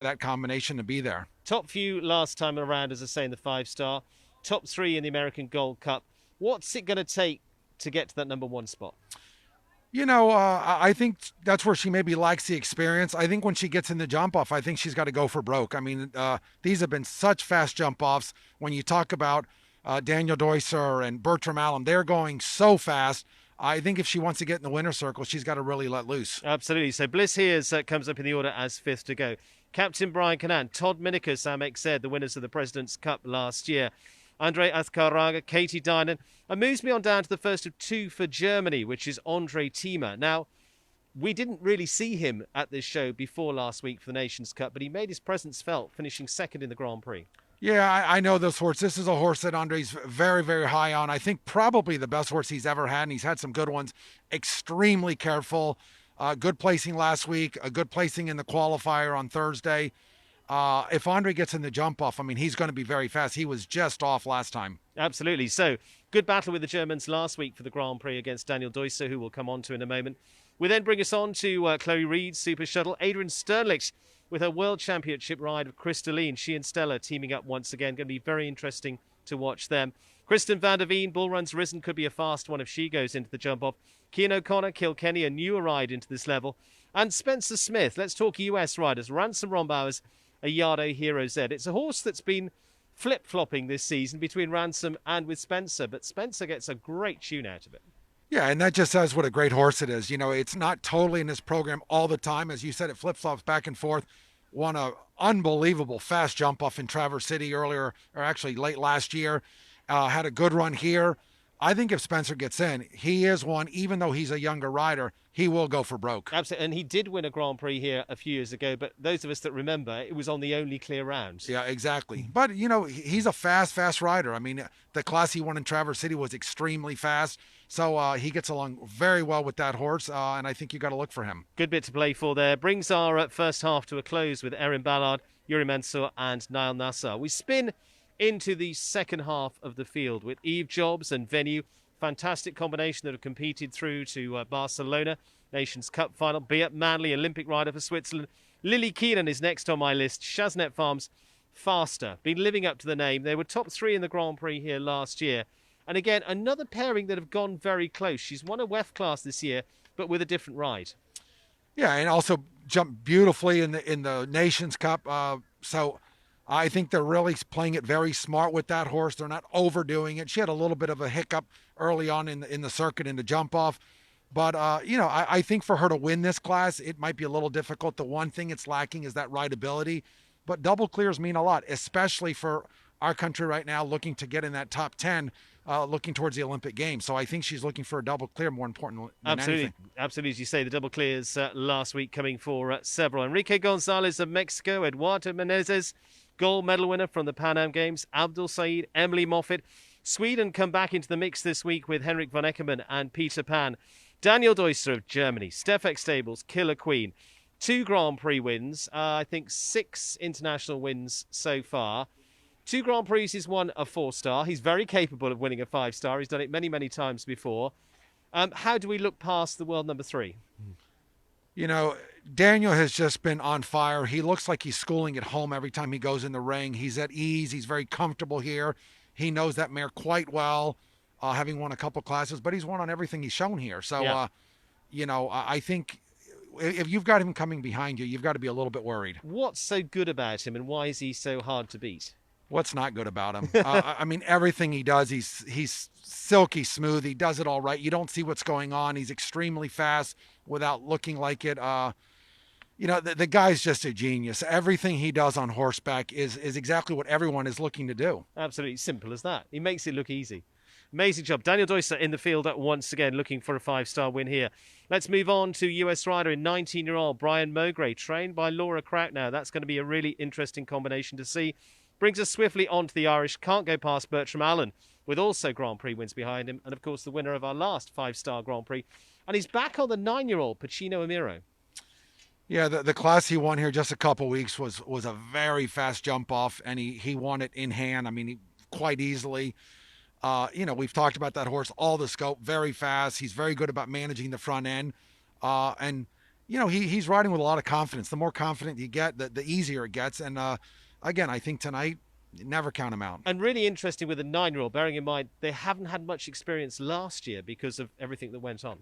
that combination to be there. Top few last time around, as I say, in the 5 star. Top three in the American Gold Cup. What's it going to take to get to that number one spot? I think that's where she maybe lacks the experience. I think when she gets in the jump off, I think she's got to go for broke. I mean, these have been such fast jump offs. When you talk about Daniel Deusser and Bertram Allen, they're going so fast. I think if she wants to get in the winner's circle, she's got to really let loose. Absolutely. So Bliss here comes up in the order as fifth to go. Captain Brian Canan, Todd Minikus, Amex said, the winners of the President's Cup last year. Andre Azcárraga, Katie Dinan. And moves me on down to the first of two for Germany, which is Andre Thiemer. Now, we didn't really see him at this show before last week for the Nations Cup, but he made his presence felt, finishing second in the Grand Prix. Yeah, I know this horse. This is a horse that Andre's very, very high on. I think probably the best horse he's ever had, and he's had some good ones. Extremely careful. Good placing last week, a good placing in the qualifier on Thursday. If Andre gets in the jump off, I mean, he's going to be very fast. He was just off last time. Absolutely. So, good battle with the Germans last week for the Grand Prix against Daniel Deusser, who we'll come on to in a moment. We then bring us on to Chloe Reed's Super Shuttle. Adrian Sternlich with her World Championship ride of Crystalline. She and Stella teaming up once again. Going to be very interesting to watch them. Kristen van der Veen, Bull Run's Risen, could be a fast one if she goes into the jump off. Cian O'Connor, Kilkenny, a newer ride into this level. And Spencer Smith. Let's talk US riders. Ransom Rombauer's a Yardo Hero Z. It's a horse that's been flip-flopping this season between Ransom and with Spencer, but Spencer gets a great tune out of it. Yeah, and that just says what a great horse it is. It's not totally in this program all the time. As you said, it flip-flops back and forth. Won a unbelievable fast jump off in Traverse City earlier, or actually late last year. Had a good run here. I think if Spencer gets in, he is one, even though he's a younger rider, he will go for broke. Absolutely. And he did win a Grand Prix here a few years ago, but those of us that remember, it was on the only clear round. Yeah, exactly. But, he's a fast rider. I mean, the class he won in Traverse City was extremely fast. So he gets along very well with that horse, and I think you got to look for him. Good bit to play for there. Brings our first half to a close with Erin Ballard, Yuri Mansour and Niall Nassar. We spin into the second half of the field with Eve Jobs and Venue. Fantastic combination that have competed through to Barcelona Nations Cup final. Beat Manley, Olympic rider for Switzerland. Lily Keenan is next on my list. Chasnet Farms, faster. Been living up to the name. They were top three in the Grand Prix here last year. And again, another pairing that have gone very close. She's won a WEF class this year, but with a different ride. Yeah, and also jumped beautifully in the Nations Cup. So I think they're really playing it very smart with that horse. They're not overdoing it. She had a little bit of a hiccup early on in the circuit in the jump off. But, I think for her to win this class, it might be a little difficult. The one thing it's lacking is that rideability. But double clears mean a lot, especially for our country right now looking to get in that top 10, looking towards the Olympic Games. So I think she's looking for a double clear more important than anything. Absolutely. As you say, the double clears last week coming for several. Enrique Gonzalez of Mexico, Eduardo Menezes, gold medal winner from the Pan Am Games, Abdul Said, Emily Moffat. Sweden come back into the mix this week with Henrik von Eckermann and Peter Pan. Daniel Deusser of Germany, Stefex Stables, Killer Queen. 2 Grand Prix wins, I think 6 international wins so far. 2 Grand Prix, he's won a 4-star. He's very capable of winning a 5-star. He's done it many, many times before. How do we look past the world number 3? Daniel has just been on fire. He looks like he's schooling at home every time he goes in the ring. He's at ease. He's very comfortable here. He knows that mare quite well, having won a couple classes, but he's won on everything he's shown here. So, I think if you've got him coming behind you, you've got to be a little bit worried. What's so good about him and why is he so hard to beat? What's not good about him? I mean, everything he does, he's silky smooth. He does it all right. You don't see what's going on. He's extremely fast without looking like it. The guy's just a genius. Everything he does on horseback is exactly what everyone is looking to do. Absolutely simple as that. He makes it look easy. Amazing job. Daniel Deusser in the field once again, looking for a 5-star win here. Let's move on to US rider in 19-year-old Brian Mowbray, trained by Laura Crouch now. That's going to be a really interesting combination to see. Brings us swiftly on to the Irish. Can't go past Bertram Allen, with also Grand Prix wins behind him. And, of course, the winner of our last 5-star Grand Prix. And he's back on the 9-year-old Pacino Amiro. Yeah, the class he won here just a couple weeks was a very fast jump off, and he won it in hand. I mean, quite easily. We've talked about that horse, all the scope, very fast. He's very good about managing the front end. And he's riding with a lot of confidence. The more confident you get, the easier it gets. And again, I think tonight, never count him out. And really interesting with a 9-year-old, bearing in mind they haven't had much experience last year because of everything that went on.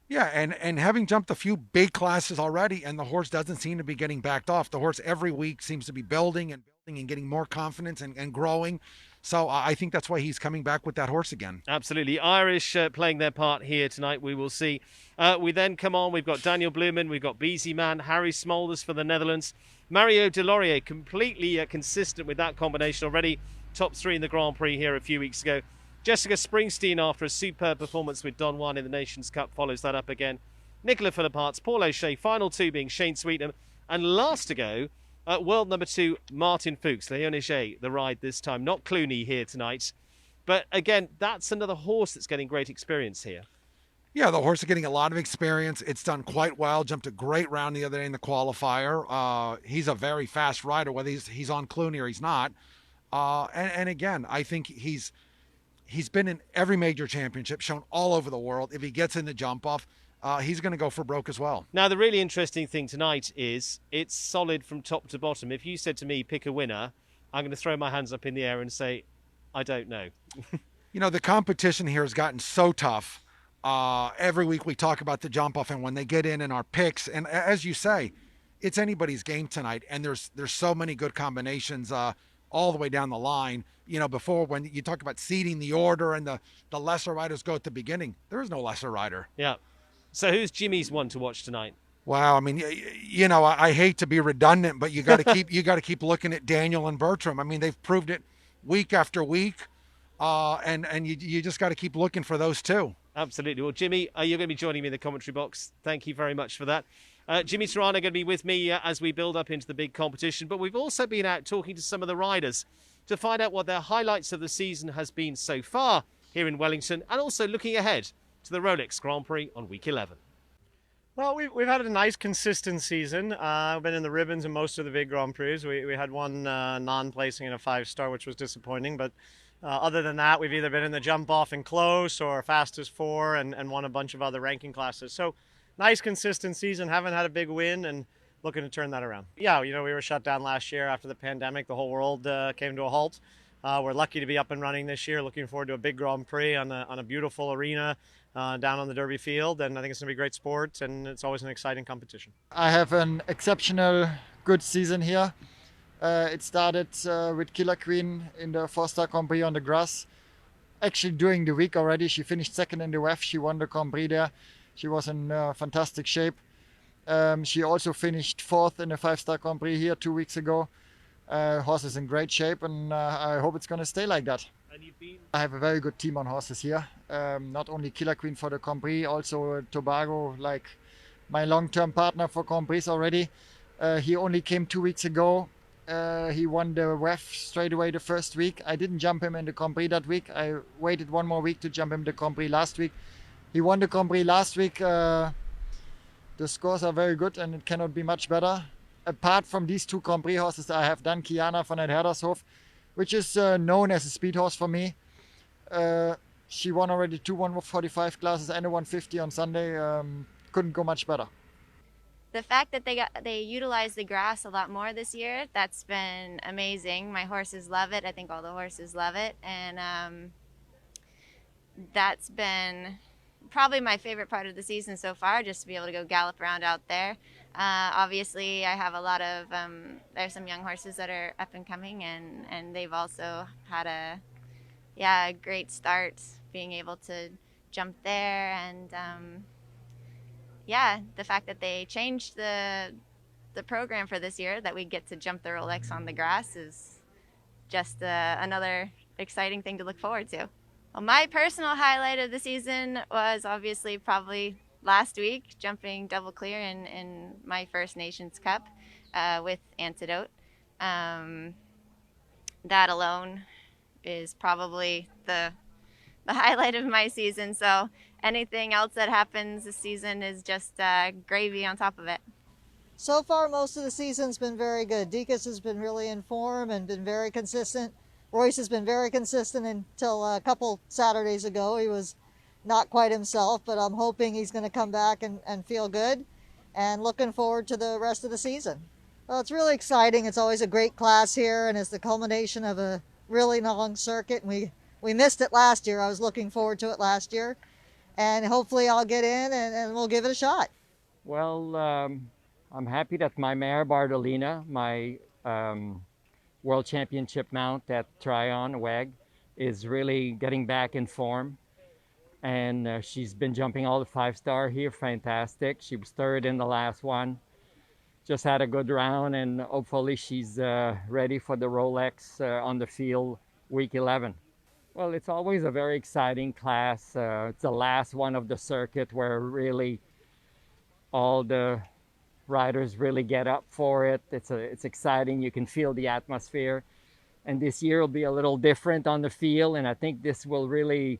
Yeah, and having jumped a few big classes already, and the horse doesn't seem to be getting backed off. The horse every week seems to be building and building and getting more confidence and growing. So I think that's why he's coming back with that horse again. Absolutely. Irish playing their part here tonight, we will see. We then come on, we've got Daniel Blumen, we've got Beezy Man, Harry Smolders for the Netherlands. Mario Delorier, completely consistent with that combination already. Top 3 in the Grand Prix here a few weeks ago. Jessica Springsteen, after a superb performance with Don Juan in the Nations Cup, follows that up again. Nicola Philipparts, Paul O'Shea, final 2 being Shane Sweetnam. And last to go, world number 2, Martin Fuchs, Leoneget, the ride this time. Not Clooney here tonight. But again, that's another horse that's getting great experience here. Yeah, the horse is getting a lot of experience. It's done quite well. Jumped a great round the other day in the qualifier. He's a very fast rider, whether he's on Clooney or he's not. And again, I think he's been in every major championship, shown all over the world. If he gets in the jump off, he's going to go for broke as well. Now, the really interesting thing tonight is it's solid from top to bottom. If you said to me, pick a winner, I'm going to throw my hands up in the air and say, I don't know. The competition here has gotten so tough. Every week we talk about the jump off and when they get in our picks. And as you say, it's anybody's game tonight. And there's so many good combinations all the way down the line. Before, when you talk about seeding the order and the lesser riders go at the beginning, there is no lesser rider. Yeah. So who's Jimmy's one to watch tonight? Wow. I mean, I hate to be redundant, but you got to keep looking at Daniel and Bertram. I mean, they've proved it week after week. And you just got to keep looking for those two. Absolutely. Well, Jimmy, you're going to be joining me in the commentary box. Thank you very much for that. Jimmy Tarana going to be with me as we build up into the big competition. But we've also been out talking to some of the riders to find out what their highlights of the season has been so far here in Wellington, and also looking ahead to the Rolex Grand Prix on week 11. Well, we've had a nice, consistent season. I've been in the ribbons in most of the big Grand Prix. We had one non-placing in a 5-star, which was disappointing. But other than that, we've either been in the jump-off and close or fastest 4 and won a bunch of other ranking classes. So nice, consistent season. Haven't had a big win and looking to turn that around. Yeah, we were shut down last year after the pandemic. The whole world came to a halt. We're lucky to be up and running this year. Looking forward to a big Grand Prix on a beautiful arena down on the Derby field. And I think it's going to be a great sport, and it's always an exciting competition. I have an exceptional good season here. It started with Killer Queen in the 4-star Grand Prix on the grass. Actually, during the week already, she finished second in the WEF. She won the Grand Prix there. She was in fantastic shape. She also finished 4th in the 5-star Grand Prix here 2 weeks ago. Horse is in great shape, and I hope it's going to stay like that. I have a very good team on horses here. Not only Killer Queen for the Grand Prix, also Tobago, like my long-term partner for Grand Prix already. He only came 2 weeks ago. He won the WEF straight away the first week. I didn't jump him in the Grand Prix that week. I waited one more week to jump him the Grand Prix last week. He won the Grand Prix last week. The scores are very good and it cannot be much better. Apart from these 2 Grand Prix horses, I have done Kiana van het Herdershof, which is known as a speed horse for me. She won already 2 145 classes and a 150 on Sunday. Couldn't go much better. The fact that they utilized the grass a lot more this year, that's been amazing. My horses love it. I think all the horses love it. And that's been probably my favorite part of the season so far, just to be able to go gallop around out there. Obviously, I have a lot of, there's some young horses that are up and coming, and they've also had a great start being able to jump there. And the fact that they changed the program for this year, that we get to jump the Rolex on the grass, is just another exciting thing to look forward to. Well, my personal highlight of the season was obviously probably last week, jumping double clear in my first Nations Cup with Antidote. That alone is probably the highlight of my season. So anything else that happens this season is just gravy on top of it. So far, most of the season's been very good. Deacus has been really in form and been very consistent. Royce has been very consistent until a couple Saturdays ago. He was not quite himself, but I'm hoping he's going to come back and feel good. and looking forward to the rest of the season. Well, it's really exciting. It's always a great class here, and it's the culmination of a really long circuit. We missed it last year. I was looking forward to it last year, and hopefully I'll get in and we'll give it a shot. Well, I'm happy that my mare Bardolina, my World Championship mount at Tryon WEG, is really getting back in form. And she's been jumping all the 5-star here, fantastic. She was third in the last one. Just had a good round, and hopefully she's ready for the Rolex on the field week 11. Well, it's always a very exciting class. It's the last one of the circuit where really all the riders really get up for it. It's exciting. You can feel the atmosphere. And this year will be a little different on the field, and I think this will really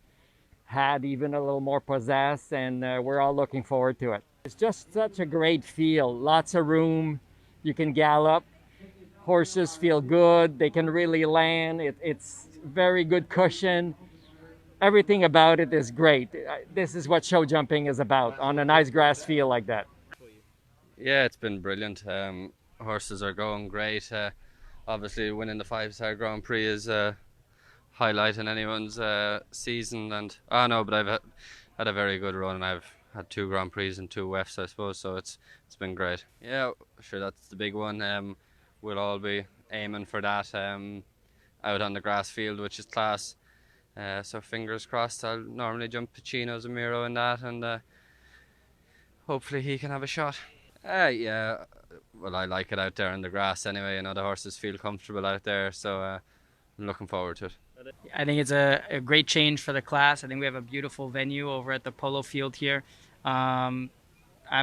add even a little more pizzazz, and we're all looking forward to it. It's just such a great field. Lots of room. You can gallop. Horses feel good. They can really land. It's very good cushion. Everything about it is great. This is what show jumping is about on a nice grass field like that. Yeah, it's been brilliant. Horses are going great. Obviously, winning the 5-star Grand Prix is highlight in anyone's season. And but I've had a very good run. I've had 2 Grand Prix and 2 WEFs, I suppose. So it's been great. Yeah, sure, that's the big one. We'll all be aiming for that out on the grass field, which is class. So fingers crossed. I'll normally jump Pacino, Zamiro in that, and hopefully he can have a shot. Yeah, well, I like it out there in the grass anyway. You know, the horses feel comfortable out there, so I'm looking forward to it. I think it's a great change for the class. I think we have a beautiful venue over at the polo field here. I'm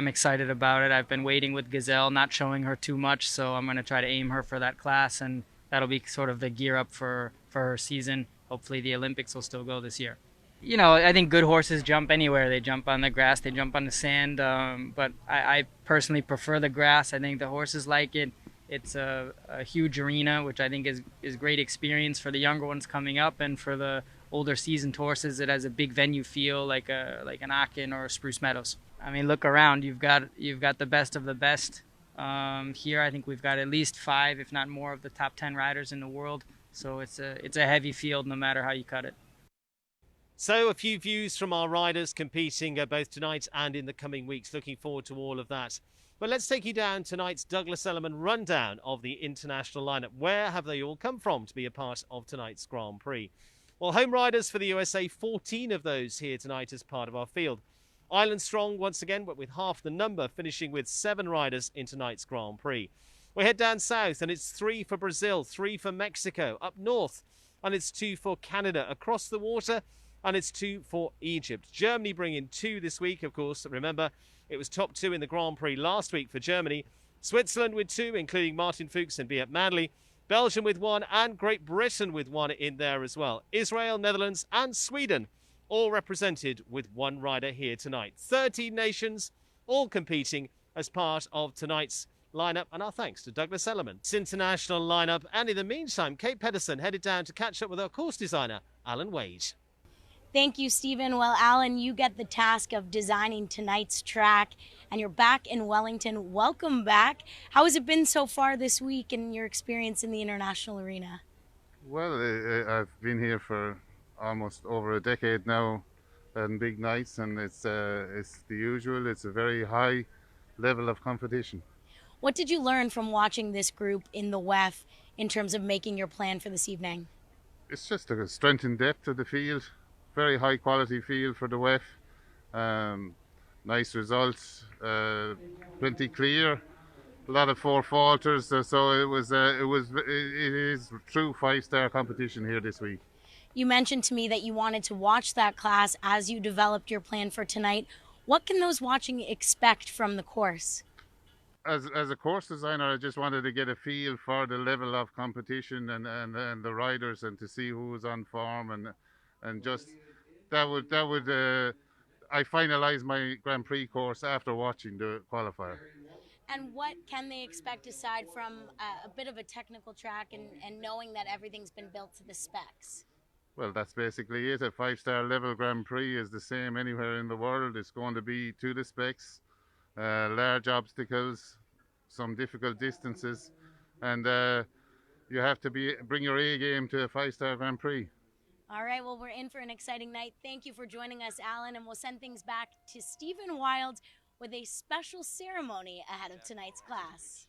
excited about it. I've been waiting with Gazelle, not showing her too much, so I'm going to try to aim her for that class, and that'll be sort of the gear up for her season. Hopefully the Olympics will still go this year. You know, I think good horses jump anywhere. They jump on the grass, they jump on the sand, but I personally prefer the grass. I think the horses like it. It's a huge arena, which I think is great experience for the younger ones coming up, and for the older seasoned horses, it has a big venue feel like an Aachen or a Spruce Meadows. I mean, look around. You've got the best of the best here. I think we've got at least 5, if not more, of the top 10 riders in the world. So it's a heavy field, no matter how you cut it. So a few views from our riders competing both tonight and in the coming weeks. Looking forward to all of that. But let's take you down tonight's Douglas Elliman rundown of the international lineup. Where have they all come from to be a part of tonight's Grand Prix? Well, home riders for the USA, 14 of those here tonight as part of our field. Ireland strong once again, but with half the number, finishing with 7 riders in tonight's Grand Prix. We head down south, and it's 3 for Brazil, 3 for Mexico. Up north, and it's 2 for Canada. Across the water, and it's 2 for Egypt. Germany bringing 2 this week, of course. Remember, it was top 2 in the Grand Prix last week for Germany. Switzerland with 2, including Martin Fuchs and Beat Manley. Belgium with 1, and Great Britain with 1 in there as well. Israel, Netherlands, and Sweden all represented with 1 rider here tonight. 13 nations all competing as part of tonight's lineup, and our thanks to Douglas Elliman. It's international lineup, and in the meantime, Kate Pedersen headed down to catch up with our course designer, Alan Wade. Thank you, Stephen. Well, Alan, you get the task of designing tonight's track, and you're back in Wellington. Welcome back. How has it been so far this week and your experience in the international arena? Well, I've been here for almost over a decade now, and big nights, and it's the usual. It's a very high level of competition. What did you learn from watching this group in the WEF in terms of making your plan for this evening? It's just a strength and depth of the field. Very high quality field for the WEF. Nice results, plenty clear. A lot of 4 falters, so it is true 5-star competition here this week. You mentioned to me that you wanted to watch that class as you developed your plan for tonight. What can those watching expect from the course? As a course designer, I just wanted to get a feel for the level of competition and the riders, and to see who was on form, and just that would I finalized my Grand Prix course after watching the qualifier. And what can they expect aside from a bit of a technical track and knowing that everything's been built to the specs? Well, that's basically it. A 5-star level Grand Prix is the same anywhere in the world. It's going to be to the specs. large obstacles, some difficult distances, and you have to bring your A game to a 5-star Grand Prix. All right, well, we're in for an exciting night. Thank you for joining us, Alan, and we'll send things back to Stephen Wild with a special ceremony ahead of tonight's class.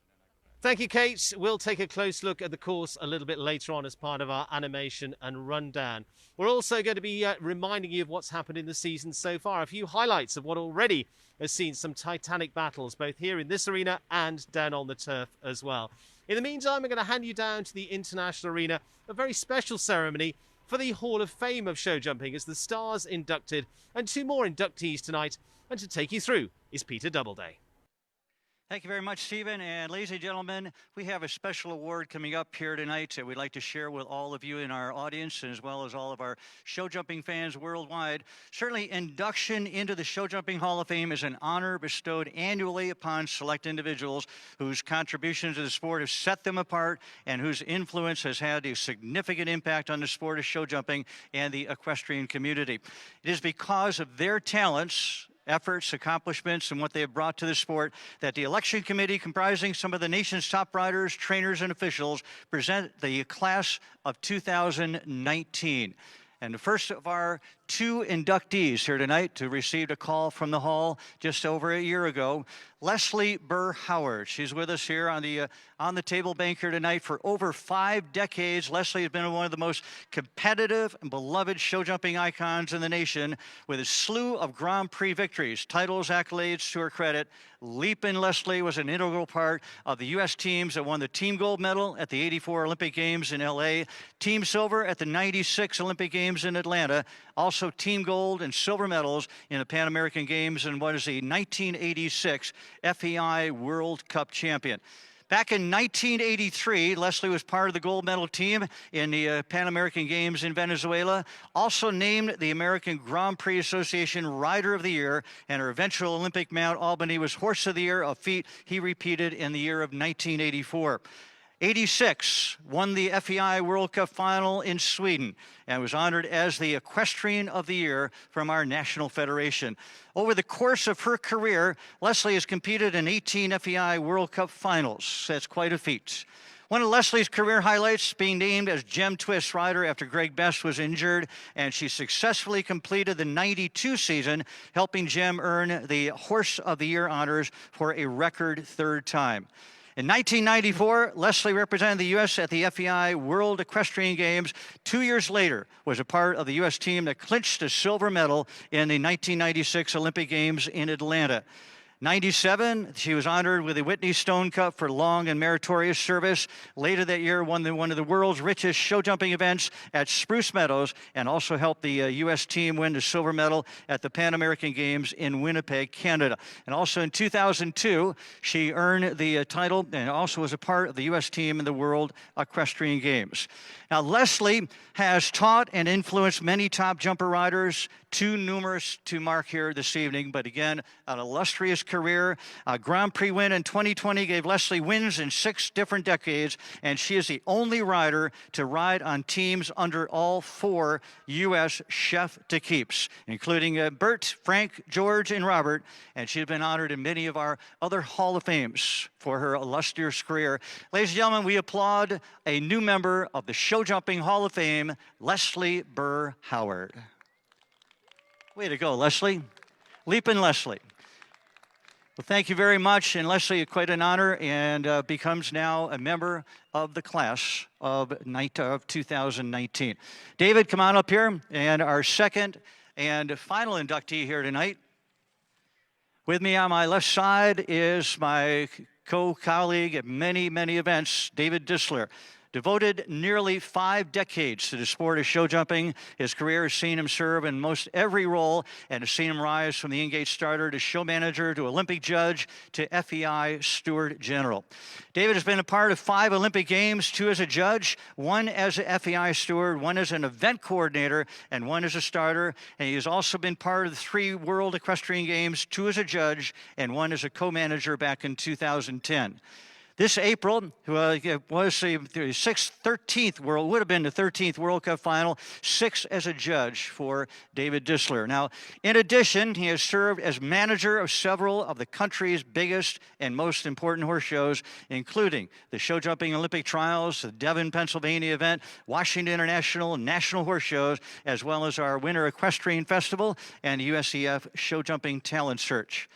Thank you, Kate. We'll take a close look at the course a little bit later on as part of our animation and rundown. We're also going to be reminding you of what's happened in the season so far. A few highlights of what already has seen some titanic battles, both here in this arena and down on the turf as well. In the meantime, I'm going to hand you down to the International Arena, a very special ceremony for the Hall of Fame of show jumping as the stars inducted and 2 more inductees tonight. And to take you through is Peter Doubleday. Thank you very much, Stephen. And ladies and gentlemen, we have a special award coming up here tonight that we'd like to share with all of you in our audience, as well as all of our show jumping fans worldwide. Certainly, induction into the Show Jumping Hall of Fame is an honor bestowed annually upon select individuals whose contributions to the sport have set them apart and whose influence has had a significant impact on the sport of show jumping and the equestrian community. It is because of their talents, efforts, accomplishments, and what they have brought to the sport that the election committee, comprising some of the nation's top riders, trainers, and officials, present the class of 2019. And the first of our 2 inductees here tonight who received a call from the hall just over a year ago, Leslie Burr Howard. She's with us here on the table bank here tonight for over 5 decades. Leslie has been one of the most competitive and beloved show jumping icons in the nation, with a slew of Grand Prix victories, titles, accolades to her credit. Leapin' Leslie was an integral part of the U.S. teams that won the team gold medal at the '84 Olympic Games in L.A., team silver at the '96 Olympic Games in Atlanta, also team gold and silver medals in the Pan American Games, and what is the 1986 FEI World Cup champion. Back in 1983, Leslie was part of the gold medal team in the Pan American Games in Venezuela, also named the American Grand Prix Association Rider of the Year, and her eventual Olympic Mount Albany was Horse of the Year, a feat he repeated in the year of 1984. 86, won the FEI World Cup final in Sweden and was honored as the Equestrian of the Year from our national federation. Over the course of her career, Leslie has competed in 18 FEI World Cup finals. That's quite a feat. One of Leslie's career highlights being named as Gem Twist rider after Greg Best was injured, and she successfully completed the '92 season, helping Gem earn the Horse of the Year honors for a record 3rd time. In 1994, Leslie represented the U.S. at the FEI World Equestrian Games. 2 years later, was a part of the U.S. team that clinched a silver medal in the 1996 Olympic Games in Atlanta. 97, she was honored with the Whitney Stone Cup for long and meritorious service. Later that year, won one of the world's richest show jumping events at Spruce Meadows, and also helped the U.S. team win the silver medal at the Pan American Games in Winnipeg, Canada. And also in 2002, she earned the title and also was a part of the U.S. team in the World Equestrian Games. Now, Leslie has taught and influenced many top jumper riders, too numerous to mark here this evening, but again, an illustrious career. A Grand Prix win in 2020 gave Leslie wins in 6 different decades, and she is the only rider to ride on teams under all 4 U.S. Chef to Keeps, including Bert, Frank, George, and Robert, and she's been honored in many of our other Hall of Fames for her illustrious career. Ladies and gentlemen, we applaud a new member of the Show Jumping Hall of Fame, Leslie Burr Howard. Way to go, Leslie. Leapin' Leslie. Well, thank you very much, and Leslie, quite an honor, and becomes now a member of the class of 2019. David, come on up here, and our second and final inductee here tonight. With me on my left side is my co-colleague at many, many events, David Disler. Devoted nearly 5 decades to the sport of show jumping, his career has seen him serve in most every role and has seen him rise from the in-gate starter to show manager to Olympic judge to FEI steward general. David has been a part of 5 Olympic Games, 2 as a judge, 1 as a FEI steward, 1 as an event coordinator, and 1 as a starter. And he has also been part of the 3 World Equestrian Games, 2 as a judge, and 1 as a co-manager back in 2010. This April was the 13th World, would have been the 13th World Cup final, 6 as a judge for David Dissler. Now, in addition, he has served as manager of several of the country's biggest and most important horse shows, including the show jumping Olympic trials, the Devon, Pennsylvania event, Washington International and National Horse Shows, as well as our Winter Equestrian Festival and USCF Show Jumping Talent Search.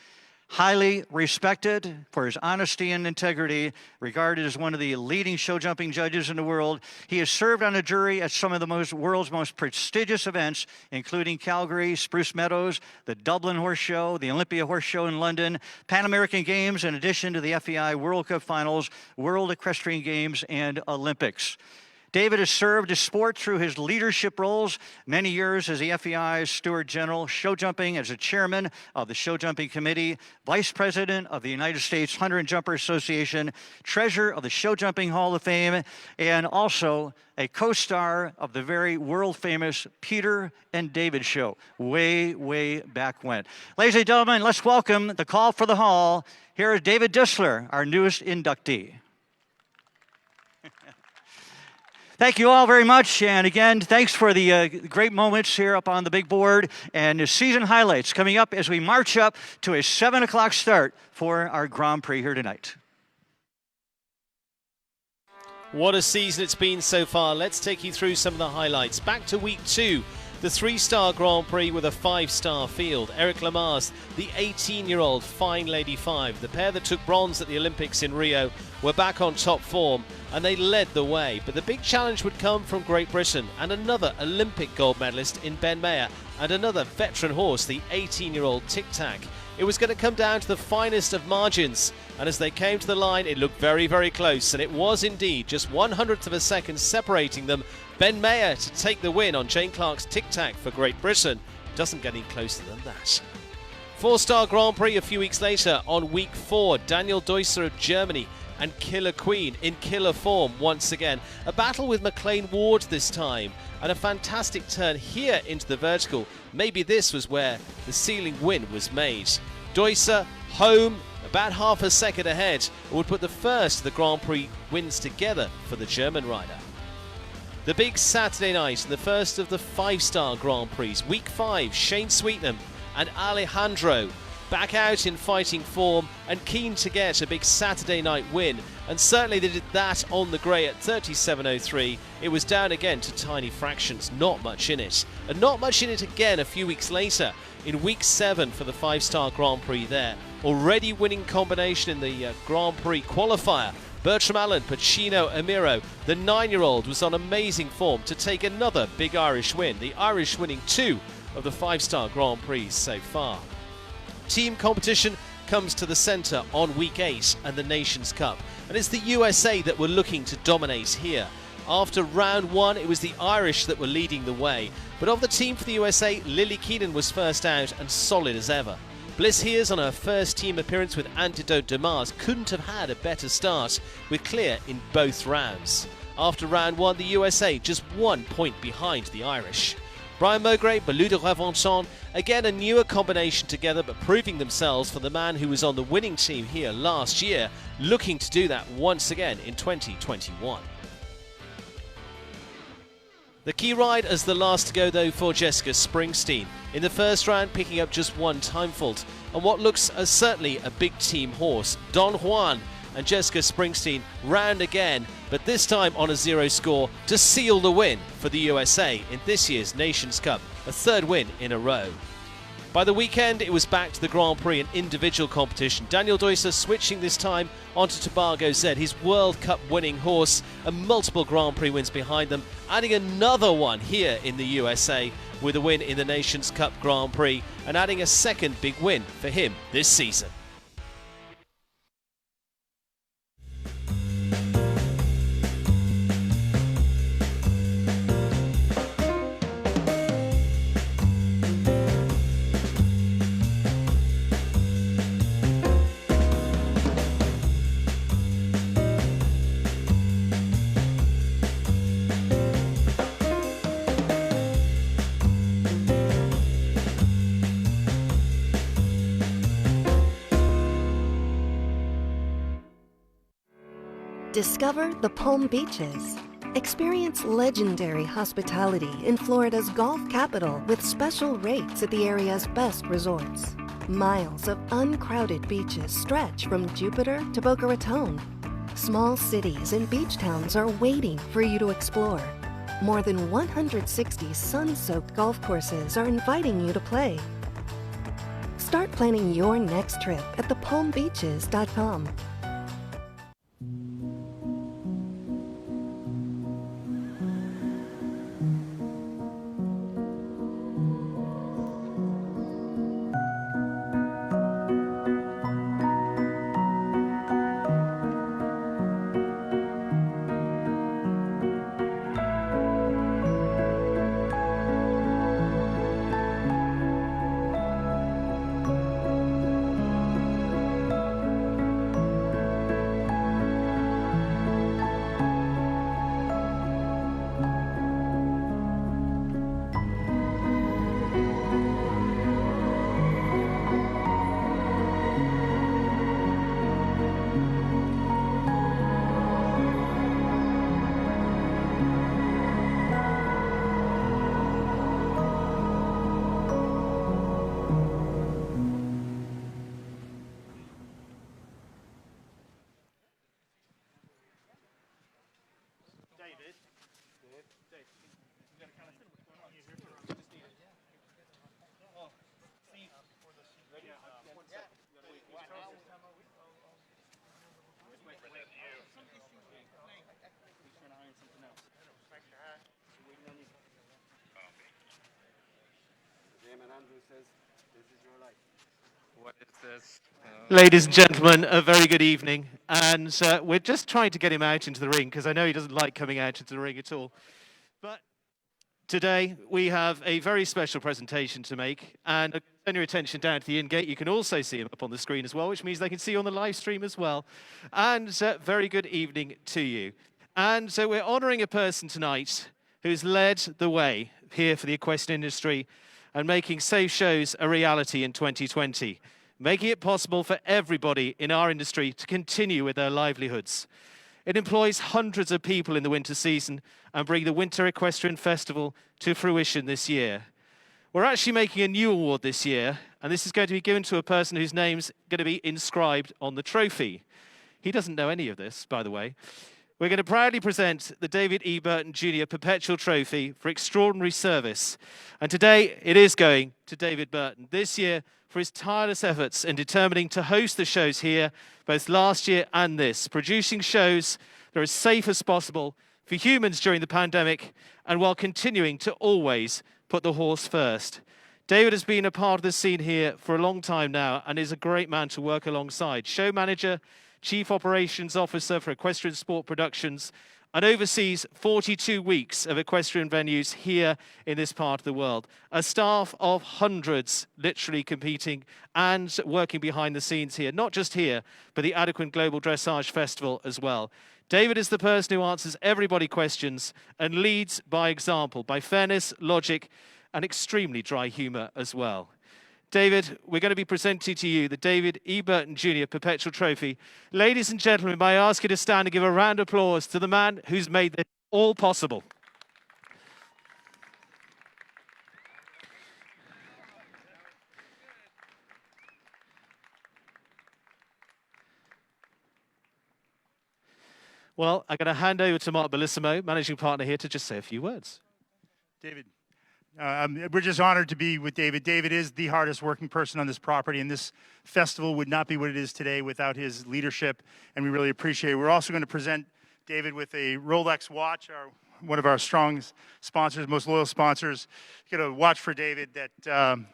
Highly respected for his honesty and integrity, regarded as one of the leading show jumping judges in the world. He has served on a jury at some of the world's most prestigious events, including Calgary, Spruce Meadows, the Dublin Horse Show, the Olympia Horse Show in London, Pan American Games, in addition to the FEI World Cup Finals, World Equestrian Games, and Olympics. David has served his sport through his leadership roles, many years as the FEI's Steward General, show jumping as a chairman of the Show Jumping Committee, vice president of the United States Hunter and Jumper Association, treasurer of the Show Jumping Hall of Fame, and also a co-star of the very world-famous Peter and David show, way, way back when. Ladies and gentlemen, let's welcome the call for the hall. Here is David Dissler, our newest inductee. Thank you all very much, and again, thanks for the great moments here up on the big board, and the season highlights coming up as we march up to a 7 o'clock start for our Grand Prix here tonight. What a season it's been so far. Let's take you through some of the highlights. Back to week 2. The 3-star Grand Prix with a 5-star field. Eric Lamar's, the 18-year-old Fine Lady 5. The pair that took bronze at the Olympics in Rio were back on top form and they led the way. But the big challenge would come from Great Britain and another Olympic gold medalist in Ben Mayer and another veteran horse, the 18-year-old Tic Tac. It was going to come down to the finest of margins, and as they came to the line it looked very, very close, and it was indeed just 1/100th of a second separating them. Ben Mayer to take the win on Jane Clark's Tic Tac for Great Britain. Doesn't get any closer than that. 4-star Grand Prix a few weeks later on week 4. Daniel Deusser of Germany and Killer Queen in killer form once again. A battle with McLean Ward this time, and a fantastic turn here into the vertical. Maybe this was where the ceiling win was made. Deusser home, about half a second ahead, and would put the first of the Grand Prix wins together for the German rider. The big Saturday night and the first of the 5-star Grand Prix. Week 5, Shane Sweetnam and Alejandro back out in fighting form and keen to get a big Saturday night win. And certainly they did that on the grey at 37.03. It was down again to tiny fractions, not much in it. And not much in it again a few weeks later in week 7 for the 5-star Grand Prix there. Already winning combination in the Grand Prix qualifier. Bertram Allen, Pacino Amiro, the 9-year-old, was on amazing form to take another big Irish win. The Irish winning 2 of the 5-star Grand Prix so far. Team competition comes to the centre on week 8 and the Nations Cup. And it's the USA that were looking to dominate here. After round 1, it was the Irish that were leading the way. But of the team for the USA, Lily Keenan was first out and solid as ever. Bliss Hears on her first team appearance with Antidote de Mars couldn't have had a better start, with clear in both rounds. After round 1, the USA just 1 point behind the Irish. Brian Maugrey, Balou de Reventon, again a newer combination together, but proving themselves for the man who was on the winning team here last year, looking to do that once again in 2021. The key ride as the last to go though for Jessica Springsteen. In the first round picking up just 1 time fault and what looks as certainly a big team horse. Don Juan and Jessica Springsteen round again, but this time on a 0 score to seal the win for the USA in this year's Nations Cup, a 3rd win in a row. By the weekend, it was back to the Grand Prix and individual competition. Daniel Deusser switching this time onto Tobago Z, his World Cup winning horse, and multiple Grand Prix wins behind them, adding another one here in the USA with a win in the Nations Cup Grand Prix and adding a 2nd big win for him this season. Discover the Palm Beaches. Experience legendary hospitality in Florida's golf capital with special rates at the area's best resorts. Miles of uncrowded beaches stretch from Jupiter to Boca Raton. Small cities and beach towns are waiting for you to explore. More than 160 sun-soaked golf courses are inviting you to play. Start planning your next trip at thepalmbeaches.com. What is this? Ladies and gentlemen, a very good evening. And we're just trying to get him out into the ring because I know he doesn't like coming out into the ring at all. But today we have a very special presentation to make. And turn your attention down to the in-gate. You can also see him up on the screen as well, which means they can see you on the live stream as well. And very good evening to you. And so we're honouring a person tonight who's led the way here for the equestrian industry and making safe shows a reality in 2020, making it possible for everybody in our industry to continue with their livelihoods. It employs hundreds of people in the winter season and bring the Winter Equestrian Festival to fruition this year. We're actually making a new award this year, and this is going to be given to a person whose name's going to be inscribed on the trophy. He doesn't know any of this, by the way. We're going to proudly present the David E. Burton Jr. Perpetual Trophy for extraordinary service. And today it is going to David Burton this year for his tireless efforts in determining to host the shows here, both last year and this, producing shows that are as safe as possible for humans during the pandemic and while continuing to always put the horse first. David has been a part of the scene here for a long time now and is a great man to work alongside. Show manager, Chief Operations Officer for Equestrian Sport Productions, and oversees 42 weeks of equestrian venues here in this part of the world. A staff of hundreds literally competing and working behind the scenes here, not just here, but the Adequate Global Dressage Festival as well. David is the person who answers everybody questions and leads by example, by fairness, logic, and extremely dry humour as well. David, we're going to be presenting to you the David E. Burton Jr. Perpetual Trophy. Ladies and gentlemen, may I ask you to stand and give a round of applause to the man who's made this all possible. Well, I'm going to hand over to Mark Bellissimo, managing partner here, to just say a few words. David. We're just honored to be with David. David is the hardest working person on this property, and this festival would not be what it is today without his leadership, and we really appreciate it. We're also going to present David with a Rolex watch, one of our strongest sponsors, most loyal sponsors. Get a watch for David that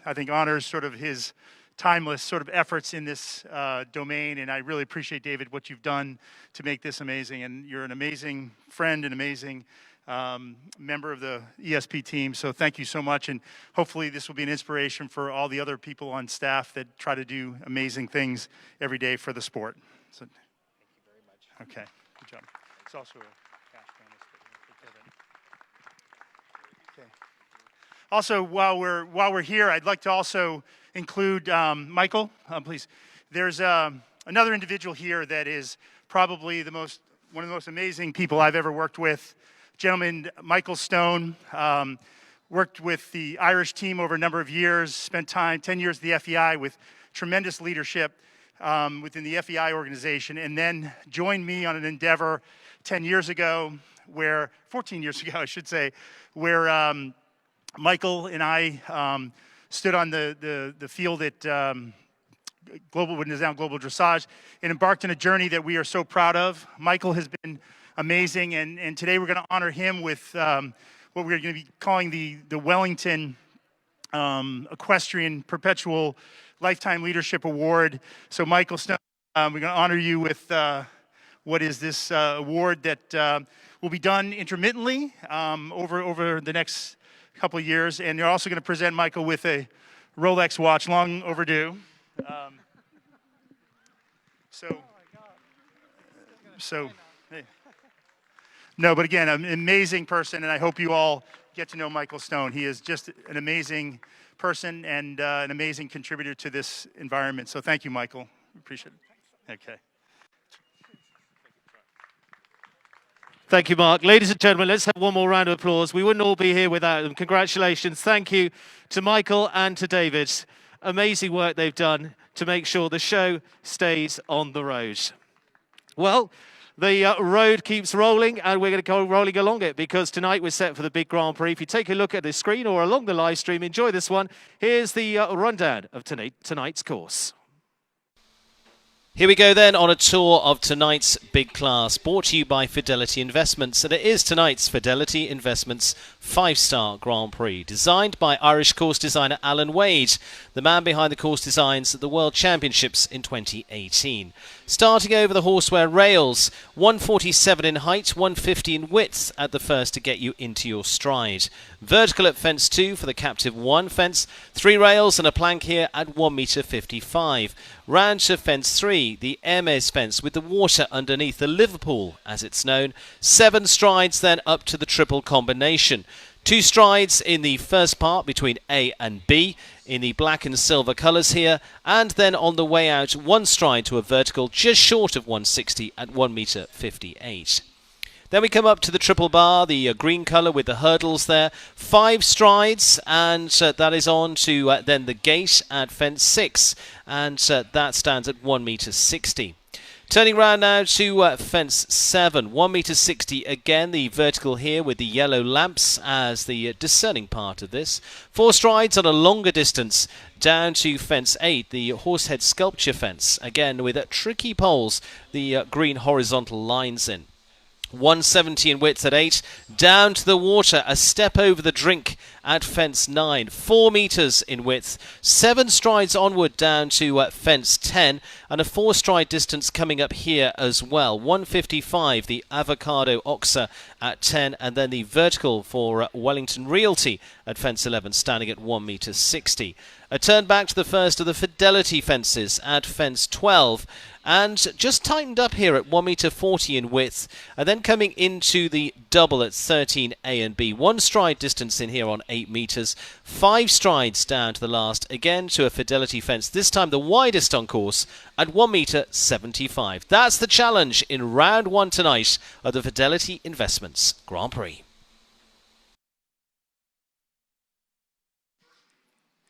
I think honors sort of his timeless sort of efforts in this domain, and I really appreciate, David, what you've done to make this amazing, and you're an amazing friend, an amazing member of the ESP team, so thank you so much, and hopefully this will be an inspiration for all the other people on staff that try to do amazing things every day for the sport. So, thank you very much. Okay, good job. It's also a cash bonus, but we'll take care of it. Okay. Also, while we're here, I'd like to also include Michael, please. There's another individual here that is probably the most one of the most amazing people I've ever worked with. Gentleman, Michael Stone, worked with the Irish team over a number of years, spent 10 years at the FEI with tremendous leadership within the FEI organization, and then joined me on an endeavor 14 years ago, I should say, where Michael and I stood on the field at what is now Global Dressage, and embarked on a journey that we are so proud of. Michael has been amazing, and today we're going to honor him with what we're going to be calling the Wellington Equestrian Perpetual Lifetime Leadership Award. So Michael Stone, we're going to honor you with what is this award that will be done intermittently over the next couple of years. And you're also going to present Michael with a Rolex watch, long overdue. Hey. No, but again, an amazing person, and I hope you all get to know Michael Stone. He is just an amazing person and an amazing contributor to this environment. So thank you, Michael. Appreciate it. Okay. Thank you, Mark. Ladies and gentlemen, let's have one more round of applause. We wouldn't all be here without them. Congratulations. Thank you to Michael and to David. Amazing work they've done to make sure the show stays on the road. Well, the road keeps rolling, and we're going to go rolling along it, because tonight we're set for the big Grand Prix. If you take a look at the screen or along the live stream, enjoy this one. Here's the rundown of tonight's course. Here we go then on a tour of tonight's big class, brought to you by Fidelity Investments, and it is tonight's Fidelity Investments 5-star Grand Prix, designed by Irish course designer Alan Wade, the man behind the course designs at the World Championships in 2018. Starting over the horseware rails, 147 in height, 150 in width at the first to get you into your stride. Vertical at fence 2 for the captive 1 fence, 3 rails and a plank here at 1.55 m. Round to fence 3, the Hermes fence with the water underneath, the Liverpool as it's known. 7 strides then up to the triple combination. 2 strides in the first part between A and B in the black and silver colours here, and then on the way out 1 stride to a vertical just short of 160 at 1.58 m. Then we come up to the triple bar, the green colour with the hurdles there. 5 strides, and that is on to then the gate at fence 6, and that stands at 1.60 m. Turning round now to fence 7, 1.60 m again, the vertical here with the yellow lamps as the discerning part of this. 4 strides on a longer distance down to fence 8, the horsehead sculpture fence, again with tricky poles, the green horizontal lines in. 170 in width at 8, down to the water, a step over the drink at fence 9, 4 metres in width, 7 strides onward down to fence 10, and a 4 stride distance coming up here as well. 155, the Avocado Oxa at 10, and then the vertical for Wellington Realty at fence 11, standing at 1.60 m. A turn back to the first of the Fidelity fences at fence 12, and just tightened up here at 1.40 m in width, and then coming into the double at 13 A and B. 1 stride distance in here on 8 metres, 5 strides down to the last, again to a Fidelity fence, this time the widest on course at 1.75 m. That's the challenge in round 1 tonight of the Fidelity Investments Grand Prix.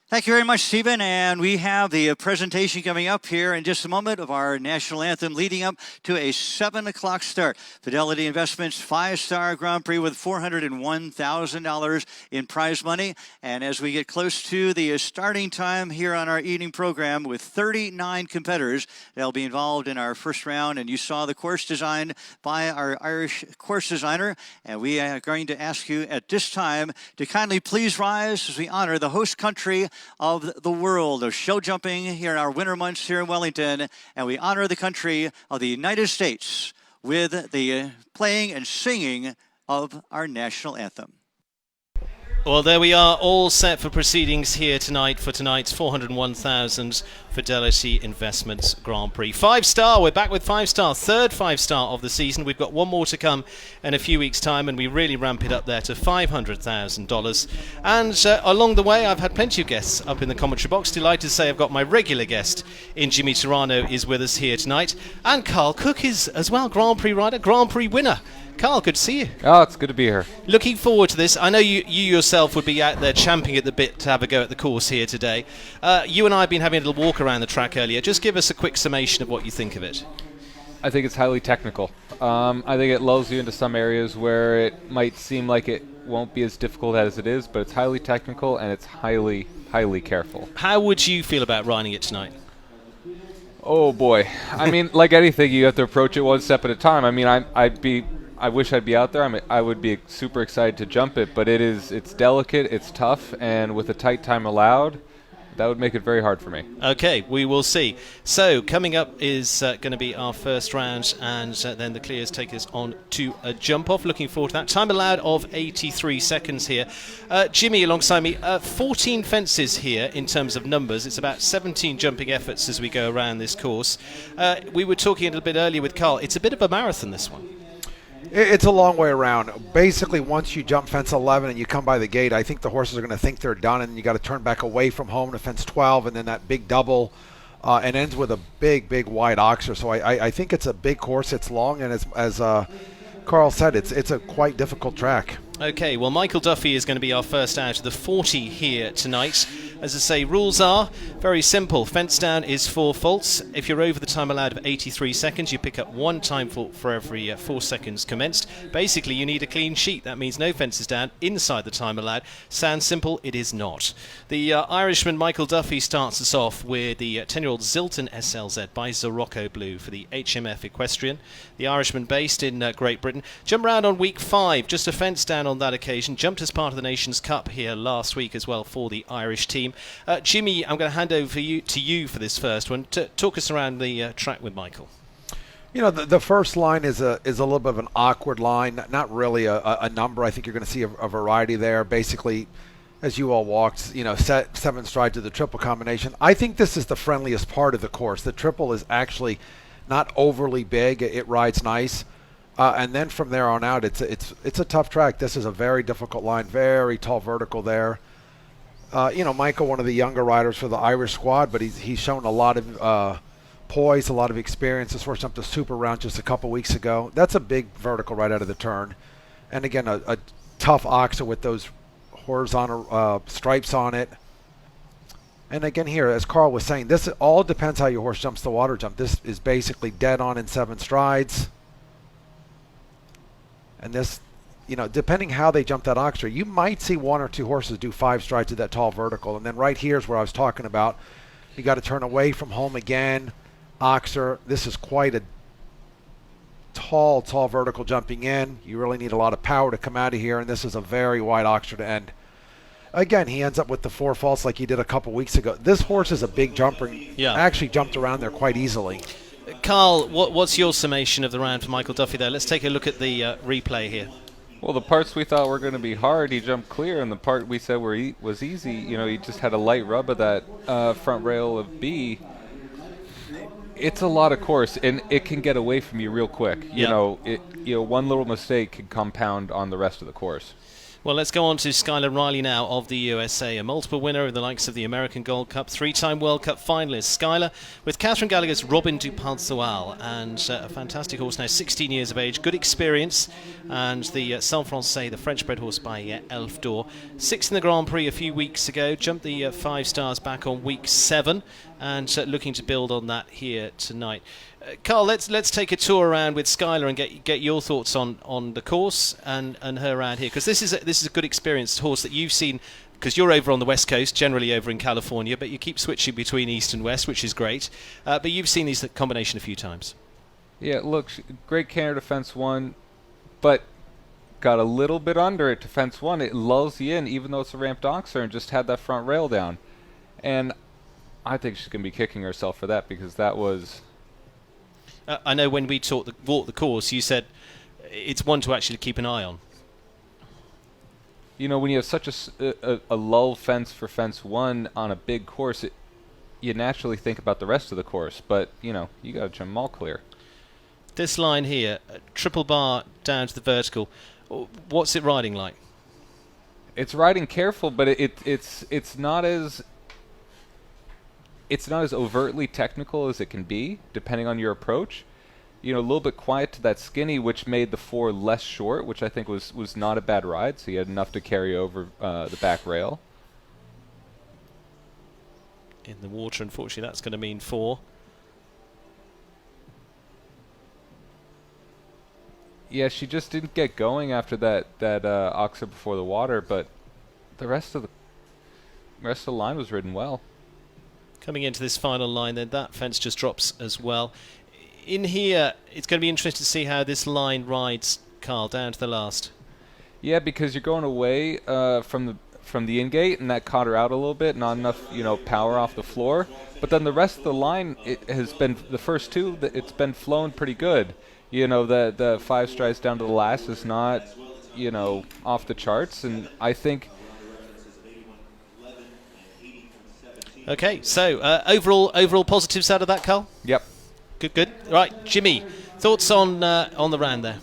Thank you very much, Stephen. And we have the presentation coming up here in just a moment of our national anthem, leading up to a 7 o'clock start. Fidelity Investments 5-star Grand Prix with $401,000 in prize money. And as we get close to the starting time here on our evening program, with 39 competitors that'll be involved in our first round. And you saw the course designed by our Irish course designer. And we are going to ask you at this time to kindly please rise as we honor the host country of the world of show jumping here in our winter months here in Wellington, and we honor the country of the United States with the playing and singing of our national anthem. Well, there we are, all set for proceedings here tonight for tonight's 401,000 Fidelity Investments Grand Prix. 5-star, we're back with 5-star, third 5-star of the season. We've got one more to come in a few weeks' time, and we really ramp it up there to $500,000. And along the way, I've had plenty of guests up in the commentary box. Delighted to say I've got my regular guest in Jimmy Turano is with us here tonight. And Carl Cook is as well, Grand Prix rider, Grand Prix winner. Carl, good to see you. Oh, it's good to be here. Looking forward to this. I know you yourself would be out there champing at the bit to have a go at the course here today. You and I have been having a little walk around the track earlier. Just give us a quick summation of what you think of it. I think it's highly technical. I think it lulls you into some areas where it might seem like it won't be as difficult as it is, but it's highly technical and it's highly, highly careful. How would you feel about riding it tonight? Oh boy. I mean, like anything, you have to approach it one step at a time. I mean, I wish I'd be out there. I would be super excited to jump it, but it's delicate, it's tough, and with a tight time allowed, that would make it very hard for me. Okay, we will see. So coming up is going to be our first round, and then the clears take us on to a jump off. Looking forward to that. Time allowed of 83 seconds here. Jimmy alongside me, 14 fences here in terms of numbers. It's about 17 jumping efforts as we go around this course. We were talking a little bit earlier with Carl. It's a bit of a marathon, this one. It's a long way around. Basically, once you jump fence 11 and you come by the gate, I think the horses are going to think they're done, and you got to turn back away from home to fence 12, and then that big double, and ends with a big wide oxer. So I think it's a big course. It's long, and as Carl said, it's a quite difficult track. Okay, well, Michael Duffy is going to be our first out of the 40 here tonight. As I say, rules are very simple. Fence down is 4 faults. If you're over the time allowed of 83 seconds, you pick up 1 time fault for every 4 seconds commenced. Basically, you need a clean sheet. That means no fences down inside the time allowed. Sounds simple, it is not. The Irishman Michael Duffy starts us off with the 10-year-old Zilton SLZ by Zorocco Blue for the HMF Equestrian. The Irishman based in Great Britain. Jump round on week 5, just a fence down on that occasion. Jumped as part of the Nations Cup here last week as well for the Irish team. Jimmy, I'm going to hand over to you for this first one. Talk us around the track with Michael. You know, the first line is a little bit of an awkward line, not really a number. I think you're going to see a variety there. Basically, as you all walked, set 7 strides to the triple combination. I think this is the friendliest part of the course. The triple is actually not overly big. It rides nice. And then from there on out, it's a tough track. This is a very difficult line, very tall vertical there. Michael, one of the younger riders for the Irish squad, but he's shown a lot of poise, a lot of experience. This horse jumped a super round just a couple weeks ago. That's a big vertical right out of the turn. And again, a tough oxer with those horizontal stripes on it. And again here, as Carl was saying, this all depends how your horse jumps the water jump. This is basically dead on in 7 strides. And this, depending how they jump that oxer, you might see 1 or 2 horses do 5 strides to that tall vertical. And then right here is where I was talking about. You got to turn away from home again. Oxer, this is quite a tall vertical jumping in. You really need a lot of power to come out of here, and this is a very wide oxer to end. Again, he ends up with the 4 faults like he did a couple weeks ago. This horse is a big jumper. Yeah. Actually jumped around there quite easily. Carl, what's your summation of the round for Michael Duffy there? Let's take a look at the replay here. Well, the parts we thought were going to be hard, he jumped clear, and the part we said was easy, he just had a light rub of that front rail of B. It's a lot of course, and it can get away from you real quick. Yeah. One little mistake can compound on the rest of the course. Well, let's go on to Skylar Riley now of the USA, a multiple winner of the likes of the American Gold Cup, 3-time World Cup finalist. Skylar with Catherine Gallagher's Robin du Palsoal, and a fantastic horse now, 16 years of age, good experience, and the Saint Francais, the French-bred horse by Elf d'Or. 6th in the Grand Prix a few weeks ago, jumped the 5 stars back on week 7, and looking to build on that here tonight. Carl, let's take a tour around with Skylar and get your thoughts on the course and her around here, because this is a good experienced horse that you've seen, because you're over on the West Coast, generally over in California, but you keep switching between East and West, which is great. But you've seen these combination a few times. Yeah, look, great canter to fence 1, but got a little bit under it to fence 1. It lulls you in, even though it's a ramped oxer, and just had that front rail down. And I think she's going to be kicking herself for that, because that was... I know when we walked the course, you said it's one to actually keep an eye on. you know, when you have such a lull fence for fence 1 on a big course, you naturally think about the rest of the course. But, you know, you got to jump them all clear. This line here, triple bar down to the vertical, what's it riding like? It's riding careful, but it's not as overtly technical as it can be, depending on your approach. You know, a little bit quiet to that skinny, which made the 4 less short, which I think was not a bad ride. So you had enough to carry over the back rail. In the water, unfortunately, that's going to mean 4. Yeah, she just didn't get going after that oxer before the water, but the rest of the line was ridden well. Coming into this final line, then that fence just drops as well. In here, it's going to be interesting to see how this line rides, Carl, down to the last. Yeah, because you're going away from the in-gate, and that caught her out a little bit. Not enough, you know, power off the floor. But then the rest of the line, it has been the first 2. It's been flown pretty good. You know, the 5 strides down to the last is not, you know, off the charts, and I think. Okay, so overall positives out of that, Carl? Yep. Good. Right, Jimmy, thoughts on the round there?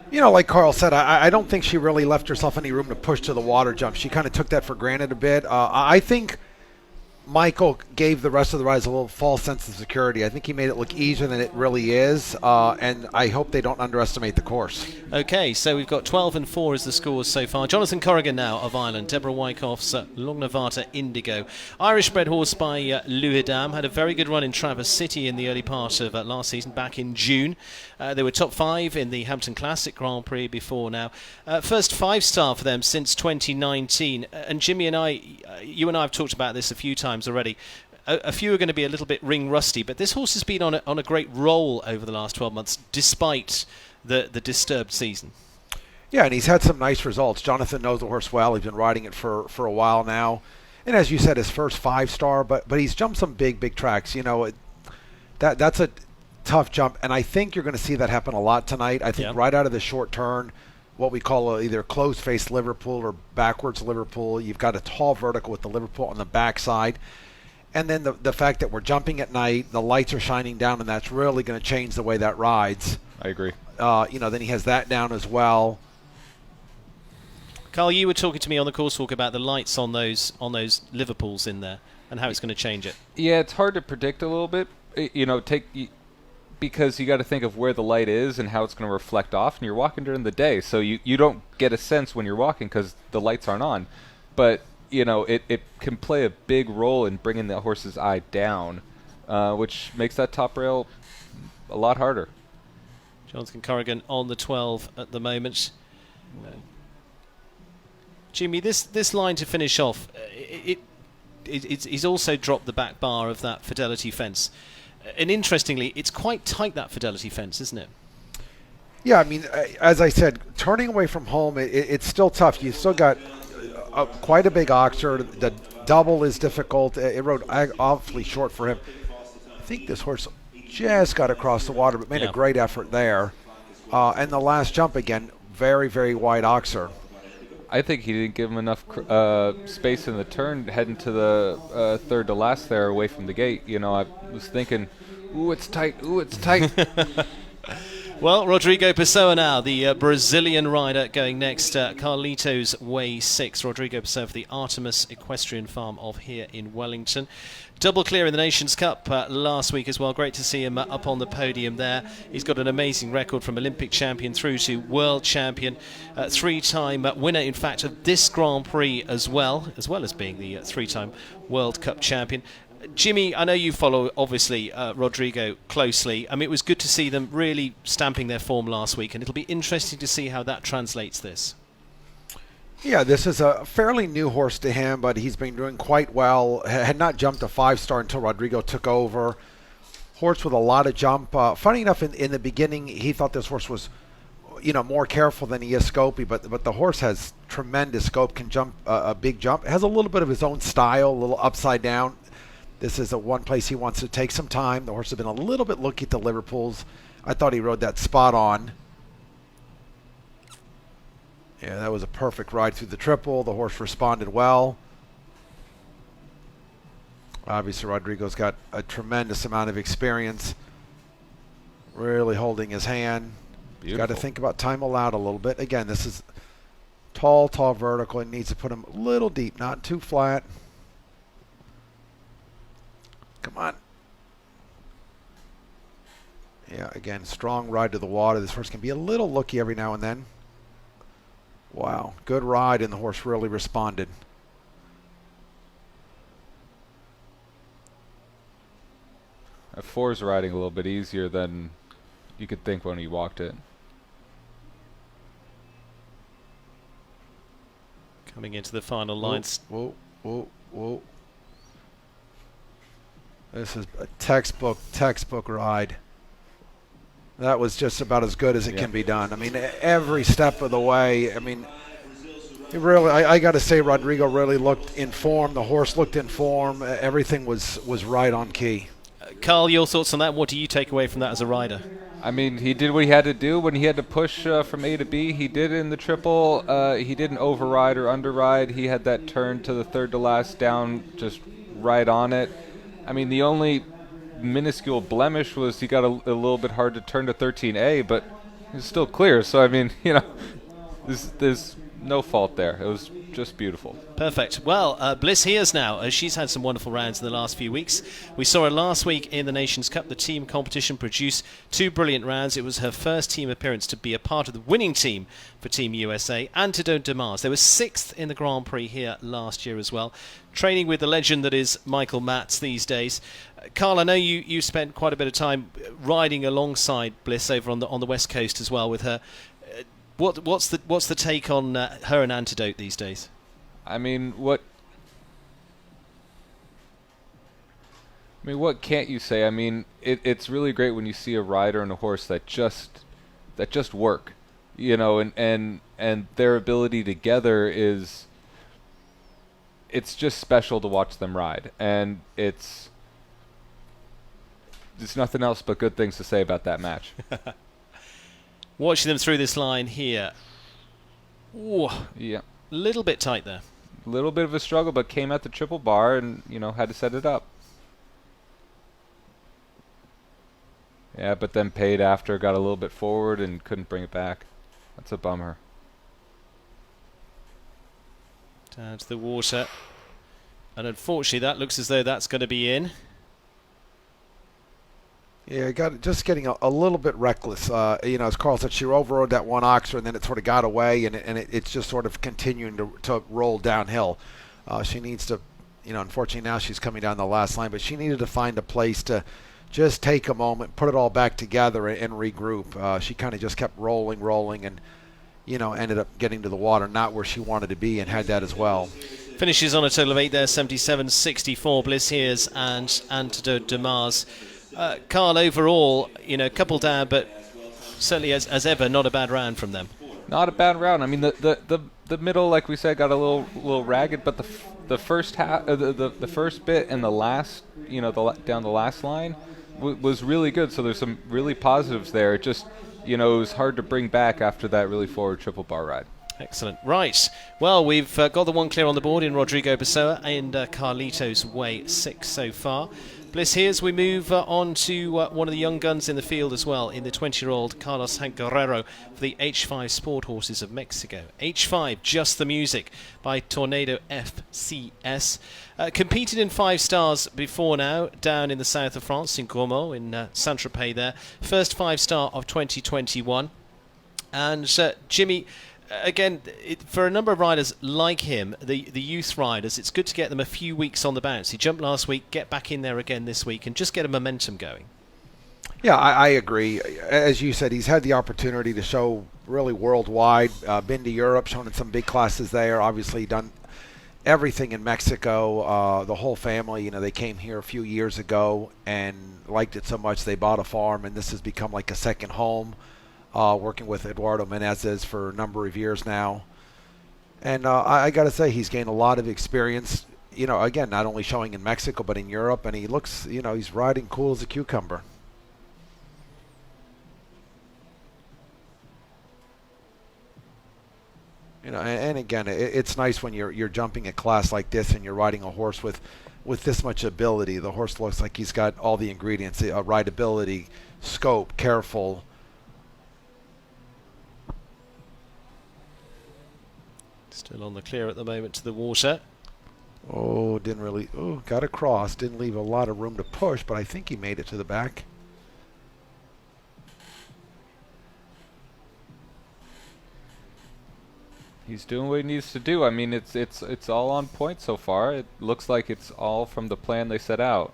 You know, like Carl said, I don't think she really left herself any room to push to the water jump. She kind of took that for granted a bit. I think Michael gave the rest of the rides a little false sense of security. I think he made it look easier than it really is, and I hope they don't underestimate the course. Okay, so we've got 12 and 4 as the scores so far. Jonathan Corrigan now of Ireland, Deborah Wyckoff's Longnavata Indigo. Irish-bred horse by Luhidam had a very good run in Traverse City in the early part of last season, back in June. They were top 5 in the Hampton Classic Grand Prix before now. First 5-star for them since 2019. And Jimmy and you and I have talked about this a few times already. A few are going to be a little bit ring rusty, but this horse has been on a great roll over the last 12 months, despite the disturbed season. Yeah, and he's had some nice results. Jonathan knows the horse well. He's been riding it for a while now. And as you said, his first 5-star, but he's jumped some big tracks. You know, that's a tough jump, and I think you're going to see that happen a lot tonight. I think right out of the short turn, what we call either closed-face Liverpool or backwards Liverpool, you've got a tall vertical with the Liverpool on the backside. And then the fact that we're jumping at night, the lights are shining down, and that's really going to change the way that rides. I agree. You know, then he has that down as well. Carl, you were talking to me on the course walk about the lights on those Liverpools in there and how it's going to change it. Yeah, it's hard to predict a little bit. You know, because you got to think of where the light is and how it's going to reflect off, and you're walking during the day, so you don't get a sense when you're walking because the lights aren't on. But you know, it can play a big role in bringing the horse's eye down, which makes that top rail a lot harder. Jonathan Corrigan on the 12 at the moment. Jimmy, this line to finish off, he's also dropped the back bar of that Fidelity fence. And interestingly, it's quite tight, that Fidelity fence, isn't it? Yeah, I mean, as I said, turning away from home, it's still tough. You've still got quite a big oxer. The double is difficult. It rode awfully short for him. I think this horse just got across the water, but made a great effort there. And the last jump, again, very wide oxer. I think he didn't give him enough space in the turn heading to the third to last there away from the gate. You know, I was thinking, ooh, it's tight. Well, Rodrigo Pessoa now, the Brazilian rider, going next. Carlitos Way 6. Rodrigo Pessoa for the Artemis Equestrian Farm of here in Wellington. Double clear in the Nations Cup last week as well. Great to see him up on the podium there. He's got an amazing record from Olympic champion through to world champion. 3-time winner, in fact, of this Grand Prix as well as being the 3-time World Cup champion. Jimmy, I know you follow, obviously, Rodrigo closely. I mean, it was good to see them really stamping their form last week, and it'll be interesting to see how that translates this. Yeah, this is a fairly new horse to him, but he's been doing quite well. Had not jumped a 5-star until Rodrigo took over. Horse with a lot of jump. Funny enough, in the beginning, he thought this horse was, you know, more careful than he is scopy, but the horse has tremendous scope, can jump a big jump. Has a little bit of his own style, a little upside down. This is one place he wants to take some time. The horse has been a little bit looky at the Liverpools. I thought he rode that spot on. Yeah, that was a perfect ride through the triple. The horse responded well. Obviously, Rodrigo's got a tremendous amount of experience. Really holding his hand. He's got to think about time allowed a little bit. Again, this is tall vertical. It needs to put him a little deep, not too flat. Come on. Yeah, again, strong ride to the water. This horse can be a little looky every now and then. Wow, good ride, and the horse really responded. A 4's riding a little bit easier than you could think when he walked it. Coming into the final lines. Whoa. This is a textbook ride. That was just about as good as it can be done. I mean, every step of the way. I mean, it really, I got to say, Rodrigo really looked in form. The horse looked in form. Everything was right on key. Carl, your thoughts on that? What do you take away from that as a rider? I mean, he did what he had to do. When he had to push from A to B, he did it in the triple. He didn't override or underride. He had that turn to the third to last down just right on it. I mean, the only minuscule blemish was he got a little bit hard to turn to 13A, but he's still clear. So, I mean, you know, there's no fault there. It was just beautiful. Perfect. Well, Bliss Hears now. She's had some wonderful rounds in the last few weeks. We saw her last week in the Nations Cup. The team competition produced 2 brilliant rounds. It was her first team appearance to be a part of the winning team for Team USA. Antidote de Mars. They were 6th in the Grand Prix here last year as well. Training with the legend that is Michael Matz these days. Carl, I know you spent quite a bit of time riding alongside Bliss over on the West Coast as well with her. What's the take on her and Antidote these days? I mean, what can't you say? I mean, it's really great when you see a rider and a horse that just work, you know, and their ability together it's just special to watch them ride, and there's nothing else but good things to say about that match. Watching them through this line here. Ooh, yeah. Little bit tight there. A little bit of a struggle, but came at the triple bar and, you know, had to set it up. Yeah, but then paid after, got a little bit forward and couldn't bring it back. That's a bummer. Down to the water. And unfortunately, that looks as though that's going to be in. Yeah, just getting a little bit reckless. You know, as Carl said, she overrode that one oxer, and then it sort of got away, and it's just sort of continuing to roll downhill. She needs to, you know, unfortunately now she's coming down the last line, but she needed to find a place to just take a moment, put it all back together, and regroup. She kind of just kept rolling, and, you know, ended up getting to the water, not where she wanted to be, and had that as well. Finishes on a total of 8 there, 77-64. Bliss Hears and Antidote de Mars. Carl, overall, you know, couple down, but certainly as ever, not a bad round from them. Not a bad round. I mean, the middle, like we said, got a little ragged, but the first half, the first bit and the last, you know, down the last line was really good. So there's some really positives there. It just, you know, it was hard to bring back after that really forward triple bar ride. Excellent. Right. Well, we've got the one clear on the board in Rodrigo Pessoa and Carlito's Way 6 so far. Bliss Hears, we move on to one of the young guns in the field as well, in the 20-year-old Carlos Hank Guerrero for the H5 Sport Horses of Mexico. H5, Just the Music by Tornado FCS. Competed in 5 stars before now, down in the south of France, in Grosmont, in Saint-Tropez there. First 5-star of 2021. And Jimmy, again, for a number of riders like him, the youth riders, it's good to get them a few weeks on the bounce. He jumped last week, get back in there again this week, and just get a momentum going. Yeah, I agree. As you said, he's had the opportunity to show really worldwide, been to Europe, shown in some big classes there, obviously done everything in Mexico. The whole family, you know, they came here a few years ago and liked it so much they bought a farm, and this has become like a second home. Working with Eduardo Menezes for a number of years now. And I got to say, he's gained a lot of experience, you know, again, not only showing in Mexico, but in Europe. And he looks, you know, he's riding cool as a cucumber. You know, and again, it's nice when you're jumping a class like this and you're riding a horse with this much ability. The horse looks like he's got all the ingredients: rideability, scope, careful. Still on the clear at the moment to the water. Oh, didn't really. Oh, got across. Didn't leave a lot of room to push, but I think he made it to the back. He's doing what he needs to do. I mean, it's all on point so far. It looks like it's all from the plan they set out.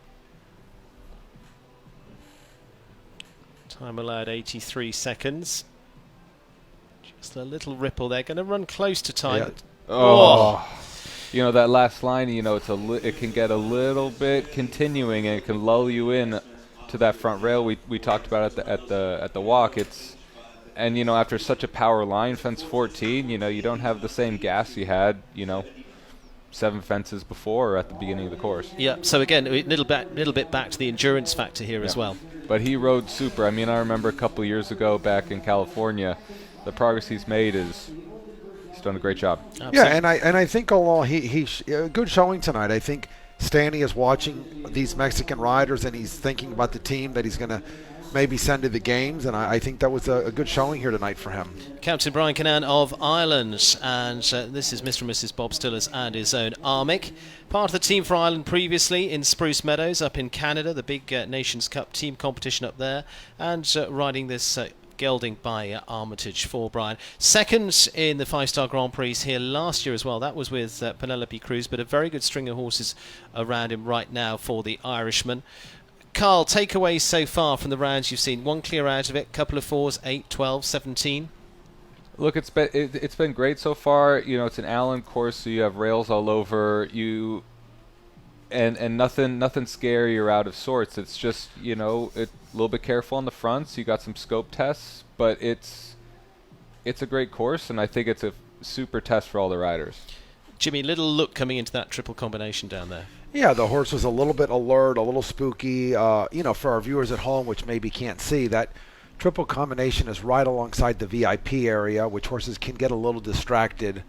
Time allowed 83 seconds. Just a little ripple there. Going to run close to time. Yeah. Oh. You know, that last line, you know, it can get a little bit continuing, and it can lull you in to that front rail we talked about at the walk. And you know, after such a power line, fence 14, you know, you don't have the same gas you had, you know, 7 fences before or at the beginning of the course. Yeah. So again, a little bit back to the endurance factor here as well. But he rode super. I mean, I remember a couple of years ago back in California, the progress he's made he's done a great job. Absolutely. Yeah, and I think overall he's a good showing tonight. I think Stanley is watching these Mexican riders and he's thinking about the team that he's going to maybe send to the games, and I think that was a good showing here tonight for him. Captain Brian Cannan of Ireland, and this is Mr. and Mrs. Bob Stillers and his own Armick. Part of the team for Ireland previously in Spruce Meadows up in Canada, the big Nations Cup team competition up there, and riding this gelding by Armitage for Brian. Second in the 5-star Grand Prix here last year as well. That was with Penelope Cruz, but a very good string of horses around him right now for the Irishman. Carl, takeaways so far from the rounds you've seen. One clear out of it, couple of 4s, 8, 12, 17. Look, it's been great so far. You know, it's an Allen course, so you have rails all over you, and nothing scary or out of sorts. It's just, you know, a little bit careful on the fronts. You got some scope tests, but it's a great course, and I think it's a super test for all the riders. Jimmy, little look coming into that triple combination down there. Yeah, the horse was a little bit alert, a little spooky. You know, for our viewers at home, which maybe can't see, that triple combination is right alongside the VIP area, which horses can get a little distracted.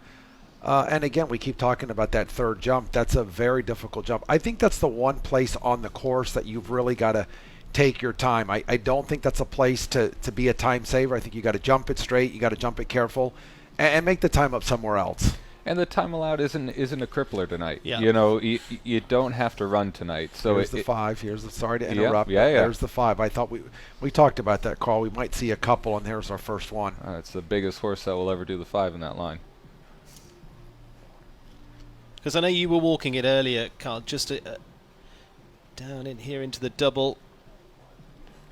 And again, we keep talking about that third jump. That's a very difficult jump. I think that's the one place on the course that you've really got to take your time. I don't think that's a place to be a time saver. I think you got to jump it straight, you got to jump it careful, and make the time up somewhere else. And the time allowed isn't a crippler tonight. Yeah. You know, you don't have to run tonight. So here's the 5. Sorry to interrupt. Yeah. There's the 5. I thought we talked about that, Carl. We might see a couple, and there's our first one. It's the biggest horse that will ever do the 5 in that line. Because I know you were walking it earlier, Carl, just down in here into the double.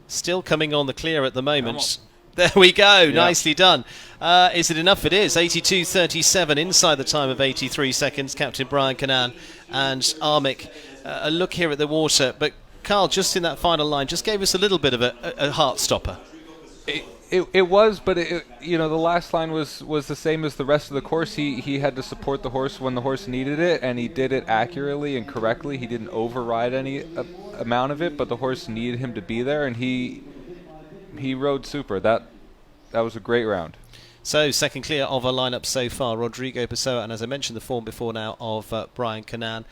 Still coming on the clear at the moment. There we go. Yeah. Nicely done. Is it enough? It is. 82.37 inside the time of 83 seconds. Captain Brian Cannan and Armick. A look here at the water. But Carl, just in that final line, just gave us a little bit of a heart stopper. It was, but you know, the last line was the same as the rest of the course. He had to support the horse when the horse needed it, and he did it accurately and correctly. He didn't override any amount of it, but the horse needed him to be there, and he rode super. That was a great round. So, second clear of our lineup so far, Rodrigo Pessoa, and as I mentioned, the form before now of Brian Cannan.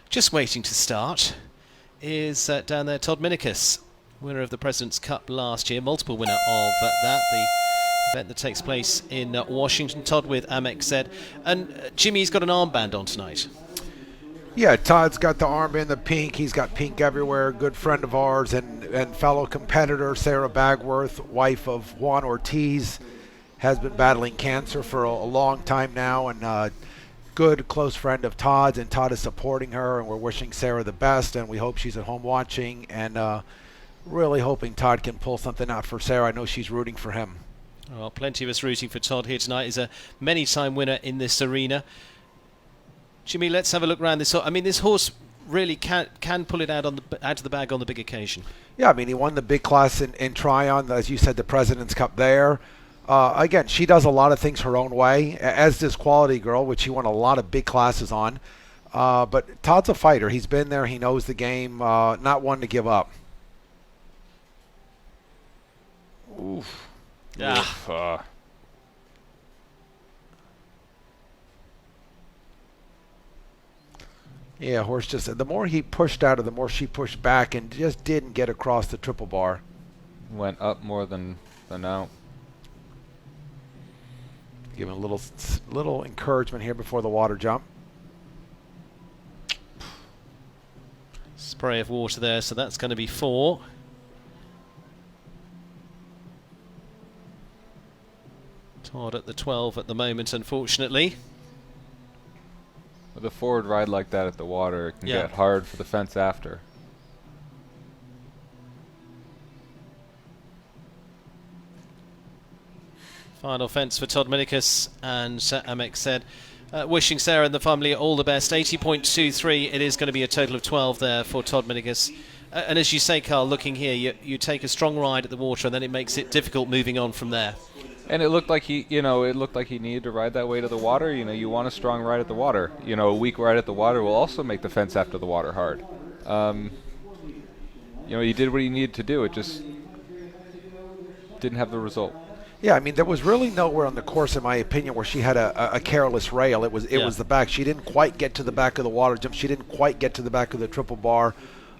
Just waiting to start is down there Todd Minicus, winner of the President's Cup last year, multiple winner of that, the event that takes place in Washington. Todd with Amex Z. And Jimmy's got an armband on tonight. Yeah, Todd's got the armband, the pink. He's got pink everywhere. Good friend of ours and fellow competitor, Sarah Bagworth, wife of Juan Ortiz, has been battling cancer for a long time now, and good close friend of Todd's, and Todd is supporting her, and we're wishing Sarah the best, and we hope she's at home watching, and really hoping Todd can pull something out for Sarah. I know she's rooting for him. Well, plenty of us rooting for Todd here tonight. He's a many-time winner in this arena. Jimmy, let's have a look around this. I mean, this horse really can pull it out of the bag on the big occasion. Yeah, I mean, he won the big class in Tryon, as you said, the President's Cup there. Again, she does a lot of things her own way, as does Quality Girl, which he won a lot of big classes on. But Todd's a fighter. He's been there. He knows the game. Not one to give up. Oof. Yeah. Oof. Yeah, horse just, the more he pushed out, the more she pushed back and just didn't get across the triple bar. Went up more than out. Give him a little encouragement here before the water jump. Spray of water there, so that's going to be 4. Todd at the 12 at the moment, unfortunately. With a forward ride like that at the water, it can Yeah. get hard for the fence after. Final fence for Todd Minicus, and Amek said, wishing Sarah and the family all the best. 80.23, it is going to be a total of 12 there for Todd Minicus. And as you say, Carl, looking here, you take a strong ride at the water, and then it makes it difficult moving on from there. And it looked like he needed to ride that way to the water. You know, you want a strong ride at the water. You know, a weak ride at the water will also make the fence after the water hard. You know, he did what he needed to do. It just didn't have the result. Yeah, I mean, there was really nowhere on the course, in my opinion, where she had a careless rail. It was the back. She didn't quite get to the back of the water jump. She didn't quite get to the back of the triple bar.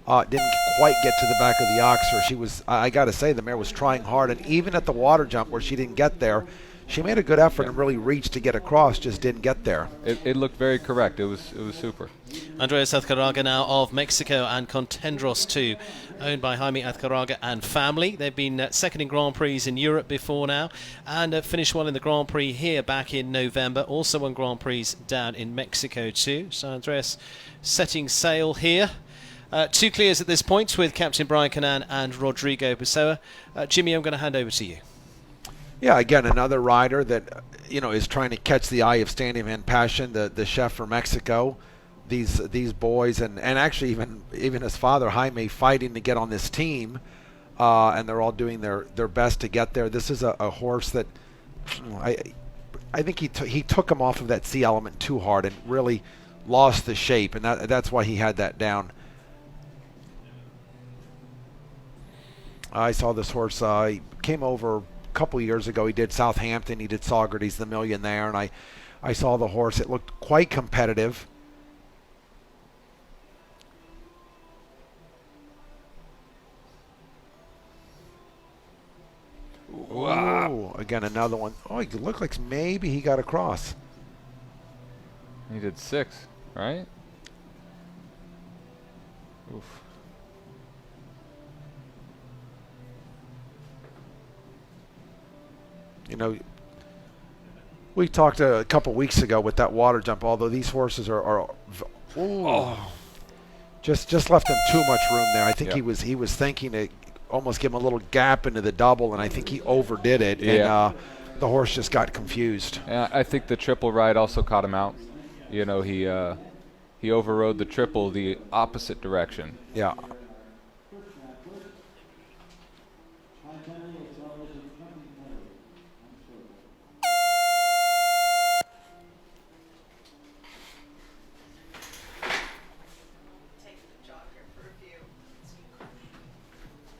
Didn't quite get to the back of the oxer. She was, I got to say, the mare was trying hard. And even at the water jump where she didn't get there, she made a good effort and really reached to get across, just didn't get there. It looked very correct. It was super. Andreas Azcárraga now of Mexico, and Contendros too, owned by Jaime Azcárraga and family. They've been second in Grand Prix in Europe before now, and finished one in the Grand Prix here back in November. Also won Grand Prix down in Mexico too. So Andreas setting sail here. 2 clears at this point with Captain Brian Canan and Rodrigo Pessoa. Jimmy, I'm going to hand over to you. Yeah, again, another rider that, you know, is trying to catch the eye of Standing Van Passion, the chef from Mexico. These boys, and actually even his father, Jaime, fighting to get on this team, and they're all doing their best to get there. This is a horse that I think he took him off of that C element too hard and really lost the shape, and that's why he had that down. I saw this horse. He came over a couple years ago. He did Southampton. He did Socrates the Million there, and I saw the horse. It looked quite competitive. Wow! Again, another one. Oh, it looked like maybe he got across. He did 6, right? Oof. You know, we talked a couple weeks ago with that water jump. Although these horses just left him too much room there. I think he was thinking to almost give him a little gap into the double, and I think he overdid it. Yeah. And the horse just got confused. Yeah, I think the triple ride also caught him out. You know, he overrode the triple the opposite direction. Yeah.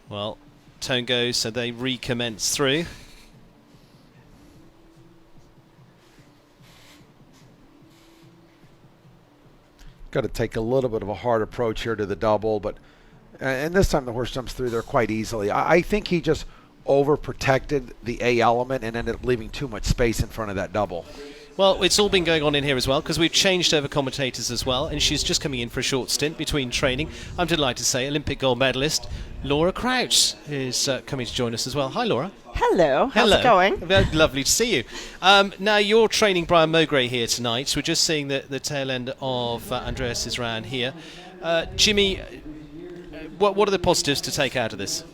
Well, tone goes, so they recommence through. Got to take a little bit of a hard approach here to the double, but and this time the horse jumps through there quite easily. I think he just overprotected the A element and ended up leaving too much space in front of that double. Well, it's all been going on in here as well, because we've changed over commentators as well, and she's just coming in for a short stint between training. I'm delighted to say Olympic gold medalist Laura Crouch is coming to join us as well. Hi, Laura. Hello. How's it going? Lovely to see you. Now, you're training Brian Mowgray here tonight. We're just seeing the tail end of Andreas's round here. Jimmy, what are the positives to take out of this?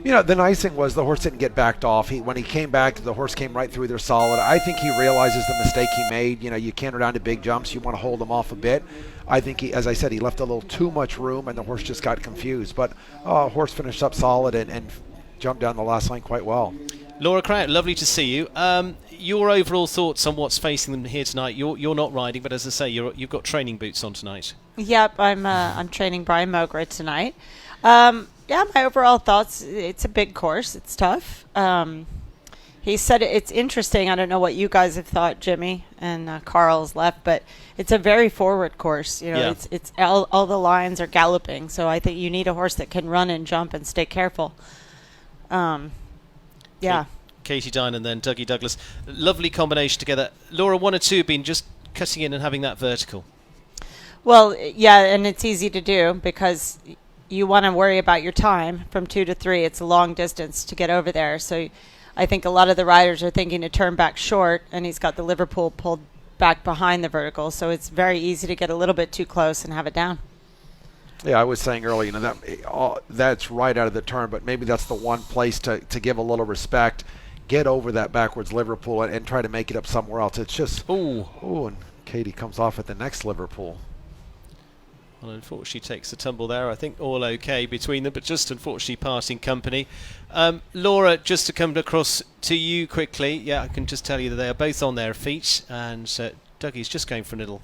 You know, the nice thing was the horse didn't get backed off. When he came back, the horse came right through there solid. I think he realizes the mistake he made. You know, you canter down to big jumps. You want to hold him off a bit. I think, as I said, he left a little too much room, and the horse just got confused. But horse finished up solid and jumped down the last line quite well. Laura Crouch, lovely to see you. Your overall thoughts on what's facing them here tonight? You're not riding, but as I say, you've got training boots on tonight. Yep, I'm training Brian Mowgray tonight. Yeah, my overall thoughts, it's a big course. It's tough. He said it's interesting. I don't know what you guys have thought, Jimmy, and Carl's left, but it's a very forward course. You know, Yeah. it's all the lines are galloping, so I think you need a horse that can run and jump and stay careful. Yeah. Katie Dine and then Dougie Douglas. Lovely combination together. Laura, 1 or 2 have been just cutting in and having that vertical. Well, yeah, and it's easy to do because you want to worry about your time from 2 to 3. It's a long distance to get over there, so I think a lot of the riders are thinking to turn back short, and he's got the Liverpool pulled back behind the vertical, so it's very easy to get a little bit too close and have it down. Yeah, I was saying earlier, that's right out of the turn, but maybe that's the one place to give a little respect, get over that backwards Liverpool and try to make it up somewhere else. It's just, and Katie comes off at the next Liverpool. Well, unfortunately takes a tumble there. I think all okay between them, but just unfortunately parting company. Laura, just to come across to you quickly, yeah, I can just tell you that they are both on their feet, and Dougie's just going for a little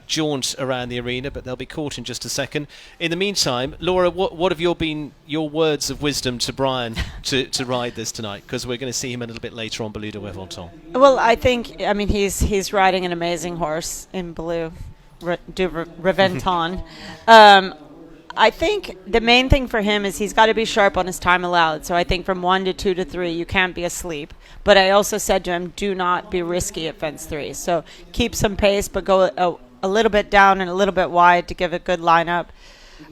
jaunt around the arena, but they'll be caught in just a second. In the meantime, Laura, what have been your words of wisdom to Brian to ride this tonight? Because we're going to see him a little bit later on Bleu de Wevelton. Well, I mean, he's riding an amazing horse in Bleu de Reventon. I think the main thing for him is he's got to be sharp on his time allowed. So I think from 1 to 2 to 3, you can't be asleep. But I also said to him, do not be risky at fence 3. So keep some pace, but go a little bit down and a little bit wide to give a good lineup.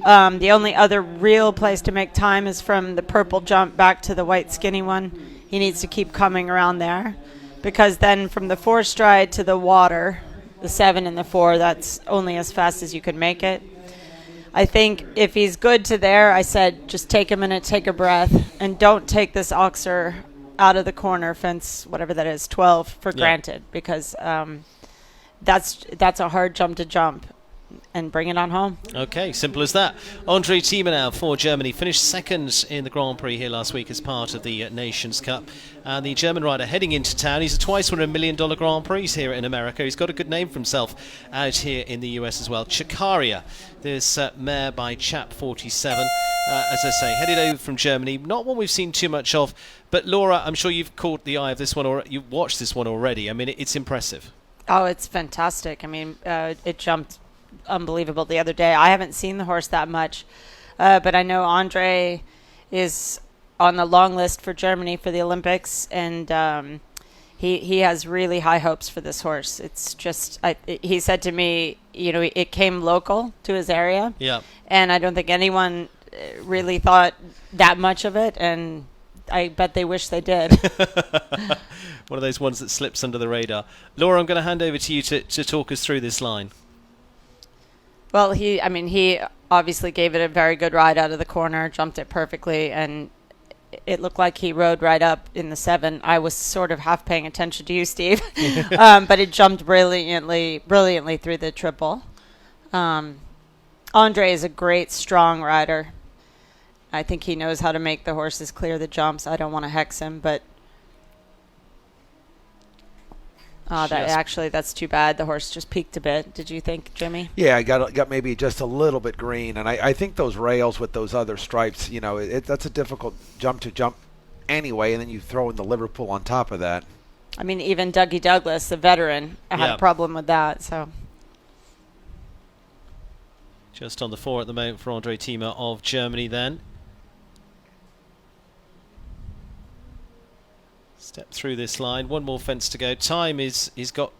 The only other real place to make time is from the purple jump back to the white skinny one. He needs to keep coming around there, because then from the 4 stride to the water, the 7 and the 4, that's only as fast as you can make it. I think if he's good to there, I said just take a minute, take a breath, and don't take this Oxer out of the corner, fence, whatever that is, 12, for granted, because that's a hard jump to jump, and bring it on home. Okay, simple as that. Andre Thieme now for Germany finished second in the Grand Prix here last week as part of the Nations Cup. And the German rider heading into town, he's a twice winner of $1 million Grand Prix here in America. He's got a good name for himself out here in the US as well. Chikaria, this mare by Chap 47, as I say, headed over from Germany. Not one we've seen too much of, but Laura, I'm sure you've caught the eye of this one, or you've watched this one already. I mean, it's impressive. Oh, it's fantastic. I mean, it jumped unbelievable the other day. I haven't seen the horse that much, but I know Andre is on the long list for Germany for the Olympics, and he has really high hopes for this horse. It's just, he said to me, you know, it came local to his area, and I don't think anyone really thought that much of it, and I bet they wish they did. One of those ones that slips under the radar. Laura, I'm going to hand over to you to talk us through this line. Well, he obviously gave it a very good ride out of the corner, jumped it perfectly, and it looked like he rode right up in the 7. I was sort of half paying attention to you, Steve, but it jumped brilliantly through the triple. Andre is a great, strong rider. I think he knows how to make the horses clear the jumps. I don't want to hex him, but that's too bad. The horse just peaked a bit. Did you think, Jimmy? Yeah, I got maybe just a little bit green, and I think those rails with those other stripes, you know, that's a difficult jump to jump anyway, and then you throw in the Liverpool on top of that. I mean, even Dougie Douglas, the veteran, had a problem with that. So just on the 4 at the moment for Andre Thieme of Germany then. Step through this line, one more fence to go. Time he's got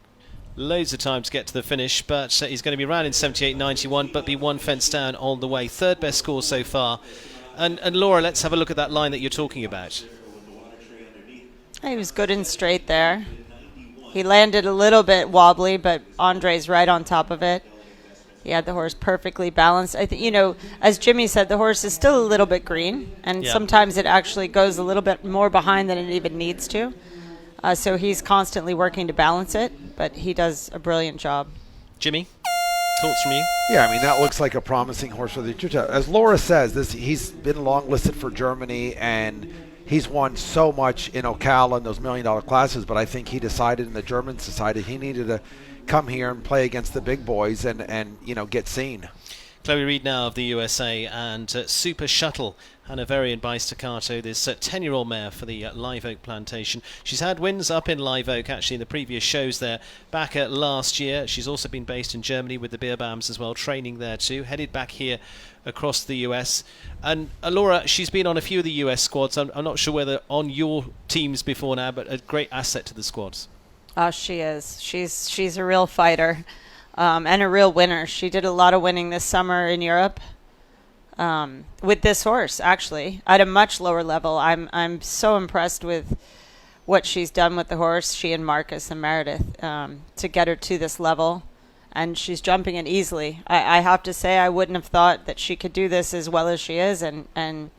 loads of time to get to the finish, but he's going to be round in 78.91, but be one fence down on the way. Third best score so far. And Laura, let's have a look at that line that you're talking about. He was good and straight there. He landed a little bit wobbly, but Andre's right on top of it. He had the horse perfectly balanced. I think, you know, as Jimmy said, the horse is still a little bit green, and sometimes it actually goes a little bit more behind than it even needs to. So he's constantly working to balance it, but he does a brilliant job. Jimmy, thoughts from you? Yeah, I mean, that looks like a promising horse for the future. As Laura says, he's been long listed for Germany, and he's won so much in Ocala and those $1 million classes, but I think he decided, and the Germans decided, he needed to come here and play against the big boys and you know, get seen. Chloe Reid now of the USA, and Super Shuttle, Hanoverian by Staccato, this 10-year-old mare for the Live Oak Plantation. She's had wins up in Live Oak, actually, in the previous shows there back last year. She's also been based in Germany with the Beerbams as well, training there too. Headed back here across the US. And Laura, she's been on a few of the US squads. I'm not sure whether on your teams before now, but a great asset to the squads. Oh, she is. She's a real fighter, and a real winner. She did a lot of winning this summer in Europe. With this horse, actually, at a much lower level. I'm so impressed with what she's done with the horse, she and Marcus and Meredith, to get her to this level. And she's jumping it easily. I have to say, I wouldn't have thought that she could do this as well as she is. And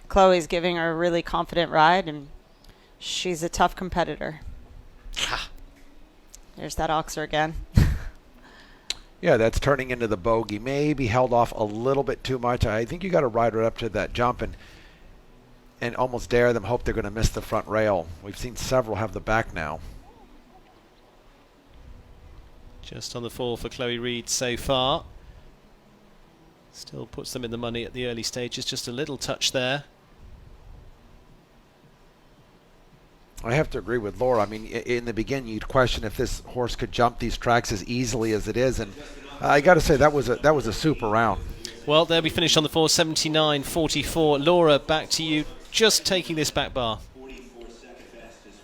Chloe's giving her a really confident ride, and she's a tough competitor. There's that oxer again. Yeah, that's turning into the bogey. Maybe held off a little bit too much. I think you got to ride her up to that jump and almost dare them, hope they're going to miss the front rail. We've seen several have the back now. Just on the fall for Chloe Reid so far. Still puts them in the money at the early stages. Just a little touch there. I have to agree with Laura. I mean, in the beginning, you'd question if this horse could jump these tracks as easily as it is, and I got to say that was a super round. Well, there we finished on the 4:79.44. Laura, back to you. Just taking this back bar.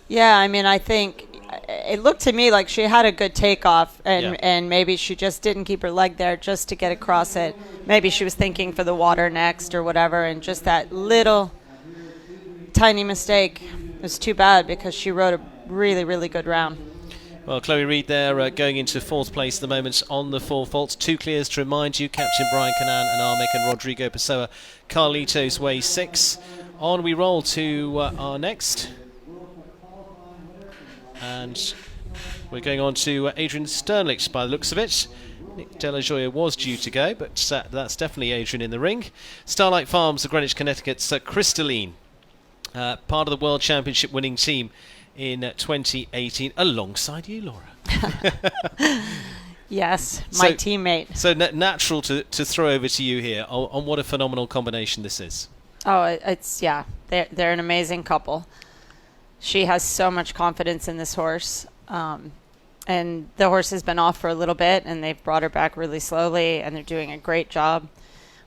Yeah, I mean, I think it looked to me like she had a good takeoff, and maybe she just didn't keep her leg there just to get across it. Maybe she was thinking for the water next or whatever, and just that little tiny mistake was too bad because she rode a really, really good round. Well, Chloe Reid there going into fourth place at the moment on the 4 faults. 2 clears to remind you, Captain Brian Canan and Armick and Rodrigo Pessoa. Carlitos way 6. On we roll to our next. And we're going on to Adrian Sternlich by the looks of it. Nick De La Joya was due to go, but that's definitely Adrian in the ring. Starlight Farms of Greenwich, Connecticut's Crystalline. Part of the World Championship winning team in 2018, alongside you, Laura. Yes, my teammate. So natural to throw over to you here on what a phenomenal combination this is. Oh, it's, yeah, they're an amazing couple. She has so much confidence in this horse, and the horse has been off for a little bit, and they've brought her back really slowly, and they're doing a great job.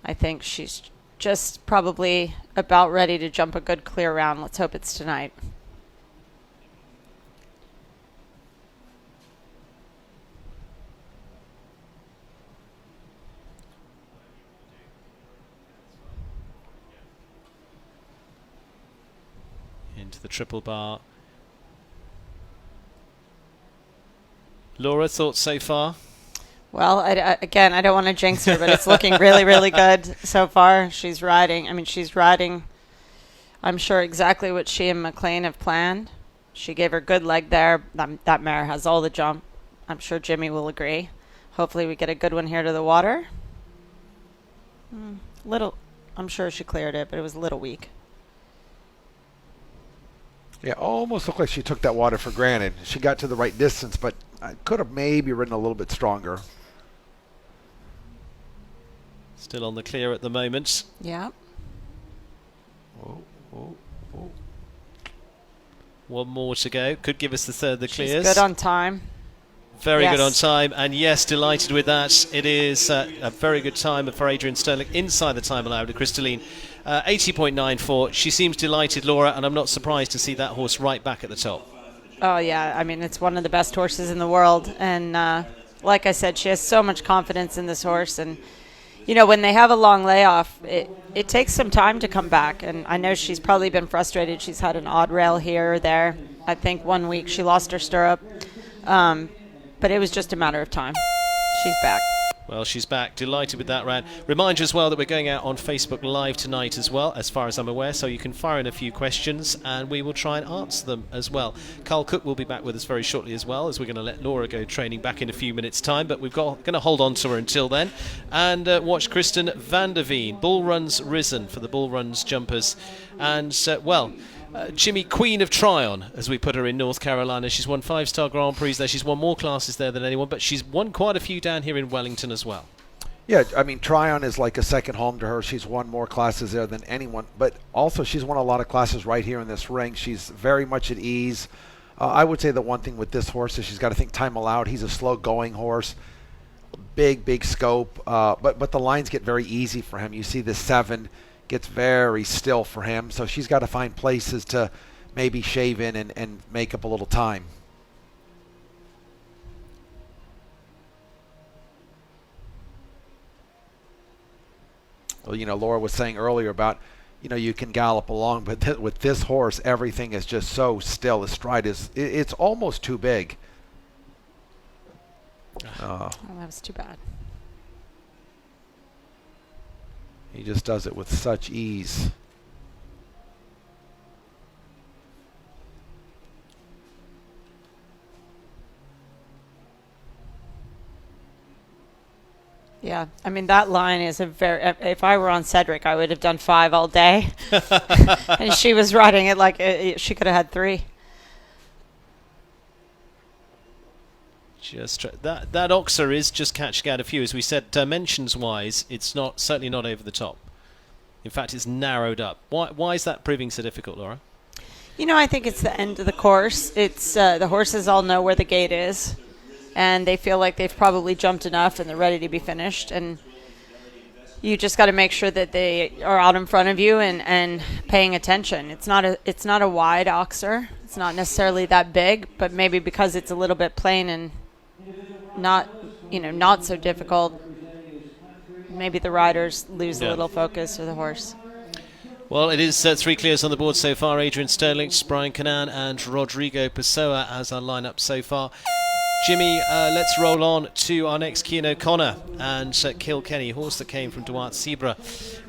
I think she's just probably about ready to jump a good clear round. Let's hope it's tonight. Into the triple bar. Laura, thoughts so far? Well, again, I don't want to jinx her, but it's looking really, really good so far. She's riding. I'm sure, exactly what she and McLean have planned. She gave her good leg there. That mare has all the jump. I'm sure Jimmy will agree. Hopefully we get a good one here to the water. I'm sure she cleared it, but it was a little weak. Yeah, almost looked like she took that water for granted. She got to the right distance, but I could have maybe ridden a little bit stronger. Still on the clear at the moment. Yeah. Oh. One more to go. Could give us the third that clears. She's good on time. Very good on time. And yes, delighted with that. It is a very good time for Adrian Sternlich inside the time allowed to Crystalline. 80.94. She seems delighted, Laura, and I'm not surprised to see that horse right back at the top. Oh, yeah. I mean, it's one of the best horses in the world. And like I said, she has so much confidence in this horse. And, you know, when they have a long layoff, it takes some time to come back. And I know she's probably been frustrated. She's had an odd rail here or there. I think 1 week she lost her stirrup. But it was just a matter of time. She's back. Well, she's back. Delighted with that round. Remind you as well that we're going out on Facebook Live tonight as well, as far as I'm aware, so you can fire in a few questions and we will try and answer them as well. Carl Cook will be back with us very shortly as well, as we're going to let Laura go training back in a few minutes' time, but we're going to hold on to her until then and watch Kristen van der Veen. Bull Runs Risen for the Bull Runs jumpers. And, Jimmy, Queen of Tryon, as we put her in North Carolina. She's won 5-star Grand Prix there. She's won more classes there than anyone, but she's won quite a few down here in Wellington as well. Yeah, I mean, Tryon is like a second home to her. She's won more classes there than anyone, but also she's won a lot of classes right here in this ring. She's very much at ease. I would say the one thing with this horse is she's got to think time allowed. He's a slow-going horse, big scope, but the lines get very easy for him. You see the 7 gets very still for him, so she's got to find places to maybe shave in and make up a little time. Well, Laura was saying earlier about, you can gallop along, but with this horse, everything is just so still. His stride it's almost too big. Oh, that was too bad. He just does it with such ease. Yeah, I mean, that line is if I were on Cedric, I would have done 5 all day. And she was riding it like she could have had 3. Just that Oxer is just catching out a few. As we said, dimensions-wise, it's certainly not over the top. In fact, it's narrowed up. Why is that proving so difficult, Laura? I think it's the end of the course. It's the horses all know where the gate is, and they feel like they've probably jumped enough and they're ready to be finished. And you just got to make sure that they are out in front of you and paying attention. It's not a wide Oxer. It's not necessarily that big, but maybe because it's a little bit plain and not so difficult, maybe the riders lose a little focus of the horse. Well, it is 3 clears on the board so far. Adrian Sterlich, Brian Canan and Rodrigo Pessoa as our lineup so far. Jimmy, let's roll on to our next Cian O'Connor and Kilkenny, horse that came from Duarte Sibra.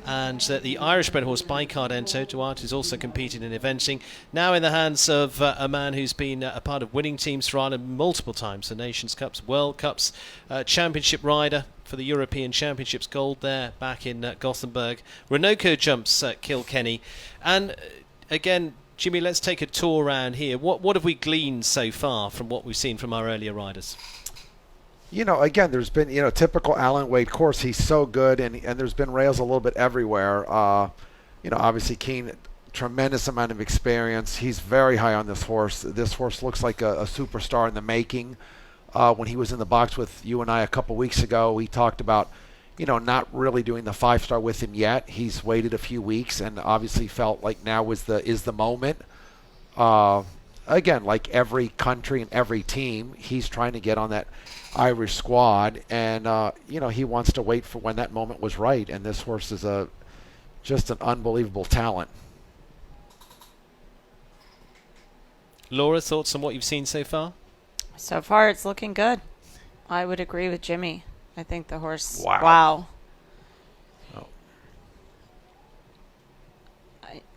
And the Irish-bred horse Bicard Ento. Duarte is also competing in eventing. Now in the hands of a man who's been a part of winning teams for Ireland multiple times. The Nations Cups, World Cups, Championship rider for the European Championships, gold there back in Gothenburg. Renoco jumps Kilkenny. And again, Jimmy, let's take a tour around here. What have we gleaned so far from what we've seen from our earlier riders? Again, there's been, typical Alan Wade course. He's so good, and there's been rails a little bit everywhere. Obviously Cian, tremendous amount of experience. He's very high on this horse. This horse looks like a superstar in the making. When he was in the box with you and I a couple weeks ago, we talked about, not really doing the 5-star with him yet. He's waited a few weeks and obviously felt like now is the moment. Again, like every country and every team, he's trying to get on that Irish squad, and he wants to wait for when that moment was right. And this horse is just an unbelievable talent. Laura, thoughts on what you've seen so far? So far, it's looking good. I would agree with Jimmy. I think the horse. Wow. Oh.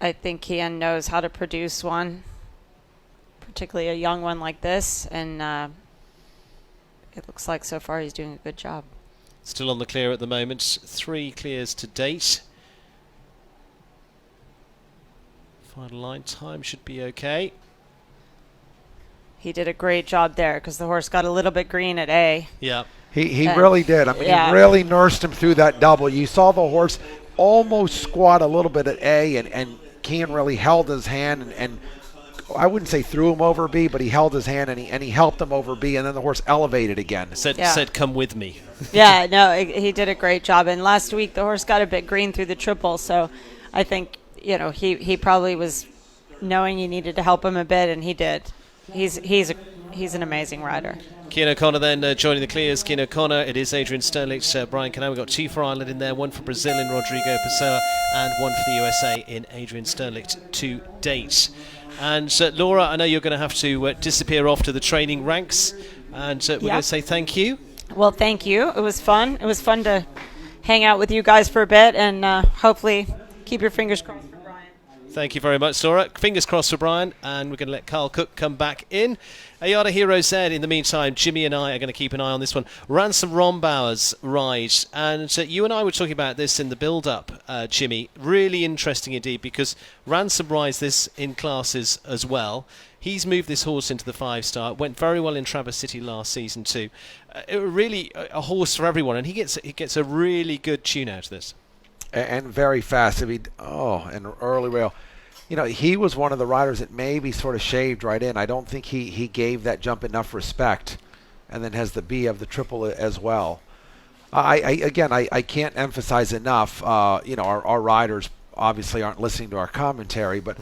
I think Cian knows how to produce one, particularly a young one like this, and it looks like so far he's doing a good job. Still on the clear at the moment. 3 clears to date. Final line time should be okay. He did a great job there because the horse got a little bit green at A. Yeah. He really did. I mean, he really nursed him through that double. You saw the horse almost squat a little bit at A, and Cian really held his hand and I wouldn't say threw him over B, but he held his hand and he helped him over B, and then the horse elevated again. Said, come with me. Yeah, no, he did a great job. And last week the horse got a bit green through the triple, so I think he probably was knowing he needed to help him a bit, and he did. He's an amazing rider. Cian O'Connor then joining the clears. Cian O'Connor, it is Adrian Sterlich, Brian Canan. We've got 2 for Ireland in there, 1 for Brazil in Rodrigo Pessoa, and 1 for the USA in Adrian Sterlich to date. And Laura, I know you're going to have to disappear off to the training ranks, and we're going to say thank you. Well, thank you. It was fun. It was fun to hang out with you guys for a bit, and hopefully keep your fingers crossed for Brian. Thank you very much, Laura. Fingers crossed for Brian, and we're going to let Carl Cook come back in. Ayada Hero said, in the meantime, Jimmy and I are going to keep an eye on this one. Ransom Rombauer's ride, and you and I were talking about this in the build-up, Jimmy. Really interesting indeed, because Ransom rides this in classes as well. He's moved this horse into the 5-star. Went very well in Traverse City last season too. Really a horse for everyone, and he gets a really good tune out of this. And very fast. And early rail. You know, he was one of the riders that maybe sort of shaved right in. I don't think he gave that jump enough respect, and then has the B of the triple as well. I can't emphasize enough. Our riders obviously aren't listening to our commentary, but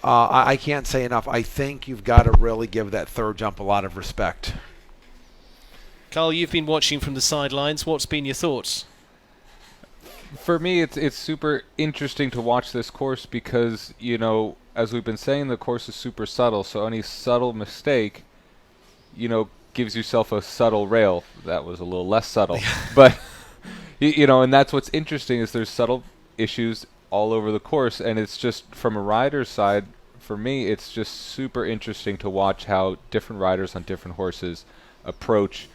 I can't say enough. I think you've got to really give that third jump a lot of respect. Carl, you've been watching from the sidelines. What's been your thoughts? For me, it's super interesting to watch this course because, as we've been saying, the course is super subtle. So any subtle mistake, gives yourself a subtle rail. That was a little less subtle. But, and that's what's interesting is there's subtle issues all over the course. And it's just from a rider's side, for me, it's just super interesting to watch how different riders on different horses approach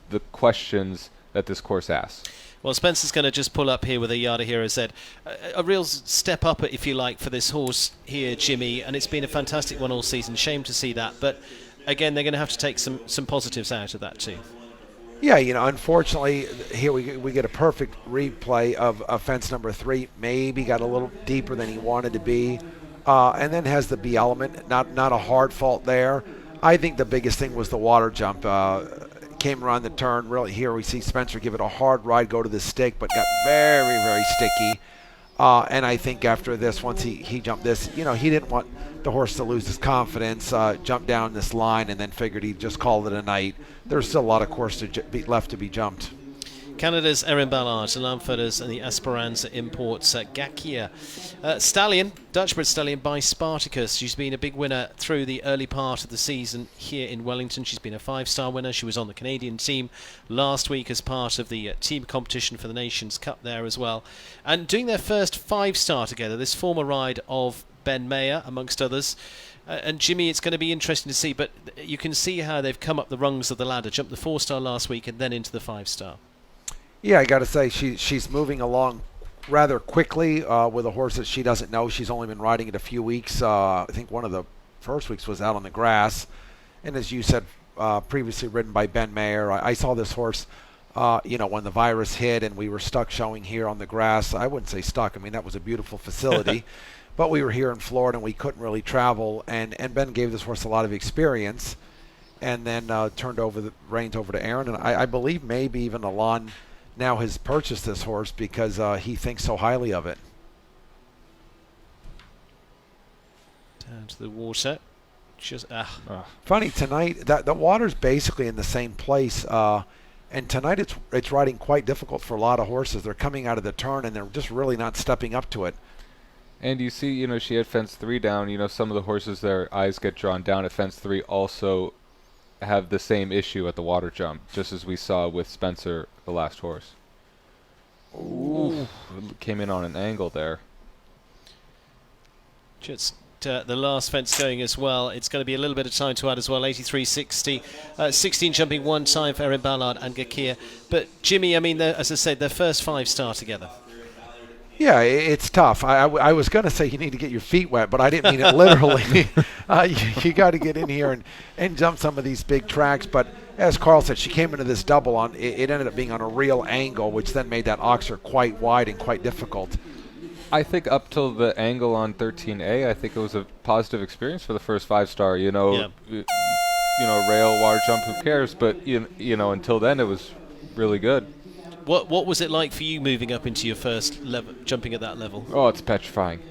the questions that this course asks. Well, Spencer's going to just pull up here with a Yada Hero said. A real step up, if you like, for this horse here, Jimmy, and it's been a fantastic one all season. Shame to see that. But, again, they're going to have to take some positives out of that too. Yeah, unfortunately, here we get a perfect replay of fence number 3. Maybe got a little deeper than he wanted to be. And then has the B element. Not a hard fault there. I think the biggest thing was the water jump. Came around the turn. Really, here we see Spencer give it a hard ride, go to the stick, but got very, very sticky. And I think after this, once he jumped this, he didn't want the horse to lose his confidence, jump down this line, and then figured he'd just call it a night. There's still a lot of course left to be jumped. Canada's Erin Ballard, Lamforders and the Esperanza imports Gakia. Stallion, Dutch-bred Stallion by Spartacus. She's been a big winner through the early part of the season here in Wellington. She's been a 5-star winner. She was on the Canadian team last week as part of the team competition for the Nations Cup there as well. And doing their first 5-star together, this former ride of Ben Mayer, amongst others. And Jimmy, it's going to be interesting to see, but you can see how they've come up the rungs of the ladder, jumped the 4-star last week and then into the 5-star. Yeah, I got to say she's moving along rather quickly with a horse that she doesn't know. She's only been riding it a few weeks. I think one of the first weeks was out on the grass. And as you said, previously ridden by Ben Mayer. I saw this horse, when the virus hit and we were stuck showing here on the grass. I wouldn't say stuck. I mean, that was a beautiful facility. But we were here in Florida and we couldn't really travel. And Ben gave this horse a lot of experience and then turned over the reins over to Erin. And I believe maybe even Alon now has purchased this horse because he thinks so highly of it. Down to the water. Funny, tonight, the water's basically in the same place. And tonight it's riding quite difficult for a lot of horses. They're coming out of the turn and they're just really not stepping up to it. And you see, she had fence 3 down. Some of the horses, their eyes get drawn down at fence 3 also have the same issue at the water jump, just as we saw with Spencer, the last horse. Ooh. Came in on an angle there. Just the last fence going as well. It's going to be a little bit of time to add as well. 83.60. 16 jumping one time for Erin Ballard and Gakia. But Jimmy, I mean, as I said, their first 5-star together. Yeah, it's tough. I was going to say you need to get your feet wet, but I didn't mean it literally. You got to get in here and jump some of these big tracks. But as Carl said, she came into this double on. It ended up being on a real angle, which then made that oxer quite wide and quite difficult. I think up till the angle on 13A, I think it was a positive experience for the first 5-star. Rail, water jump, who cares? But until then, it was really good. What was it like for you moving up into your first level, jumping at that level? Oh, it's petrifying.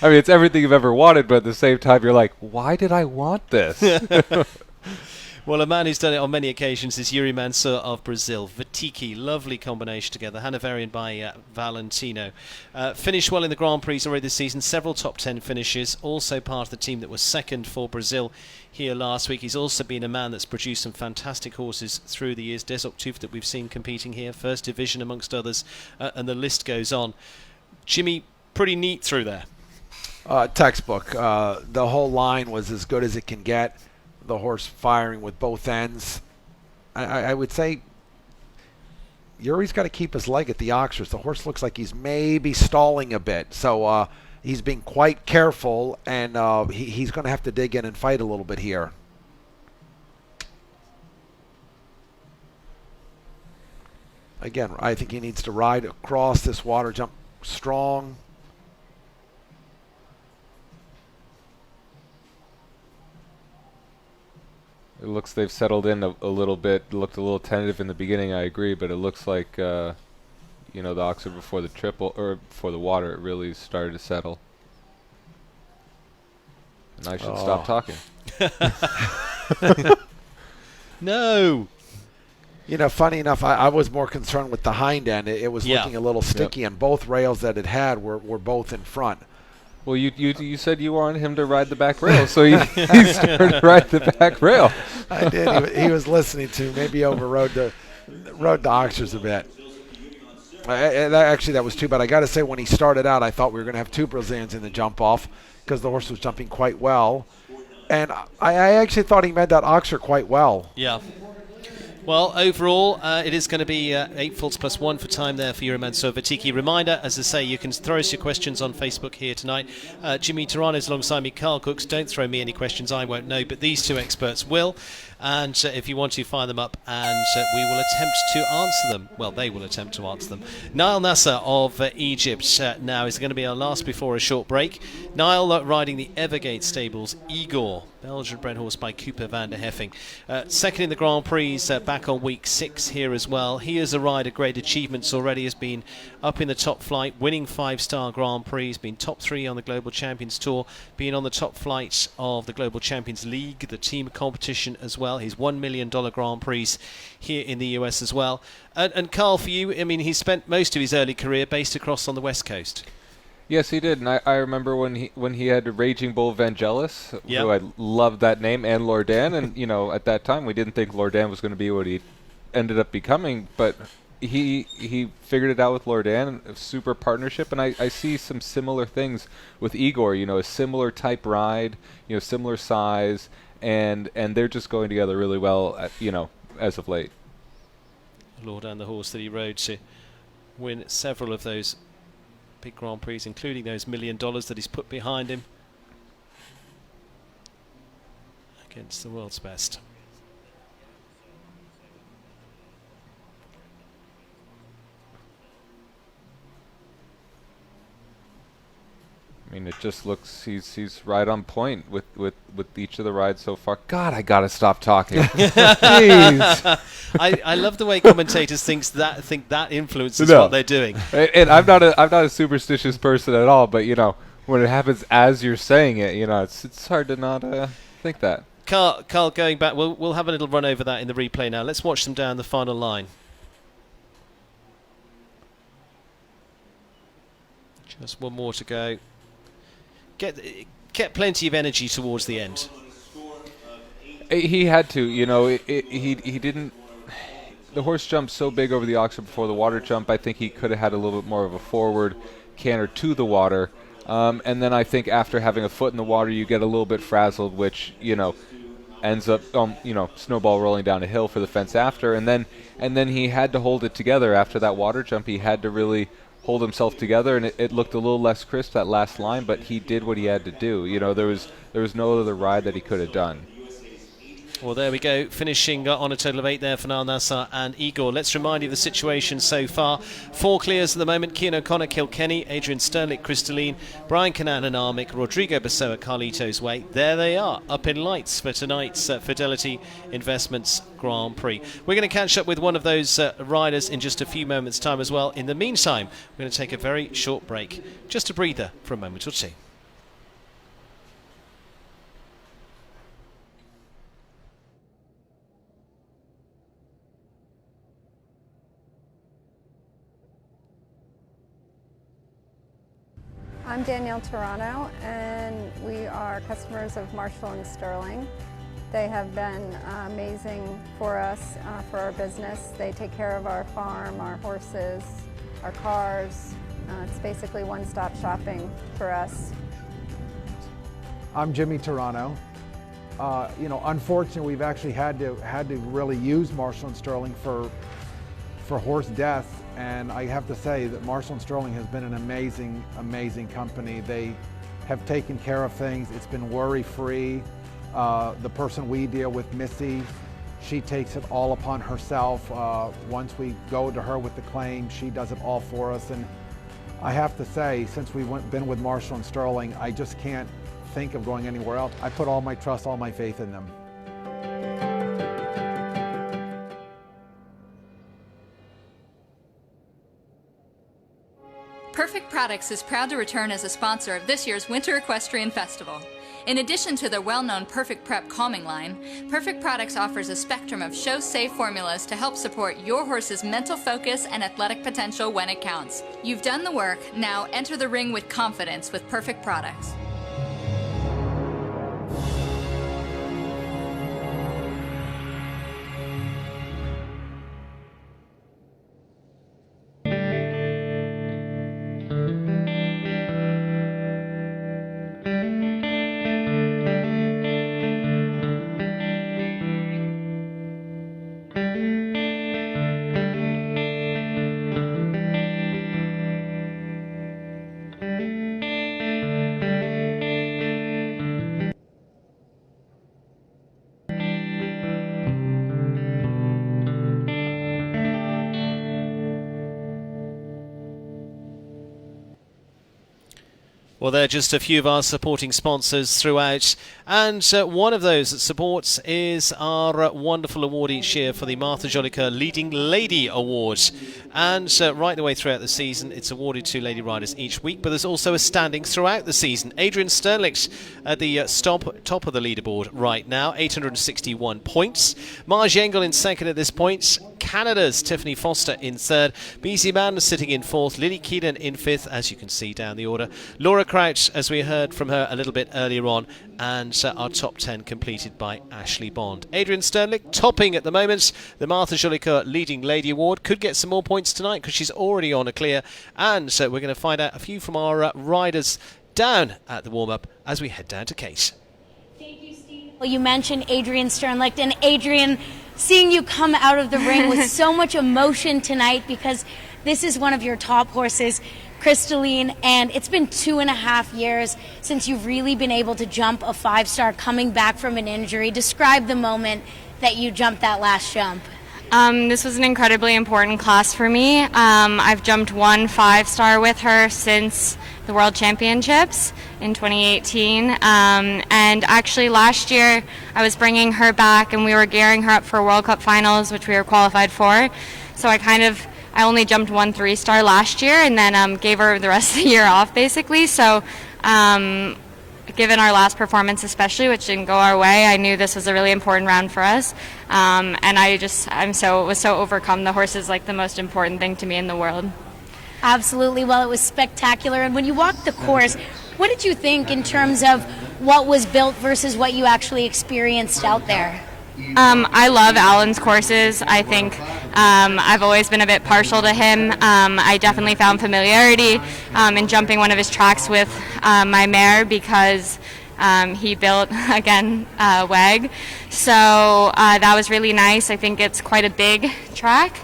I mean, it's everything you've ever wanted, but at the same time, you're like, why did I want this? Well, a man who's done it on many occasions is Yuri Mansur of Brazil. Vatiki, lovely combination together. Hanoverian by Valentino. Finished well in the Grand Prix already this season. Several top 10 finishes. Also part of the team that was second for Brazil here last week. He's also been a man that's produced some fantastic horses through the years. Des Octouves that we've seen competing here. First Division amongst others. And the list goes on. Jimmy, pretty neat through there. Textbook. The whole line was as good as it can get. The horse firing with both ends. I would say Yuri's got to keep his leg at the Oxers. The horse looks like he's maybe stalling a bit. So he's being quite careful, and he's going to have to dig in and fight a little bit here. Again, I think he needs to ride across this water jump strong. It looks they've settled in a little bit. It looked a little tentative in the beginning, I agree, but it looks like, the Oxer before the triple, or before the water, it really started to settle. And I should stop talking. No. Funny enough, I was more concerned with the hind end. It was looking a little sticky, and both rails that it had were both in front. Well, you said you wanted him to ride the back rail, so he started to ride the back rail. I did. He was listening to me. Maybe overrode the Oxers a bit. Actually, that was too bad. I got to say, when he started out, I thought we were going to have two Brazilians in the jump off because the horse was jumping quite well. And I actually thought he made that Oxer quite well. Yeah. Well, overall, it is going to be 8 faults plus 1 for time there for Euromanso Vatiki. Reminder, as I say, you can throw us your questions on Facebook here tonight. Jimmy Tarano's alongside me, Carl Cooks. Don't throw me any questions, I won't know, but these two experts will. And if you want to, fire them up, and we will attempt to answer them. Well, they will attempt to answer them. Niall Nasser of Egypt now is going to be our last before a short break. Niall riding the Evergate Stables Igor, Belgian-bred horse by Cooper van der Heffing. Second in the Grand Prix, back on week 6 here as well. He is a rider, great achievements already, has been up in the top flight, winning 5-star Grand Prix, has been top 3 on the Global Champions Tour, being on the top flight of the Global Champions League, the team competition as well. His $1 million Grand Prix here in the US as well. And Carl, for you, I mean, he spent most of his early career based across on the West Coast. Yes, he did, and I remember when he had Raging Bull Vangelis, who I loved that name, and Lordan, and at that time we didn't think Lordan was going to be what he ended up becoming, but he figured it out with Lordan, a super partnership, and I see some similar things with Igor. A similar type ride, similar size, and they're just going together really well, as of late. Lordan, the horse that he rode to win several of those big Grand Prix, including those $1 million that he's put behind him against the world's best. I mean, it just looks he's right on point with each of the rides so far. God, I gotta stop talking. Jeez. I love the way commentators think that influences what they're doing. And I'm not a superstitious person at all, but when it happens as you're saying it, it's hard to not think that. Carl, going back, we'll have a little run over that in the replay now. Let's watch them down the final line. Just one more to go. Get plenty of energy towards the end. He had to, he didn't. The horse jumped so big over the Oxer before the water jump. I think he could have had a little bit more of a forward canter to the water, and then I think after having a foot in the water, you get a little bit frazzled, which ends up snowball rolling down a hill for the fence after, and then he had to hold it together after that water jump. He had to really hold himself together, and it looked a little less crisp, that last line, but he did what he had to do. There was no other ride that he could have done. Well, there we go, finishing on a total of 8 there for Niall Nasser and Igor. Let's remind you of the situation so far. 4 clears at the moment: Cian O'Connor, Kilkenny, Adrian Sternlich, Crystalline, Brian Canan and Armick, Rodrigo Pessoa, Carlitos Way. There they are, up in lights for tonight's Fidelity Investments Grand Prix. We're going to catch up with one of those riders in just a few moments' time as well. In the meantime, we're going to take a very short break, just a breather for a moment or two. I'm Danielle Toronto, and we are customers of Marshall and Sterling. They have been amazing for us, for our business. They take care of our farm, our horses, our cars. It's basically one-stop shopping for us. I'm Jimmy Turano. Unfortunately, we've actually had to really use Marshall and Sterling for horse death, and I have to say that Marshall and Sterling has been an amazing company. They have taken care of things. It's been worry-free. The person we deal with, Missy, she takes it all upon herself. Once we go to her with the claim, she does it all for us. And I have to say, since we've been with Marshall and Sterling, I just can't think of going anywhere else. I put all my trust, all my faith in them. Perfect Products is proud to return as a sponsor of this year's Winter Equestrian Festival. In addition to their well-known Perfect Prep calming line, Perfect Products offers a spectrum of show-safe formulas to help support your horse's mental focus and athletic potential when it counts. You've done the work, now enter the ring with confidence with Perfect Products. Well, they're just a few of our supporting sponsors throughout, and one of those that supports is our wonderful award each year for the Martha Jolicoeur Leading Lady Awards. And right the way throughout the season, it's awarded to lady riders each week, but there's also a standing throughout the season. Adrian Sternlicht at the top of the leaderboard right now, 861 points. Marge Engel in second at this point. Canada's Tiffany Foster in third. BC Man sitting in fourth. Lily Keelan in fifth, as you can see down the order. Laura Crouch, as we heard from her a little bit earlier on, and our top 10 completed by Ashley Bond. Adrian Sternlicht topping at the moment. The Martha Jolicoeur Leading Lady Award could get some more points tonight because she's already on a clear, and so we're going to find out a few from our riders down at the warm-up as we head down to Kate. Thank you, Steve. Well, you mentioned Adrian Sternlicht, and Adrian, seeing you come out of the ring with so much emotion tonight because this is one of your top horses, Crystalline, and it's been 2.5 years since you've really been able to jump a 5-star coming back from an injury. Describe the moment that you jumped that last jump. This was an incredibly important class for me. I've jumped one 5-star with her since the World Championships in 2018. And actually last year I was bringing her back and we were gearing her up for World Cup finals, which we were qualified for. So I only jumped one 3-star last year and then gave her the rest of the year off basically. So given our last performance especially, which didn't go our way, I knew this was a really important round for us. And was so overcome. The horse is like the most important thing to me in the world. Absolutely. Well, it was spectacular. And when you walked the course, what did you think in terms of what was built versus what you actually experienced out there? I love Alan's courses. I think I've always been a bit partial to him. I definitely found familiarity in jumping one of his tracks with my mare because he built, again, WAG. So that was really nice. I think it's quite a big track,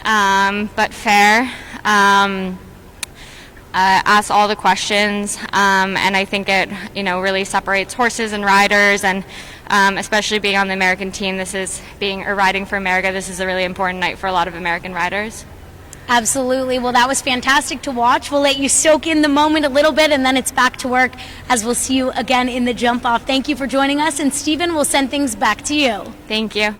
but fair. Asks all the questions, and I think it really separates horses and riders, and especially being on the American team, riding for America, this is a really important night for a lot of American riders. Absolutely. Well, that was fantastic to watch. We'll let you soak in the moment a little bit, and then it's back to work as we'll see you again in the jump off. Thank you for joining us, and Stephen, we'll send things back to you. Thank you.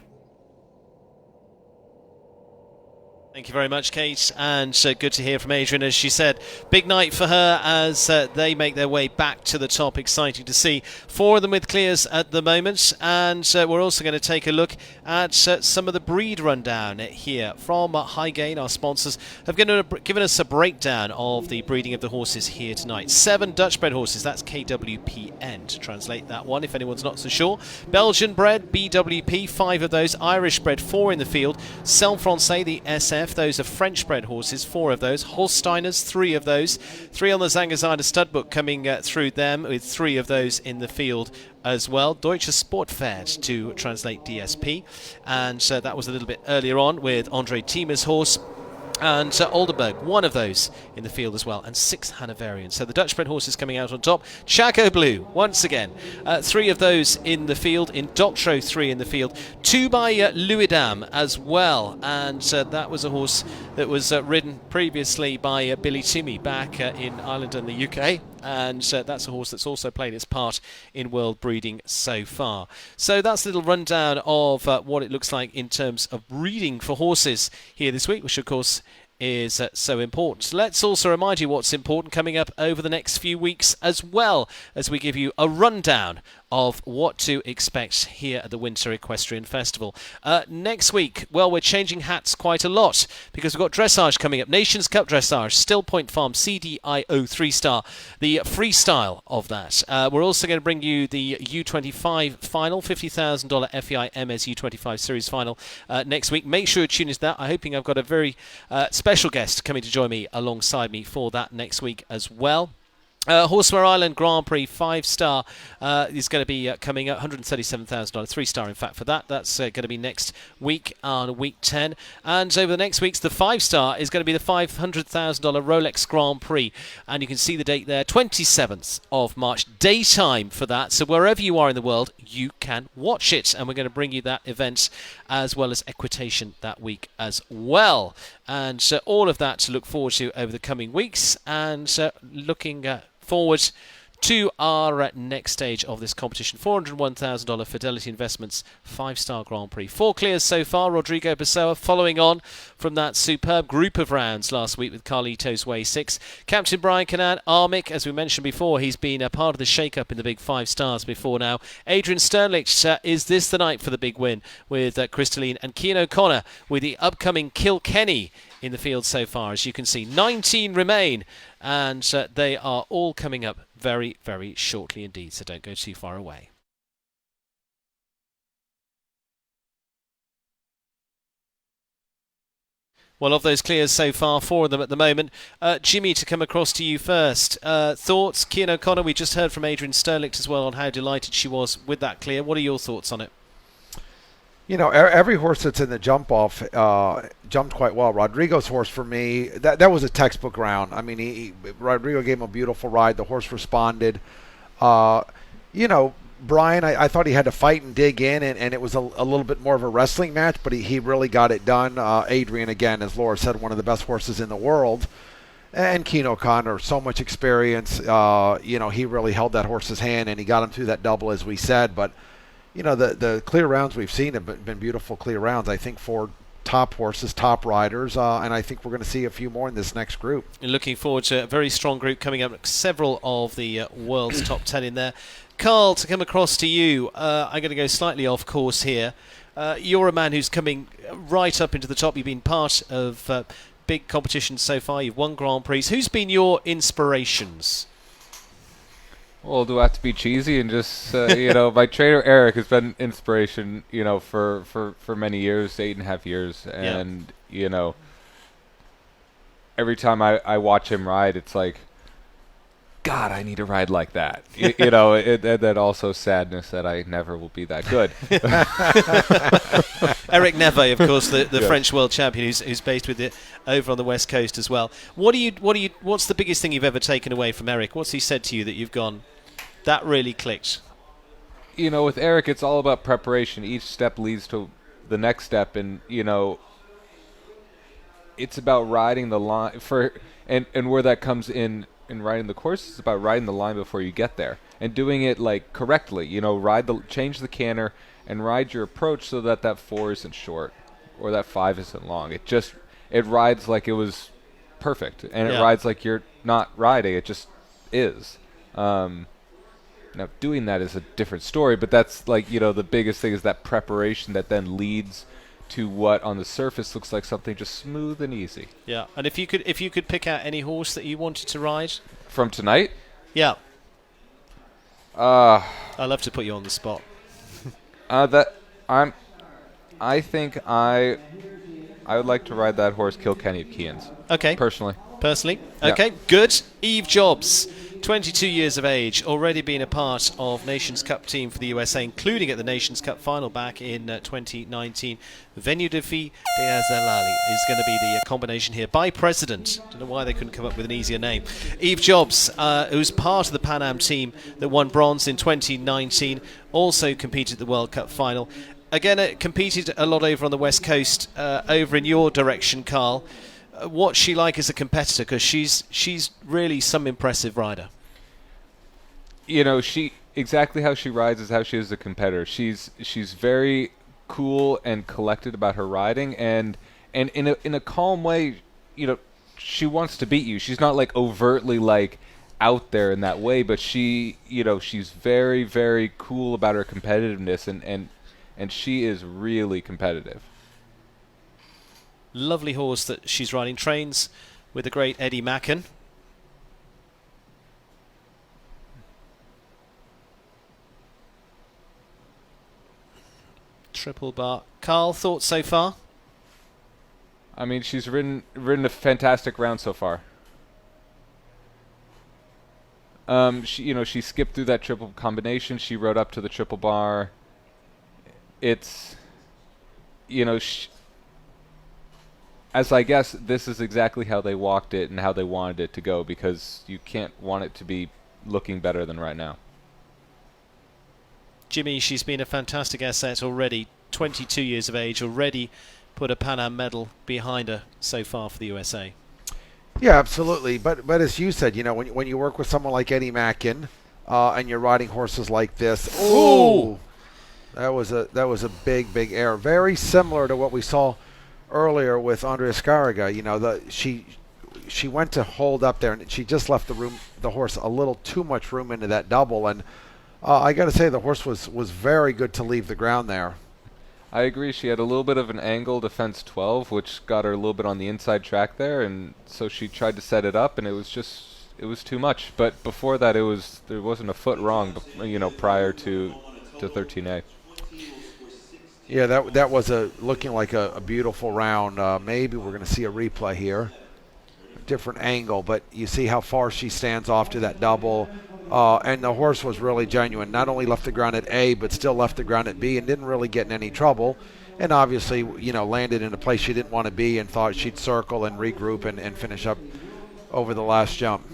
Thank you very much, Kate, and good to hear from Adrian. As she said, big night for her as they make their way back to the top. Exciting to see. 4 of them with clears at the moment, and we're also going to take a look at some of the breed rundown here from Highgain. Our sponsors have given us a breakdown of the breeding of the horses here tonight. 7 Dutch bred horses, that's KWPN to translate that one if anyone's not so sure. Belgian bred BWP, 5 of those. Irish bred, 4 in the field. Celle Francais, the SF. left. Those are French-bred horses, 4 of those. Holsteiners, 3 of those. 3 on the Zangazada stud book coming through them, with 3 of those in the field as well. Deutsche Sportpferd to translate DSP. And that was a little bit earlier on with Andre Thiemer's horse. And Oldenburg, 1 of those in the field as well, and 6 Hanoverians. So the Dutch bred horses coming out on top. Chaco Blue, once again, 3 of those in the field. In Doctorow, 3 in the field. 2 by Louidam as well, and that was a horse that was ridden previously by Billy Toomey back in Ireland and the UK. And that's a horse that's also played its part in world breeding so far. So that's a little rundown of what it looks like in terms of breeding for horses here this week, which of course is so important. Let's also remind you what's important coming up over the next few weeks, as well as we give you a rundown of what to expect here at the Winter Equestrian Festival. Next week, well, we're changing hats quite a lot because we've got dressage coming up. Nations Cup dressage, Still Point Farm CDIO 3-star, the freestyle of that. We're also going to bring you the U25 final, $50,000 FEI MS U25 Series final next week. Make sure you tune into that. I'm hoping I've got a very special guest coming to join me alongside me for that next week as well. Horseware Island Grand Prix 5-star is going to be coming up, $137,000, 3-star in fact for that. That's going to be next week on week 10. And over the next weeks, the 5-star is going to be the $500,000 Rolex Grand Prix. And you can see the date there, 27th of March, daytime for that. So wherever you are in the world, you can watch it. And we're going to bring you that event as well as equitation that week as well. And all of that to look forward to over the coming weeks. And looking forward to our next stage of this competition. $401,000 Fidelity Investments 5-star Grand Prix. 4 clears so far. Rodrigo Pessoa following on from that superb group of rounds last week with Carlitos Way 6. Captain Brian Canan, Armic, as we mentioned before, he's been a part of the shake-up in the big 5 stars before now. Adrian Sternlich, is this the night for the big win with Crystalline, and Cian O'Connor with the upcoming Kilkenny in the field so far. As you can see, 19 remain, and they are all coming up very, very shortly indeed, so don't go too far away. Well, of those clears so far, 4 of them at the moment. Jimmy, to come across to you first. Thoughts? Cian O'Connor, we just heard from Adrian Sterlich as well on how delighted she was with that clear. What are your thoughts on it? You know, every horse that's in the jump-off jumped quite well. Rodrigo's horse, for me, that was a textbook round. I mean, Rodrigo gave him a beautiful ride. The horse responded. You know, Brian, I thought he had to fight and dig in, and it was a little bit more of a wrestling match, but he really got it done. Adrian, again, as Laura said, one of the best horses in the world. And Cian O'Connor, so much experience. You know, he really held that horse's hand, and he got him through that double, as we said. But you know, the clear rounds we've seen have been beautiful clear rounds. I think 4 top horses, top riders, and I think we're going to see a few more in this next group. Looking forward to a very strong group coming up. Several of the world's top 10 in there. Carl, to come across to you, I'm going to go slightly off course here. You're a man who's coming right up into the top. You've been part of big competitions so far. You've won Grand Prix. Who's been your inspirations? Well, do I have to be cheesy and just, you know, my trainer Eric has been inspiration, you know, for many years, 8.5 years. And, you know, every time I watch him ride, it's like, God, I need to ride like that. You know, and then also sadness that I never will be that good. Eric Neve, of course, the French world champion, who's based with it over on the West Coast as well. What's the biggest thing you've ever taken away from Eric? What's he said to you that you've gone, that really clicked? You know, with Eric, it's all about preparation. Each step leads to the next step, and you know, it's about riding the line and where that comes in riding the course. It's about riding the line before you get there and doing it like correctly. You know, change the canter and ride your approach so that 4 isn't short or that 5 isn't long. It rides like it was perfect, and it rides like you're not riding. It just is. Now, doing that is a different story, but that's like, you know, the biggest thing is that preparation that then leads to what on the surface looks like something just smooth and easy. Yeah, and if you could pick out any horse that you wanted to ride from tonight, I love to put you on the spot. I think I I would like to ride that horse Kilkenny at Keans. Okay. Personally. Okay, good. Eve Jobs, 22 years of age, already been a part of Nations Cup team for the USA, including at the Nations Cup final back in 2019. Venue de Fi de Azalali is going to be the combination here by President. Don't know why they couldn't come up with an easier name. Eve Jobs, who's part of the Pan Am team that won bronze in 2019, also competed at the World Cup final. Again, competed a lot over on the West Coast, over in your direction, Carl. What's she like as a competitor? Because she's really some impressive rider. You know, exactly how she rides is how she is a competitor. She's very cool and collected about her riding, and in a calm way. You know, she wants to beat you. She's not like overtly like out there in that way, but she's very, very cool about her competitiveness, and she is really competitive. Lovely horse that she's riding. Trains with the great Eddie Macken. Triple bar. Carl, thoughts so far? I mean, she's ridden a fantastic round so far. She skipped through that triple combination. She rode up to the triple bar. It's, as I guess, this is exactly how they walked it and how they wanted it to go, because you can't want it to be looking better than right now. Jimmy, she's been a fantastic asset already. 22 years of age, already put a Pan Am medal behind her so far for the USA. Yeah, absolutely. But as you said, when you work with someone like Eddie Macken, and you're riding horses like this, ooh, that was a big error. Very similar to what we saw earlier with Andrea Scariga. She went to hold up there and she just left the horse a little too much room into that double, and I got to say the horse was very good to leave the ground there. I agree. She had a little bit of an angle to fence 12, which got her a little bit on the inside track there, and so she tried to set it up, and it was too much. But before that, there wasn't a foot wrong, prior to 13A. Yeah, that was looking like a beautiful round. Maybe we're going to see a replay here, different angle, but you see how far she stands off to that double. And the horse was really genuine. Not only left the ground at A, but still left the ground at B and didn't really get in any trouble. And obviously, landed in a place she didn't want to be and thought she'd circle and regroup and finish up over the last jump.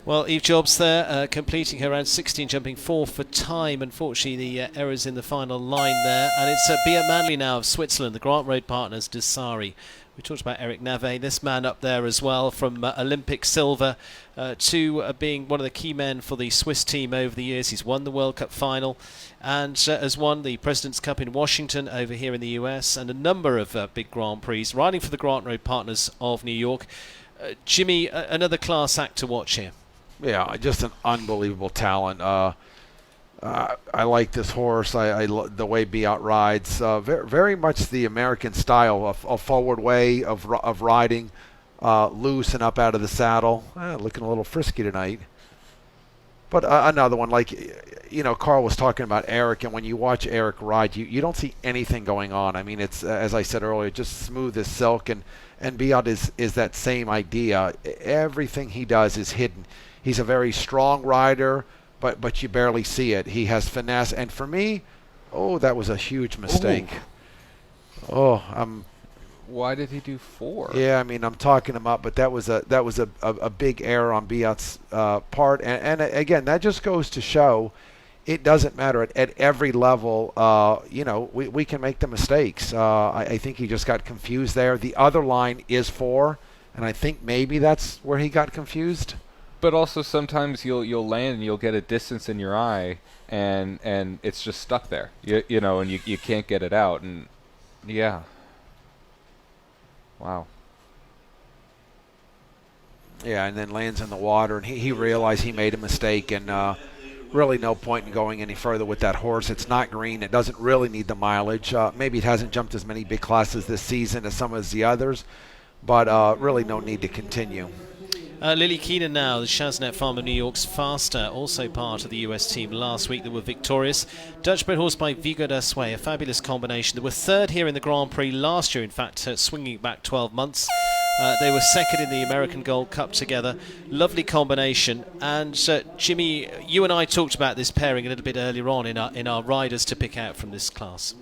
Well, Eve Jobs there, completing her round 16, jumping 4 for time. Unfortunately, the errors in the final line there. And it's Bia Manley now of Switzerland, the Grant Road partners, Desari. We talked about Eric Navet, this man up there as well, from Olympic silver to being one of the key men for the Swiss team over the years. He's won the World Cup final and has won the President's Cup in Washington over here in the US and a number of big Grand Prix, riding for the Grant Road partners of New York. Jimmy, another class act to watch here. Yeah, just an unbelievable talent. I like this horse. I the way Biot rides. Very, very much the American style, a forward way of riding, loose and up out of the saddle. Looking a little frisky tonight. But another one, like, Carl was talking about Eric, and when you watch Eric ride, you don't see anything going on. I mean, it's, as I said earlier, just smooth as silk, and Biot is that same idea. Everything he does is hidden. He's a very strong rider, but you barely see it. He has finesse, and for me, that was a huge mistake. Ooh. Why did he do 4? Yeah, I mean, I'm talking him up, but that was a big error on Biot's part, and again, that just goes to show it doesn't matter at every level. We can make the mistakes. I think he just got confused there. The other line is 4, and I think maybe that's where he got confused. But also sometimes you'll land and you'll get a distance in your eye, and it's just stuck there. And you can't get it out. And yeah, wow. Yeah, and then lands in the water, and he realized he made a mistake, and really no point in going any further with that horse. It's not green. It doesn't really need the mileage. Maybe it hasn't jumped as many big classes this season as some of the others, but really no need to continue. Lily Keenan now, the Chasnet Farm of New York's Faster, also part of the US team last week that were victorious. Dutch bred horse by Vigo da Sway, a fabulous combination. They were third here in the Grand Prix last year, in fact, swinging back 12 months. They were second in the American Gold Cup together. Lovely combination. And Jimmy, you and I talked about this pairing a little bit earlier on in our riders to pick out from this class.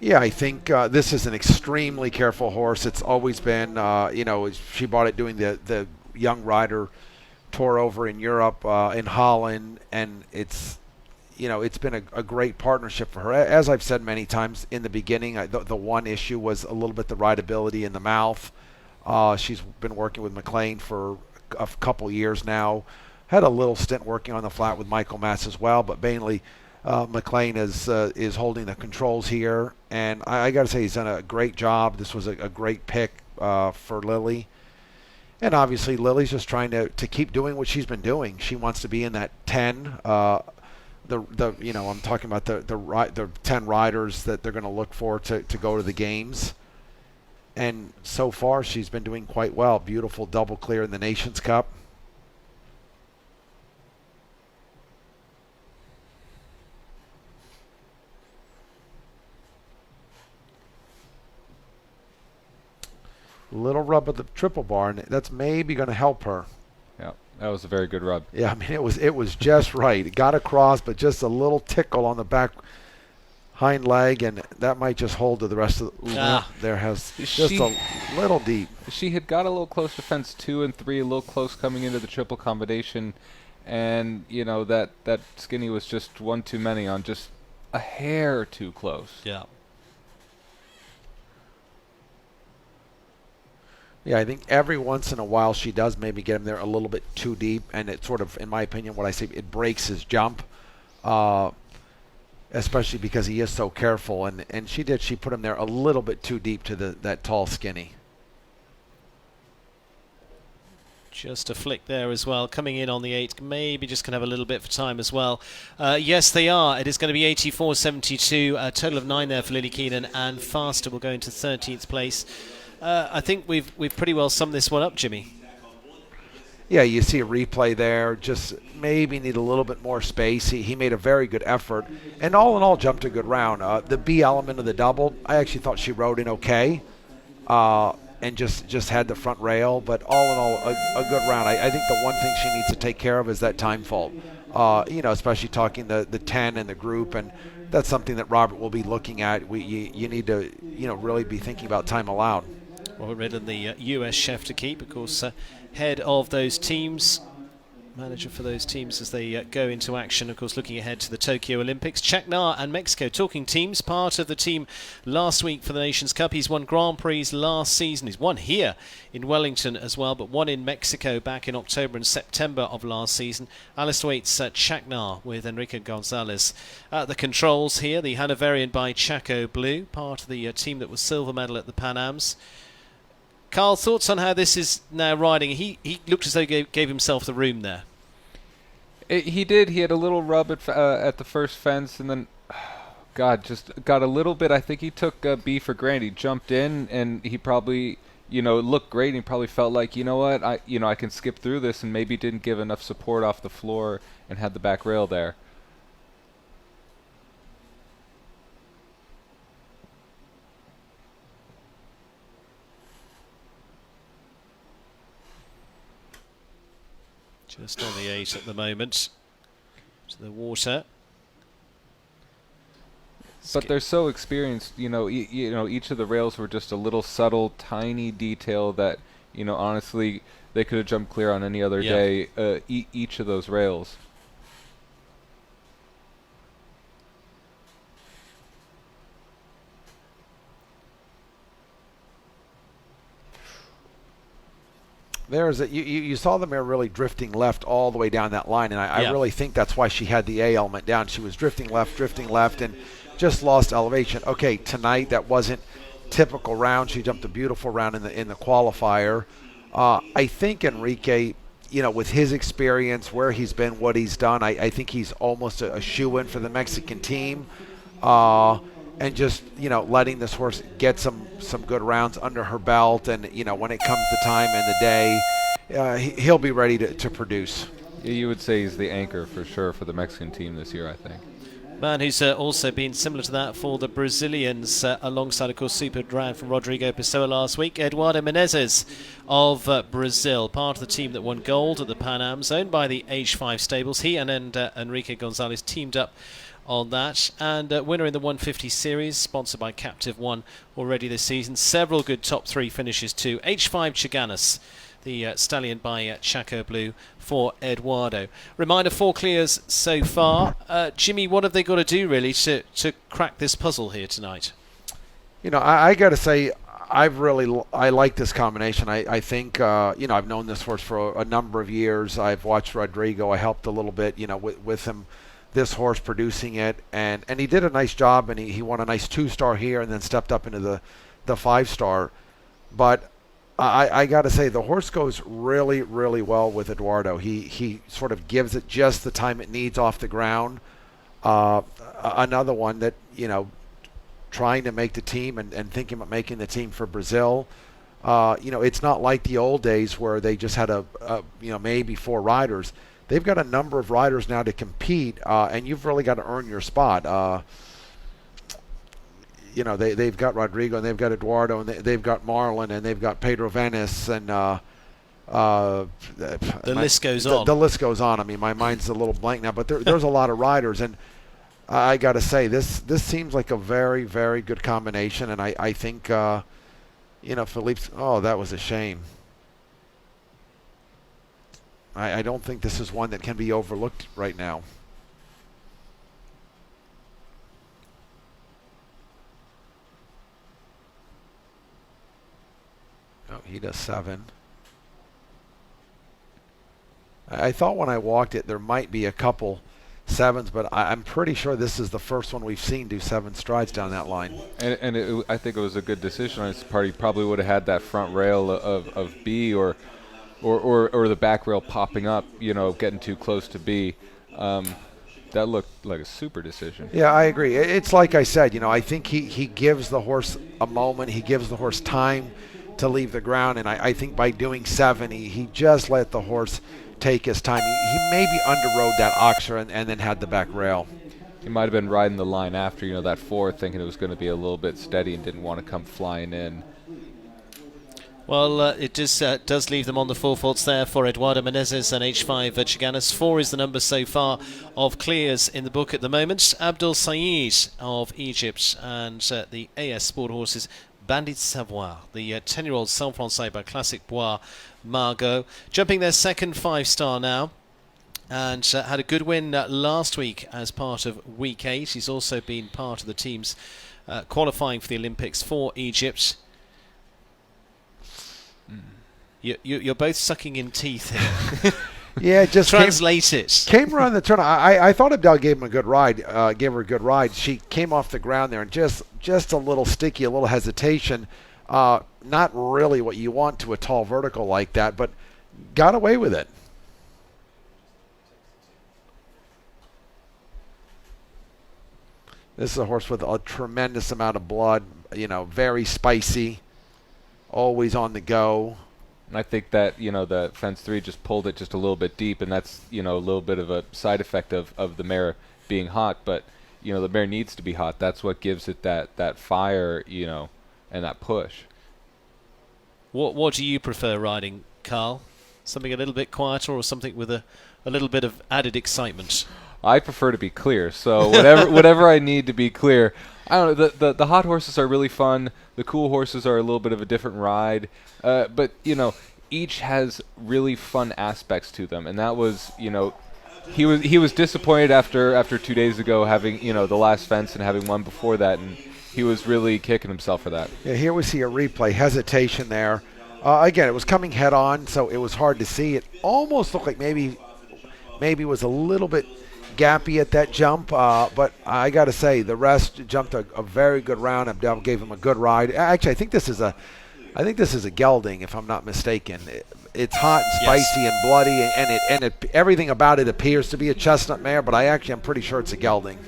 Yeah, I think this is an extremely careful horse. It's always been, she bought it doing the young rider tour over in Europe, in Holland, and it's been a great partnership for her. As I've said many times in the beginning, the one issue was a little bit the rideability in the mouth. She's been working with McLean for a couple years now. Had a little stint working on the flat with Michael Mass as well, but mainly McLean is holding the controls here, and I got to say he's done a great job. This was a great pick for Lily, and obviously Lily's just trying to keep doing what she's been doing. She wants to be in that 10. I'm talking about the 10 riders that they're going to look for to go to the games, and so far she's been doing quite well. Beautiful double clear in the Nations Cup. Little rub of the triple bar, and that's maybe going to help her. Yeah, that was a very good rub. Yeah, I mean it was just right. It got across, but just a little tickle on the back hind leg, and that might just hold to the rest of the. There has just a little deep. She had got a little close to fence 2 and 3, a little close coming into the triple combination, and that skinny was just one too many on just a hair too close. Yeah. Yeah, I think every once in a while she does maybe get him there a little bit too deep, and it sort of, in my opinion, what I say, it breaks his jump, especially because he is so careful. And she put him there a little bit too deep to that tall skinny. Just a flick there as well. Coming in on the 8, maybe just going to have a little bit for time as well. Yes, they are. It is going to be 84.72, a total of 9 there for Lily Keenan, and Faster will go into 13th place. I think we've pretty well summed this one up, Jimmy. Yeah, you see a replay there. Just maybe need a little bit more space. He made a very good effort, and all in all, jumped a good round. The B element of the double, I actually thought she rode in okay, and just had the front rail. But all in all, a good round. I think the one thing she needs to take care of is that time fault. Especially talking the 10 and the group, and that's something that Robert will be looking at. You need to really be thinking about time allowed. Robert Redden, the US chef to keep, of course, head of those teams, manager for those teams as they go into action, of course, looking ahead to the Tokyo Olympics. Chaknar and Mexico, talking teams, part of the team last week for the Nations Cup. He's won Grand Prix last season. He's won here in Wellington as well, but won in Mexico back in October and September of last season. Alistair Waite's Chaknar with Enrique Gonzalez at the controls here. The Hanoverian by Chaco Blue, part of the team that was silver medal at the Pan Ams. Carl, thoughts on how this is now riding? He looked as though he gave himself the room there. He did. He had a little rub at the first fence, and then, just got a little bit. I think he took B for granted. He jumped in, and he probably, looked great. And he probably felt like, what, I can skip through this, and maybe didn't give enough support off the floor and had the back rail there. Just on the 8 at the moment. To the water. But they're so experienced, each of the rails were just a little subtle, tiny detail that, honestly, they could have jumped clear on any other day, each of those rails. You saw the mare really drifting left all the way down that line, and I really think that's why she had the A element down. She was drifting left, and just lost elevation. Okay, tonight that wasn't typical round. She jumped a beautiful round in the qualifier. I think Enrique, with his experience, where he's been, what he's done, I think he's almost a shoe-in for the Mexican team. and just, letting this horse get some good rounds under her belt. And, when it comes the time and the day, he'll be ready to produce. You would say he's the anchor for sure for the Mexican team this year, I think. Man who's also been similar to that for the Brazilians, alongside, of course, Super Drag from Rodrigo Pessoa last week. Eduardo Menezes of Brazil, part of the team that won gold at the Pan Am's, owned by the H5 stables. He and Enrique Gonzalez teamed up on that, and winner in the 150 series, sponsored by Captive One already this season. Several good top 3 finishes too. H5 Chiganas, the stallion by Chaco Blue for Eduardo. Reminder, 4 clears so far. Jimmy, what have they got to do really to crack this puzzle here tonight? I got to say, I like this combination. I think, I've known this horse for a number of years. I've watched Rodrigo. I helped a little bit, with him, this horse producing it. And he did a nice job, and he won a nice 2-star here and then stepped up into the 5-star. But I got to say, the horse goes really, really well with Eduardo. He sort of gives it just the time it needs off the ground. Another one that, trying to make the team and thinking about making the team for Brazil. It's not like the old days where they just had maybe 4 riders. They've got a number of riders now to compete, and you've really got to earn your spot. They've got Rodrigo, and they've got Eduardo, and they've got Marlon, and they've got Pedro Venice, and the list goes on. The list goes on. I mean, my mind's a little blank now, but there's a lot of riders, and I got to say, this seems like a very, very good combination, and I think, Philippe's, that was a shame. I don't think this is one that can be overlooked right now. Oh, he does 7. I thought when I walked it there might be a couple 7s, but I'm pretty sure this is the first one we've seen do 7 strides down that line. And I think it was a good decision on his part. He probably would have had that front rail of B or the back rail popping up, getting too close to B. That looked like a super decision. Yeah, I agree. It's like I said, I think he gives the horse a moment. He gives the horse time to leave the ground, and I think by doing 7, he just let the horse take his time. He maybe underrode that oxer and then had the back rail. He might have been riding the line after, that 4, thinking it was going to be a little bit steady and didn't want to come flying in. Well, it does leave them on the forefoot there for Eduardo Menezes and H5 Chiganas. 4 is the number so far of clears in the book at the moment. Abdul Saeed of Egypt and the AS Sport horses Bandit Savoir, the 10-year-old Saint-Français by Classic Bois Margot, jumping their second 5-star now, and had a good win last week as part of Week 8. He's also been part of the teams qualifying for the Olympics for Egypt. You're both sucking in teeth here. Yeah, just translate it. Came around the turn. I thought Abdel gave him a good ride. Gave her a good ride. She came off the ground there and just a little sticky, a little hesitation. Not really what you want to a tall vertical like that, but got away with it. This is a horse with a tremendous amount of blood. Very spicy. Always on the go. And I think that, the fence 3 just pulled it just a little bit deep, and that's, a little bit of a side effect of the mare being hot. But, the mare needs to be hot. That's what gives it that fire, and that push. What do you prefer riding, Carl? Something a little bit quieter or something with a little bit of added excitement? I prefer to be clear, so whatever I need to be clear. I don't know, the hot horses are really fun. The cool horses are a little bit of a different ride. But, each has really fun aspects to them. And that was, he was disappointed after 2 days ago having, the last fence and having one before that. And he was really kicking himself for that. Yeah, here we see a replay. Hesitation there. Again, it was coming head on, so it was hard to see. It almost looked like maybe it was a little bit gappy at that jump, but I got to say the rest jumped a very good round. Abdel gave him a good ride. Actually, I think this is a gelding, if I'm not mistaken. It's hot and spicy and bloody, and everything about it appears to be a chestnut mare, but I'm pretty sure it's a gelding.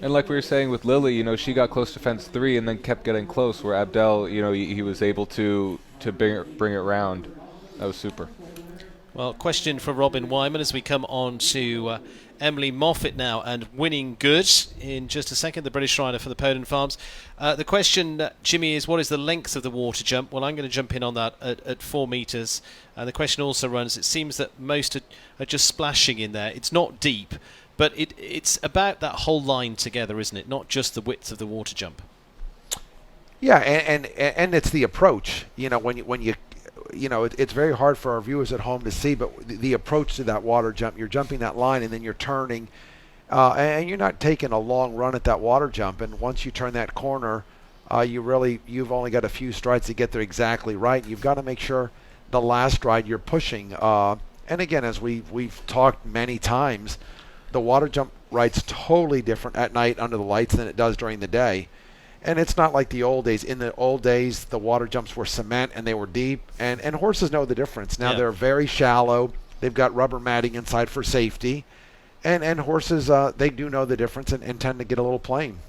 And like we were saying with Lily, she got close to fence 3 and then kept getting close, where Abdel, he was able to bring it round. That was super. Well, question for Robin Wyman as we come on to Emily Moffat now and Winning Good in just a second, the British rider for the Poland Farms. The question, Jimmy, is what is the length of the water jump? Well, I'm going to jump in on that at 4 metres. And the question also runs, it seems that most are just splashing in there. It's not deep, but it's about that whole line together, isn't it? Not just the width of the water jump. Yeah, and it's the approach. It's very hard for our viewers at home to see, but the approach to that water jump, you're jumping that line and then you're turning, and you're not taking a long run at that water jump. And once you turn that corner, you've only got a few strides to get there exactly right. You've got to make sure the last stride you're pushing. And again, as we've talked many times, the water jump ride's totally different at night under the lights than it does during the day. And it's not like the old days. In the old days, the water jumps were cement and they were deep. And horses know the difference. Now they're very shallow. They've got rubber matting inside for safety. And horses, they do know the difference and tend to get a little plain.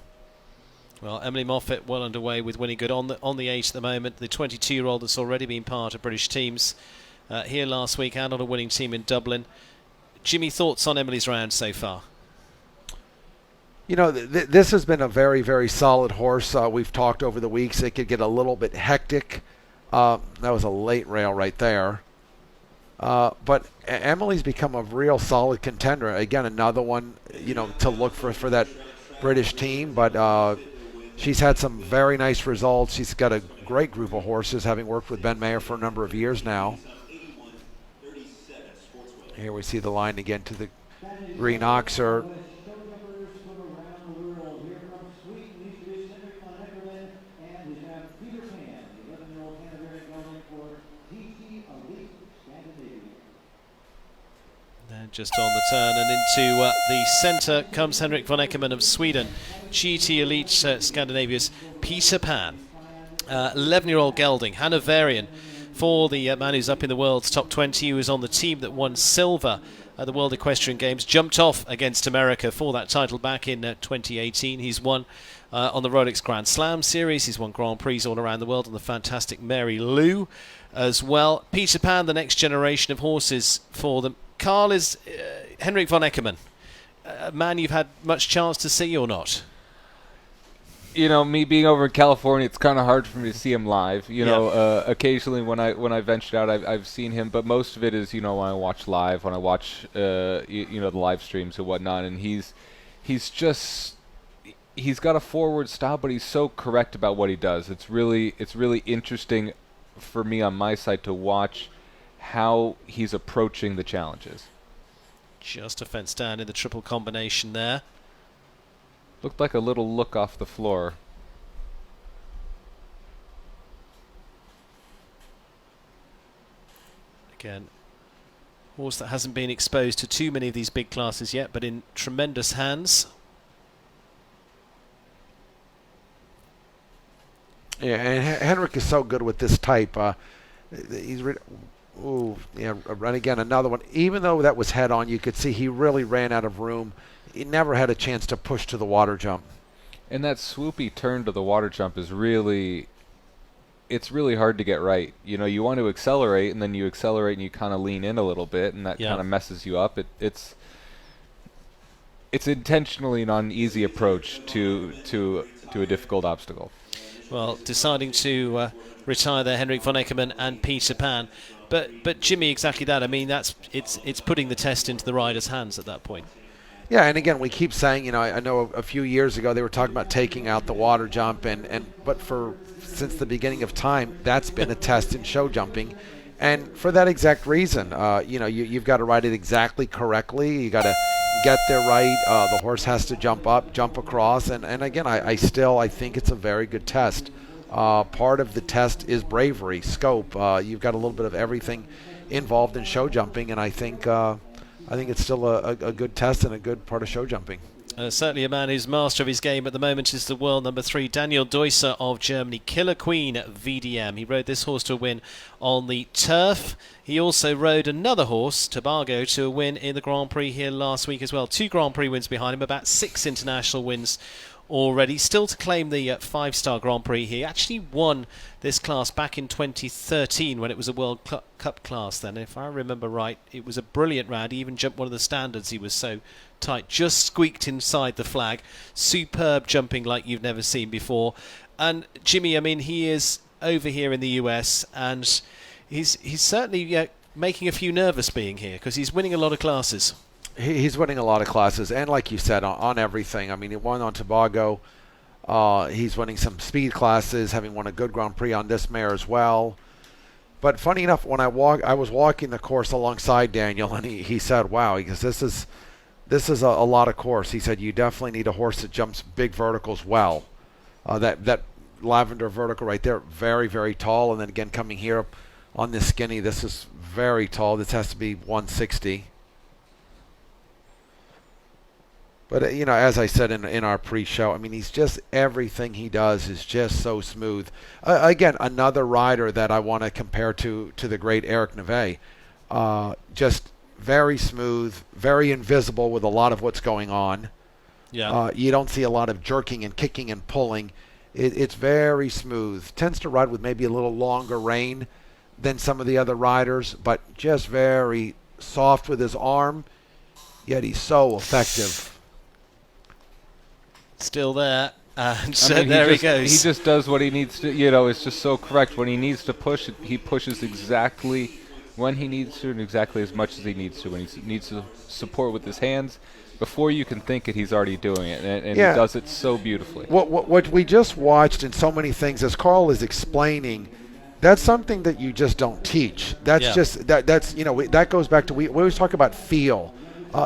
Well, Emily Moffat well underway with Winning Good on the 8 at the moment. The 22-year-old that's already been part of British teams here last week and on a winning team in Dublin. Jimmy, thoughts on Emily's round so far? This has been a very, very solid horse. We've talked over the weeks. It could get a little bit hectic. That was a late rail right there. But Emily's become a real solid contender. Again, another one, to look for that British team. But she's had some very nice results. She's got a great group of horses, having worked with Ben Mayer for a number of years now. Here we see the line again to the green oxer. Just on the turn and into the centre comes Henrik von Eckermann of Sweden. GT Elite Scandinavia's Peter Pan. 11-year-old gelding, Hanoverian, for the man who's up in the world's top 20, who was on the team that won silver at the World Equestrian Games, jumped off against America for that title back in 2018. He's won on the Rolex Grand Slam Series. He's won Grand Prix all around the world on the fantastic Mary Lou as well. Peter Pan, the next generation of horses for them. Carl, is Henrik von Eckermann a man you've had much chance to see or not? Me being over in California, it's kind of hard for me to see him live. Occasionally when I ventured out, I've seen him, but most of it is when I watch live, when I watch the live streams and whatnot. And he's got a forward style, but he's so correct about what he does. It's really interesting for me on my side to watch how he's approaching the challenges. Just a fence down in the triple combination there. Looked like a little look off the floor. Again, horse that hasn't been exposed to too many of these big classes yet, but in tremendous hands. Yeah, and Henrik is so good with this type. He's run again, another one. Even though that was head on, you could see he really ran out of room. He never had a chance to push to the water jump. And that swoopy turn to the water jump is really hard to get right. You want to accelerate, and then you accelerate and you kind of lean in a little bit, and that kind of messes you up. It's intentionally not an easy approach to a difficult obstacle. Well, deciding to retire there, Henrik von Eckermann and Peter Pan. But Jimmy, exactly that. I mean, it's putting the test into the rider's hands at that point. Yeah, and again, we keep saying, I know a few years ago they were talking about taking out the water jump, but since the beginning of time, that's been a test in show jumping, and for that exact reason, you've got to ride it exactly correctly. You got to get there right. The horse has to jump up, jump across, and again, I think it's a very good test. Part of the test is bravery, scope. You've got a little bit of everything involved in show jumping, and I think it's still a good test and a good part of show jumping. Certainly a man who's master of his game at the moment is the world number 3, Daniel Deusser of Germany, Killer Queen VDM. He rode this horse to a win on the turf. He also rode another horse, Tobago, to a win in the Grand Prix here last week as well. 2 Grand Prix wins behind him, about 6 international wins already. Still to claim the 5-star Grand Prix. He actually won this class back in 2013 when it was a World Cup class then. If I remember right, it was a brilliant round. He even jumped one of the standards. He was so tight. Just squeaked inside the flag. Superb jumping like you've never seen before. And Jimmy, I mean, he is over here in the US and he's certainly making a few nervous being here because he's winning a lot of classes. He's winning a lot of classes, and like you said, on everything. I mean, he won on Tobago. He's winning some speed classes, having won a good Grand Prix on this mare as well. But funny enough, when I was walking the course alongside Daniel, and he said, "Wow," because this is a lot of course. He said, "You definitely need a horse that jumps big verticals well." That lavender vertical right there, very, very tall, and then again coming here on this skinny, this is very tall. This has to be 160. But, as I said in our pre-show, I mean, he's just, everything he does is just so smooth. Again, another rider that I want to compare to the great Eric Neve. Just very smooth, very invisible with a lot of what's going on. Yeah. You don't see a lot of jerking and kicking and pulling. It's very smooth. Tends to ride with maybe a little longer rein than some of the other riders, but just very soft with his arm, yet he's so effective. Still there, and there he goes. He just does what he needs to. It's just so correct. When he needs to push, he pushes exactly when he needs to and exactly as much as he needs to. When he needs to support with his hands, before you can think it, he's already doing it, and he does it so beautifully. What we just watched in so many things, as Carl is explaining, that's something that you just don't teach. That's just that's that goes back to we always talk about feel.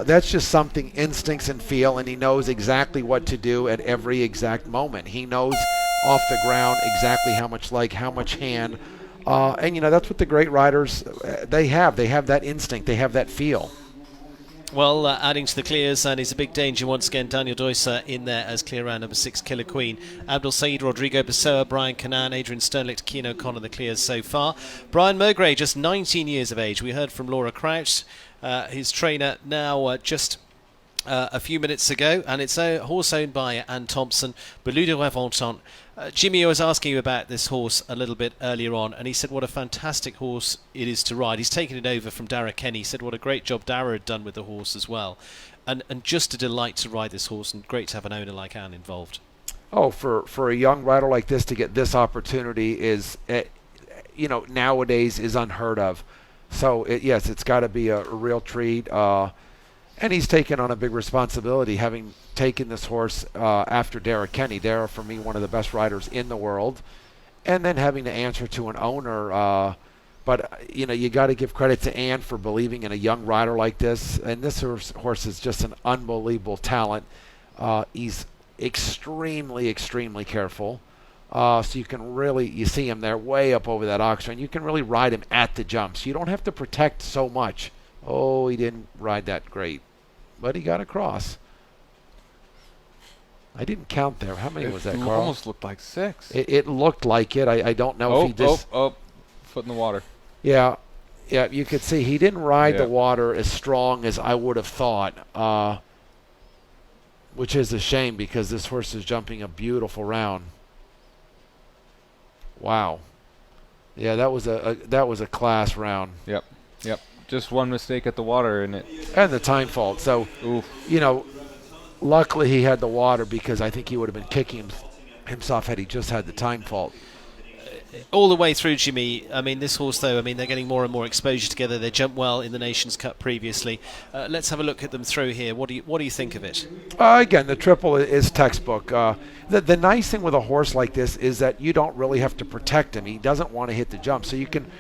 That's just something, instincts and feel, and he knows exactly what to do at every exact moment. He knows off the ground exactly how much leg, how much hand, and that's what the great riders they have. They have that instinct. They have that feel. Well, adding to the clears, and he's a big danger once again. Daniel Deusser in there as clear round number 6, Killer Queen. Abdul Said, Rodrigo Pessoa, Brian Canan, Adrian Sternlicht, Keane O'Connor, the clears so far. Brian Mowbray, just 19 years of age. We heard from Laura Crouch, his trainer, now just a few minutes ago, and it's a horse owned by Anne Thompson, Belou de Reventant. Jimmy, I was asking you about this horse a little bit earlier on, and he said what a fantastic horse it is to ride. He's taken it over from Dara Kenny. He said what a great job Dara had done with the horse as well. And just a delight to ride this horse, and great to have an owner like Anne involved. Oh, for a young rider like this to get this opportunity is, nowadays is unheard of. So, yes, it's got to be a real treat. And he's taken on a big responsibility, having taken this horse after Dara Kenny. Dara, for me, one of the best riders in the world. And then having to answer to an owner. But, you got to give credit to Anne for believing in a young rider like this. And this horse is just an unbelievable talent. He's extremely, extremely careful. So you can really, you see him there way up over that ox, and you can really ride him at the jumps. You don't have to protect so much. Oh, he didn't ride that great, but he got across. I didn't count there. How many was that, Carl? It almost looked like 6. It looked like it. I don't know if he just... Foot in the water. Yeah, you could see he didn't ride the water as strong as I would have thought, which is a shame because this horse is jumping a beautiful round. Wow. Yeah, that was a class round. Yep. Just one mistake at the water and the time fault. So, luckily he had the water because I think he would have been kicking himself had he just had the time fault. All the way through, Jimmy. I mean, this horse, though, they're getting more and more exposure together. They jumped well in the Nations Cup previously. Let's have a look at them through here. What do you think of it? Again, the triple is textbook. The nice thing with a horse like this is that you don't really have to protect him. He doesn't want to hit the jump, so you can.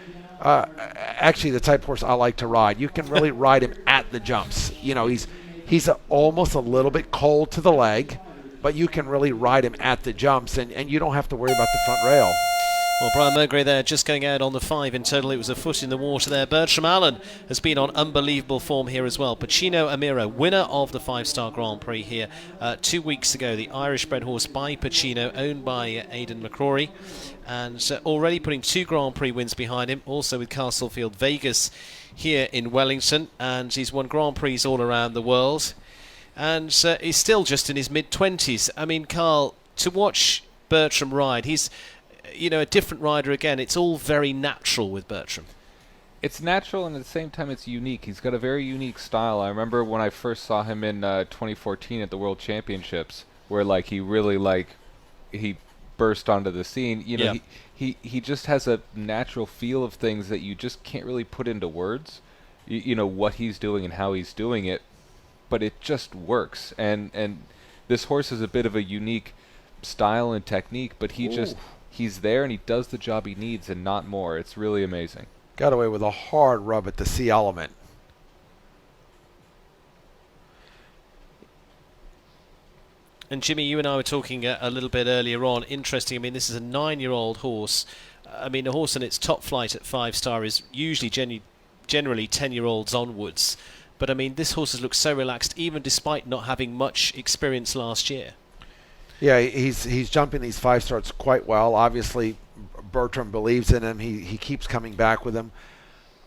Actually, the type of horse I like to ride, you can really ride him at the jumps. He's almost a little bit cold to the leg, but you can really ride him at the jumps, and you don't have to worry about the front rail. Well, Brian Murgray there just going out on the 5 in total. It was a foot in the water there. Bertram Allen has been on unbelievable form here as well. Pacino Amiro, winner of the 5-star Grand Prix here 2 weeks ago. The Irish-bred horse by Pacino, owned by Aidan McCrory. And already putting 2 Grand Prix wins behind him. Also with Castlefield Vegas here in Wellington. And he's won Grand Prix all around the world. And he's still just in his mid-20s. I mean, Carl, to watch Bertram ride, he's a different rider again. It's all very natural with Bertram. It's natural, and at the same time it's unique. He's got a very unique style. I remember when I first saw him in 2014 at the World Championships, where he burst onto the scene. He just has a natural feel of things that you just can't really put into words. What he's doing and how he's doing it, but it just works. And this horse is a bit of a unique style and technique, but he's there and he does the job he needs and not more. It's really amazing. Got away with a hard rub at the C element. And Jimmy, you and I were talking a little bit earlier on. Interesting. I mean, this is a 9-year-old horse. I mean, a horse in its top flight at 5-star is usually generally 10-year-olds onwards. But I mean, this horse has looked so relaxed, even despite not having much experience last year. Yeah, he's jumping these 5-stars quite well. Obviously, Bertram believes in him. He keeps coming back with him.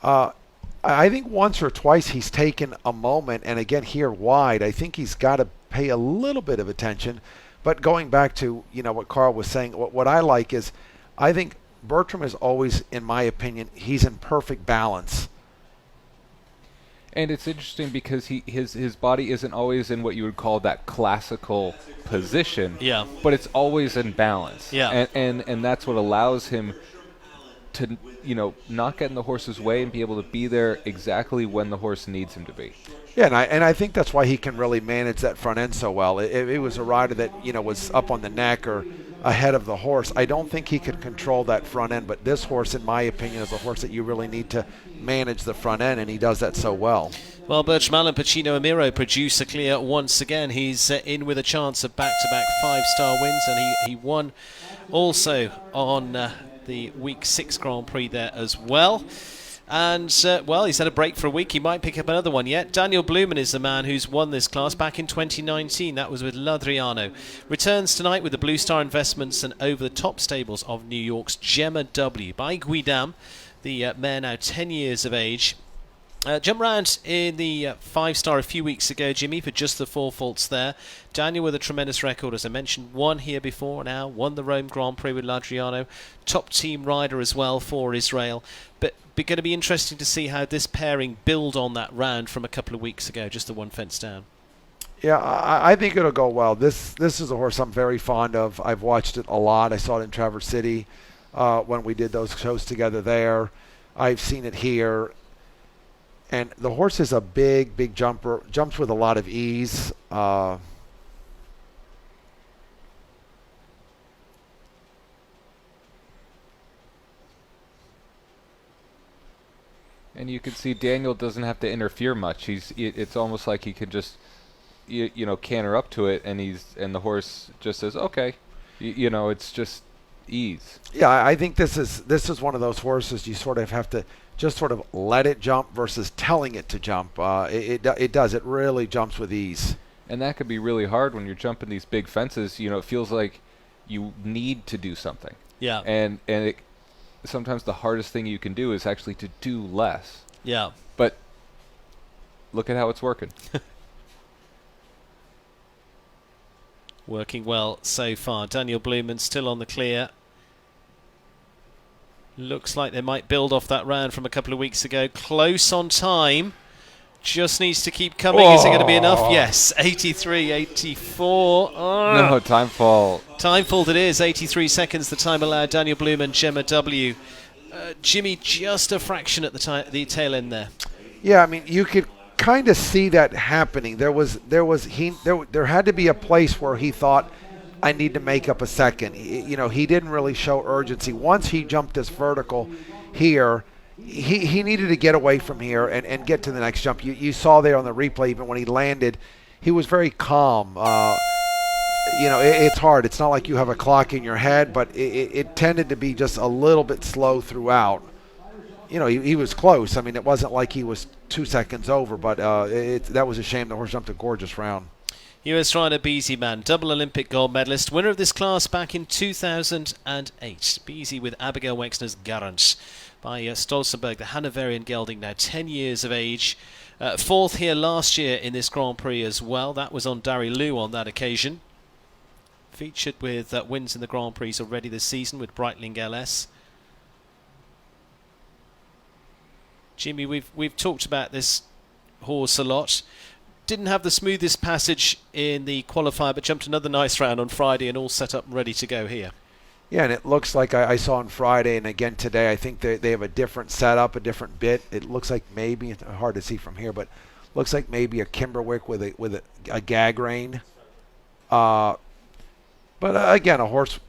I think once or twice he's taken a moment, and again here wide, I think he's got to pay a little bit of attention. But going back to what Carl was saying, what I like is, I think Bertram is always, in my opinion, he's in perfect balance. And it's interesting because his body isn't always in what you would call that classical position. Yeah. But it's always in balance. Yeah. And that's what allows him to not get in the horse's way and be able to be there exactly when the horse needs him to be. Yeah, and I think that's why he can really manage that front end so well. It was a rider that was up on the neck or ahead of the horse. I don't think he could control that front end, but this horse, in my opinion, is a horse that you really need to manage the front end, and he does that so well. Well, Bertram Allen, Pacino Amiro produce a clear once again. He's in with a chance of back-to-back 5-star wins, and he won also on the Week 6 Grand Prix there as well. And, he's had a break for a week. He might pick up another one yet. Daniel Blumen is the man who's won this class back in 2019. That was with Ladriano. Returns tonight with the Blue Star Investments and over the top stables of New York's Gemma W. by Guidam, the mare now 10 years of age. Jump round in the 5-star a few weeks ago, Jimmy, for just the 4 faults there. Daniel with a tremendous record, as I mentioned, won here before now, won the Rome Grand Prix with Ladriano, top team rider as well for Israel. But going to be interesting to see how this pairing build on that round from a couple of weeks ago, just the one fence down. Yeah, I think it'll go well. This is a horse I'm very fond of. I've watched it a lot. I saw it in Traverse City when we did those shows together there. I've seen it here. And the horse is a big jumper, jumps with a lot of ease. And you can see Daniel doesn't have to interfere much. It's almost like he can just, canter up to it, and the horse just says, okay. It's just ease. Yeah, I think this is one of those horses you sort of have to just sort of let it jump versus telling it to jump. It does. It really jumps with ease. And that could be really hard when you're jumping these big fences. It feels like you need to do something. Yeah. And sometimes the hardest thing you can do is actually to do less. Yeah. But look at how it's working. Working well so far. Daniel Blumen still on the clear. Looks like they might build off that round from a couple of weeks ago. Close on time. Just needs to keep coming. Oh. Is it going to be enough? Yes. 83, 84. Oh. No, time fall. Time fault it is. 83 seconds the time allowed. Daniel Blumen, Gemma W. Jimmy, just a fraction at the tail end there. Yeah, I mean, you could kind of see that happening. There had to be a place where he thought, I need to make up a second. He didn't really show urgency. Once he jumped this vertical here, he needed to get away from here and get to the next jump. You saw there on the replay, even when he landed, he was very calm. it's hard. It's not like you have a clock in your head, but it tended to be just a little bit slow throughout. He was close. I mean, it wasn't like he was 2 seconds over, but that was a shame. The horse jumped a gorgeous round. US rider Beasy Man, double Olympic gold medalist, winner of this class back in 2008. Beasy with Abigail Wexner's Garant by Stolzenberg, the Hanoverian gelding, now 10 years of age. Fourth here last year in this Grand Prix as well. That was on Dari Lu on that occasion. Featured with wins in the Grand Prix already this season with Breitling LS. Jimmy, we've talked about this horse a lot. Didn't have the smoothest passage in the qualifier, but jumped another nice round on Friday and all set up and ready to go here. Yeah, and it looks like I saw on Friday and again today, I think they have a different setup, a different bit. It looks like maybe, it's hard to see from here, but looks like maybe a Kimberwick with a gag rein. But again, a horse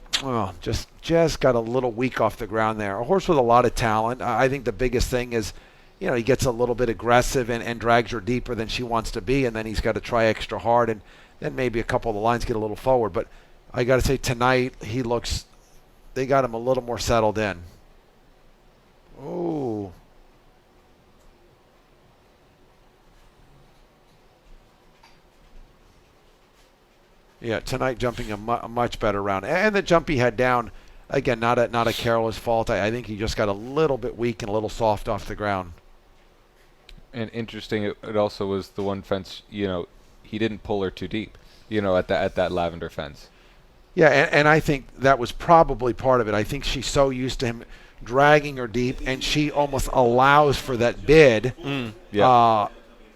just got a little weak off the ground there. A horse with a lot of talent. I think the biggest thing is, he gets a little bit aggressive and drags her deeper than she wants to be, and then he's got to try extra hard, and then maybe a couple of the lines get a little forward. But I got to say, tonight they got him a little more settled in. Ooh. Yeah, tonight jumping a much better round. And the jump he had down, again, not a careless fault. I think he just got a little bit weak and a little soft off the ground. And interesting, it also was the one fence, he didn't pull her too deep, at that lavender fence. Yeah, and I think that was probably part of it. I think she's so used to him dragging her deep, and she almost allows for that bid. Yeah.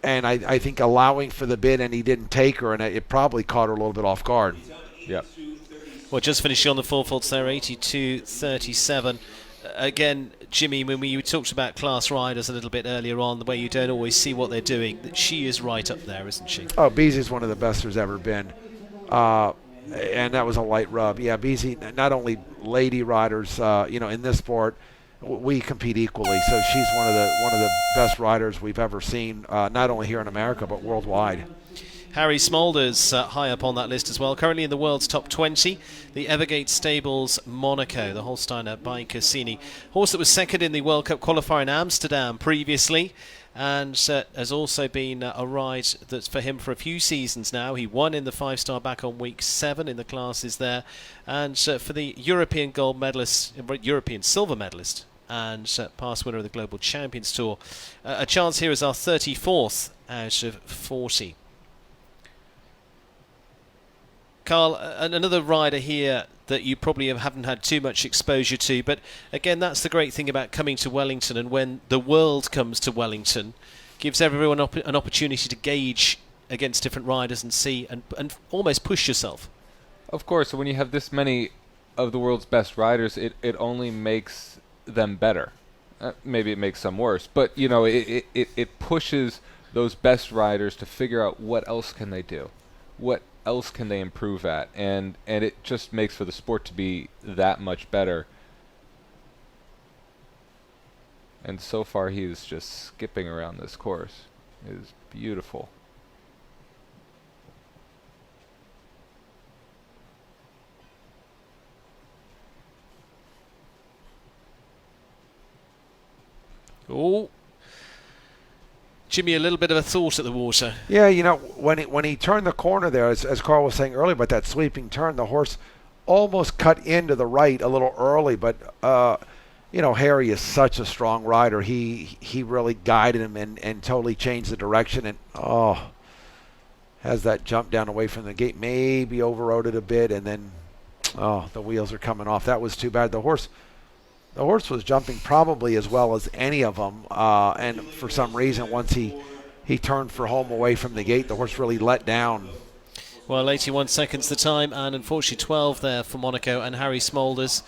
And I think allowing for the bid, and he didn't take her, and it probably caught her a little bit off guard. Yeah. Well, just finishing on the full faults there, 82.37. Again, Jimmy, when we talked about class riders a little bit earlier on, the way you don't always see what they're doing, she is right up there, isn't she? Oh, Beasy's one of the best there's ever been. And that was a light rub. Yeah, Beasy, not only lady riders, in this sport, we compete equally. So she's one of the best riders we've ever seen, not only here in America, but worldwide. Harry Smolders high up on that list as well, currently in the world's top 20. The Evergate Stables Monaco, the Holsteiner by Cassini. Horse that was second in the World Cup qualifier in Amsterdam previously, and has also been a ride that's for him for a few seasons now. He won in the 5-star back on week 7 in the classes there, and for the European gold medalist, European silver medalist, and past winner of the Global Champions Tour. A chance here is our 34th out of 40. Carl, another rider here that you probably haven't had too much exposure to, but again, that's the great thing about coming to Wellington, and when the world comes to Wellington, gives everyone an opportunity to gauge against different riders and see and almost push yourself. Of course, when you have this many of the world's best riders, it only makes them better. Maybe it makes some worse, but it pushes those best riders to figure out what else can they do, what else can they improve at, and it just makes for the sport to be that much better. And so far he is just skipping around this course. It is beautiful. Oh, Jimmy, a little bit of a thought at the water. Yeah, when he turned the corner there, as Carl was saying earlier about that sweeping turn, the horse almost cut into the right a little early, but Harry is such a strong rider. He really guided him and totally changed the direction, and has that jump down away from the gate, maybe overrode it a bit, and then the wheels are coming off. That was too bad. The horse was jumping probably as well as any of them, and for some reason, once he turned for home away from the gate, the horse really let down. Well, 81 seconds the time, and unfortunately 12 there for Monaco and Harry Smolders.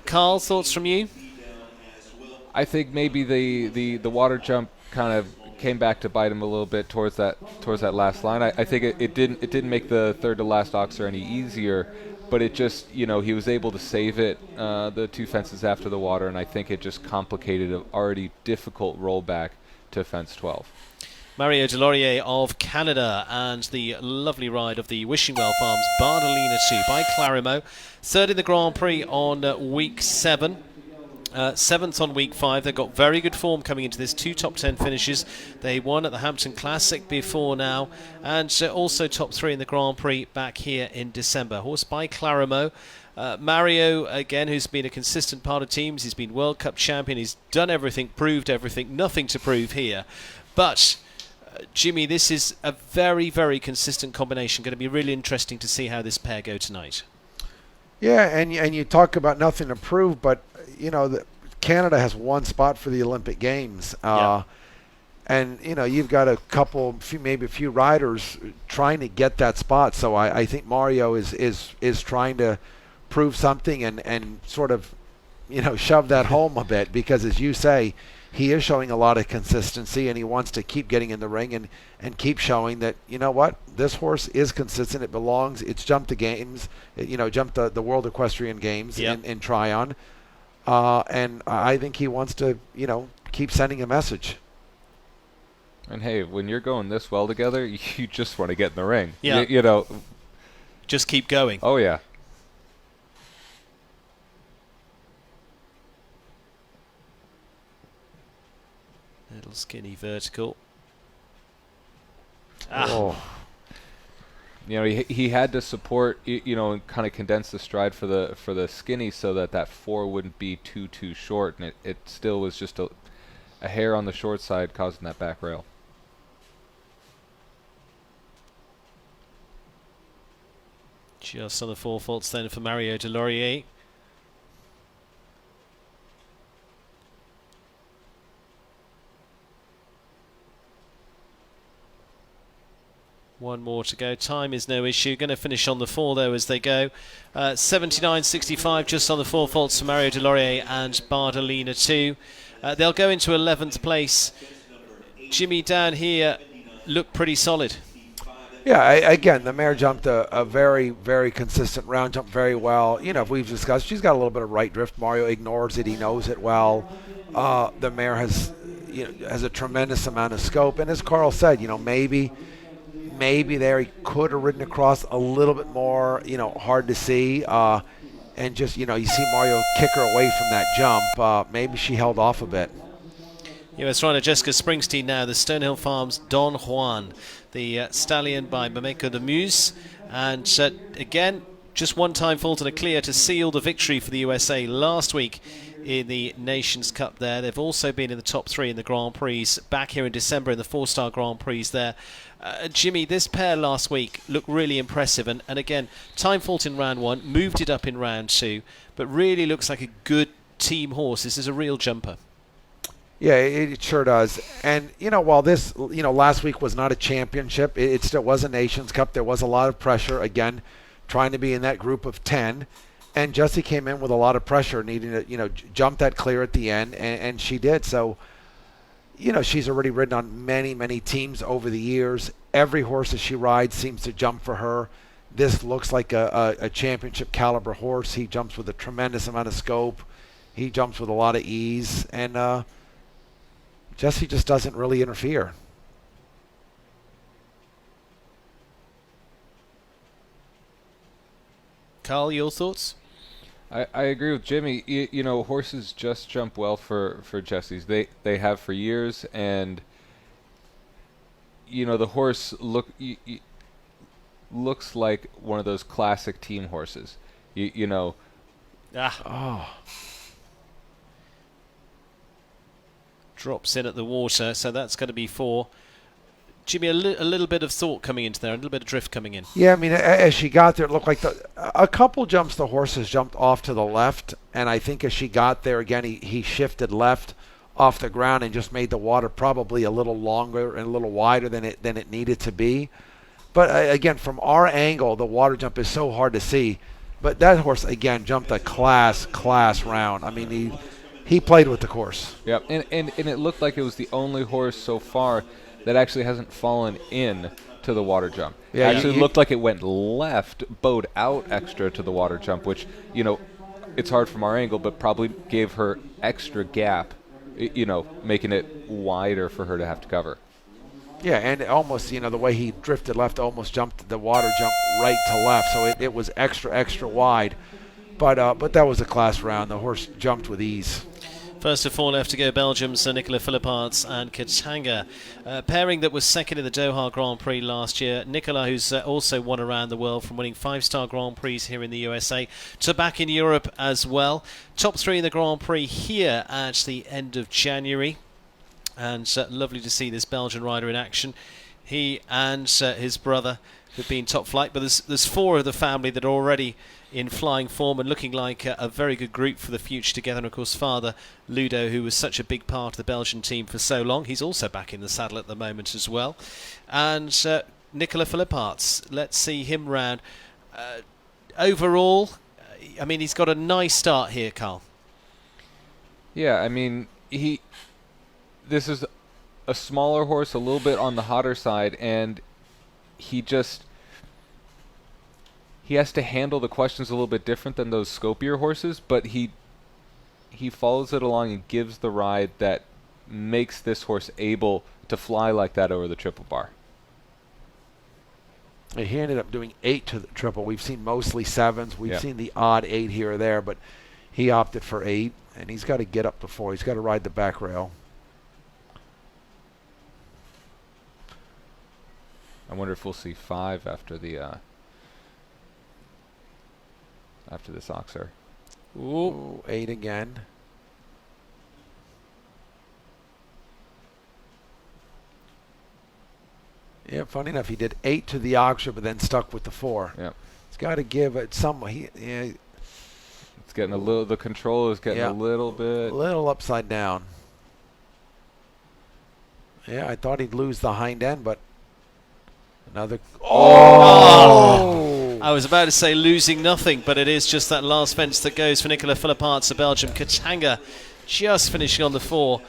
Carl, thoughts from you? I think maybe the water jump kind of came back to bite him a little bit towards that last line. I think it didn't make the third to last Oxer any easier, but it just, he was able to save it, the two fences after the water, and I think it just complicated an already difficult rollback to fence 12. Mario Delorier of Canada, and the lovely ride of the Wishing Well Farms Bardolina 2 by Clarimo. Third in the Grand Prix on week 7. Seventh on week 5. They've got very good form coming into this. 2 top 10 finishes. They won at the Hampton Classic before now, and also top 3 in the Grand Prix back here in December. Horse by Clarimo. Mario, again, who's been a consistent part of teams. He's been World Cup champion. He's done everything, proved everything. Nothing to prove here. But, Jimmy, this is a very, very consistent combination. Going to be really interesting to see how this pair go tonight. Yeah, and you talk about nothing to prove, but, you know, Canada has 1 spot for the Olympic Games. And, you know, you've got a couple, maybe a few riders trying to get that spot. So I think Mario is trying to prove something and sort of, you know, shove that home a bit, because, as you say, he is showing a lot of consistency, and he wants to keep getting in the ring and keep showing that, you know what, this horse is consistent. It belongs. It's jumped the games, jumped the World Equestrian Games in Tryon. And I think he wants to, you know, keep sending a message. And hey, when you're going this well together, you just want to get in the ring. Yeah. You know. Just keep going. Oh, yeah. Little skinny vertical. Oh. You know, he had to support, you know, and kind of condense the stride for the skinny so that 4 wouldn't be too short, and it still was just a hair on the short side causing that back rail. Just on the 4 faults then for Mario Delorier. One more to go. Time is no issue. Going to finish on the 4 though as they go. 79.65 just on the 4 faults for Mario Delorier and Bardolina 2. They'll go into 11th place. Jimmy, down here, look pretty solid. Yeah, again, the mare jumped a very, very consistent round, jumped very well. You know, if we've discussed, she's got a little bit of right drift. Mario ignores it. He knows it well. The mare has a tremendous amount of scope. And as Carl said, you know, maybe there he could have ridden across a little bit more, you know, hard to see. And just, you know, you see Mario kick her away from that jump. Maybe she held off a bit. US rider Jessica Springsteen now, the Stonehill Farms Don Juan, the stallion by Mameko de Muse. And again, just one time fault and a clear to seal the victory for the USA last week in the Nations Cup there. They've also been in the top 3 in the Grand Prix back here in December in the 4-star Grand Prix there. Jimmy, this pair last week looked really impressive, and again, time fault in round 1, moved it up in round 2, but really looks like a good team horse. This is a real jumper. Yeah, it sure does. And, you know, while this, you know, last week was not a championship, it still was a Nations Cup. There was a lot of pressure, again, trying to be in that group of 10. And Jessie came in with a lot of pressure, needing to, you know, jump that clear at the end, and she did. So, you know, she's already ridden on many, many teams over the years. Every horse that she rides seems to jump for her. This looks like a championship caliber horse. He jumps with a tremendous amount of scope. He jumps with a lot of ease. And Jessie just doesn't really interfere. Carl, your thoughts? I agree with Jimmy. You know, horses just jump well for Jessie's. They have for years, and you know, the horse looks like one of those classic team horses. You know. Drops in at the water, so that's going to be 4. Jimmy, a little bit of thought coming into there, a little bit of drift coming in. Yeah, I mean, as she got there, it looked like a couple jumps the horses jumped off to the left, and I think as she got there, again, he shifted left off the ground and just made the water probably a little longer and a little wider than it needed to be. But again, from our angle, the water jump is so hard to see. But that horse, again, jumped a class round. I mean, he played with the course. Yep, and it looked like it was the only horse so far that actually hasn't fallen in to the water jump. Yeah, it actually looked like it went left, bowed out extra to the water jump, which, you know, it's hard from our angle, but probably gave her extra gap, you know, making it wider for her to have to cover. Yeah, and almost, the way he drifted left, almost jumped the water jump right to left, so it was extra wide. But that was a class round. The horse jumped with ease. First of four left to go, Belgium's Nicola Philipparts and Katanga. Pairing that was second in the Doha Grand Prix last year. Nicola, who's also won around the world from winning 5-star Grand Prix here in the USA to back in Europe as well. Top three in the Grand Prix here at the end of January. And lovely to see this Belgian rider in action. He and his brother have been top flight, but there's four of the family that are already in flying form and looking like a very good group for the future together. And of course, father Ludo, who was such a big part of the Belgian team for so long, he's also back in the saddle at the moment as well. And Nicola Philipparts, let's see him round. Overall, I mean, he's got a nice start here, Carl. Yeah, I mean, this is a smaller horse, a little bit on the hotter side, and he has to handle the questions a little bit different than those scopier horses, but he follows it along and gives the ride that makes this horse able to fly like that over the triple bar. He ended up doing 8 to the triple. We've seen mostly 7s. We've seen the odd 8 here or there, but he opted for 8, and he's got to get up to 4. He's got to ride the back rail. I wonder if we'll see 5 after the after this Oxer. Ooh, 8 again. Yeah, funny enough, he did 8 to the Oxer, but then stuck with the 4. Yeah, he's got to give it some. It's getting a little. The control is getting a little bit. A little upside down. Yeah, I thought he'd lose the hind end, but another. Oh! I was about to say losing nothing, but it is just that last fence that goes for Nicola Philipparts of Belgium. Katanga just finishing on the 4.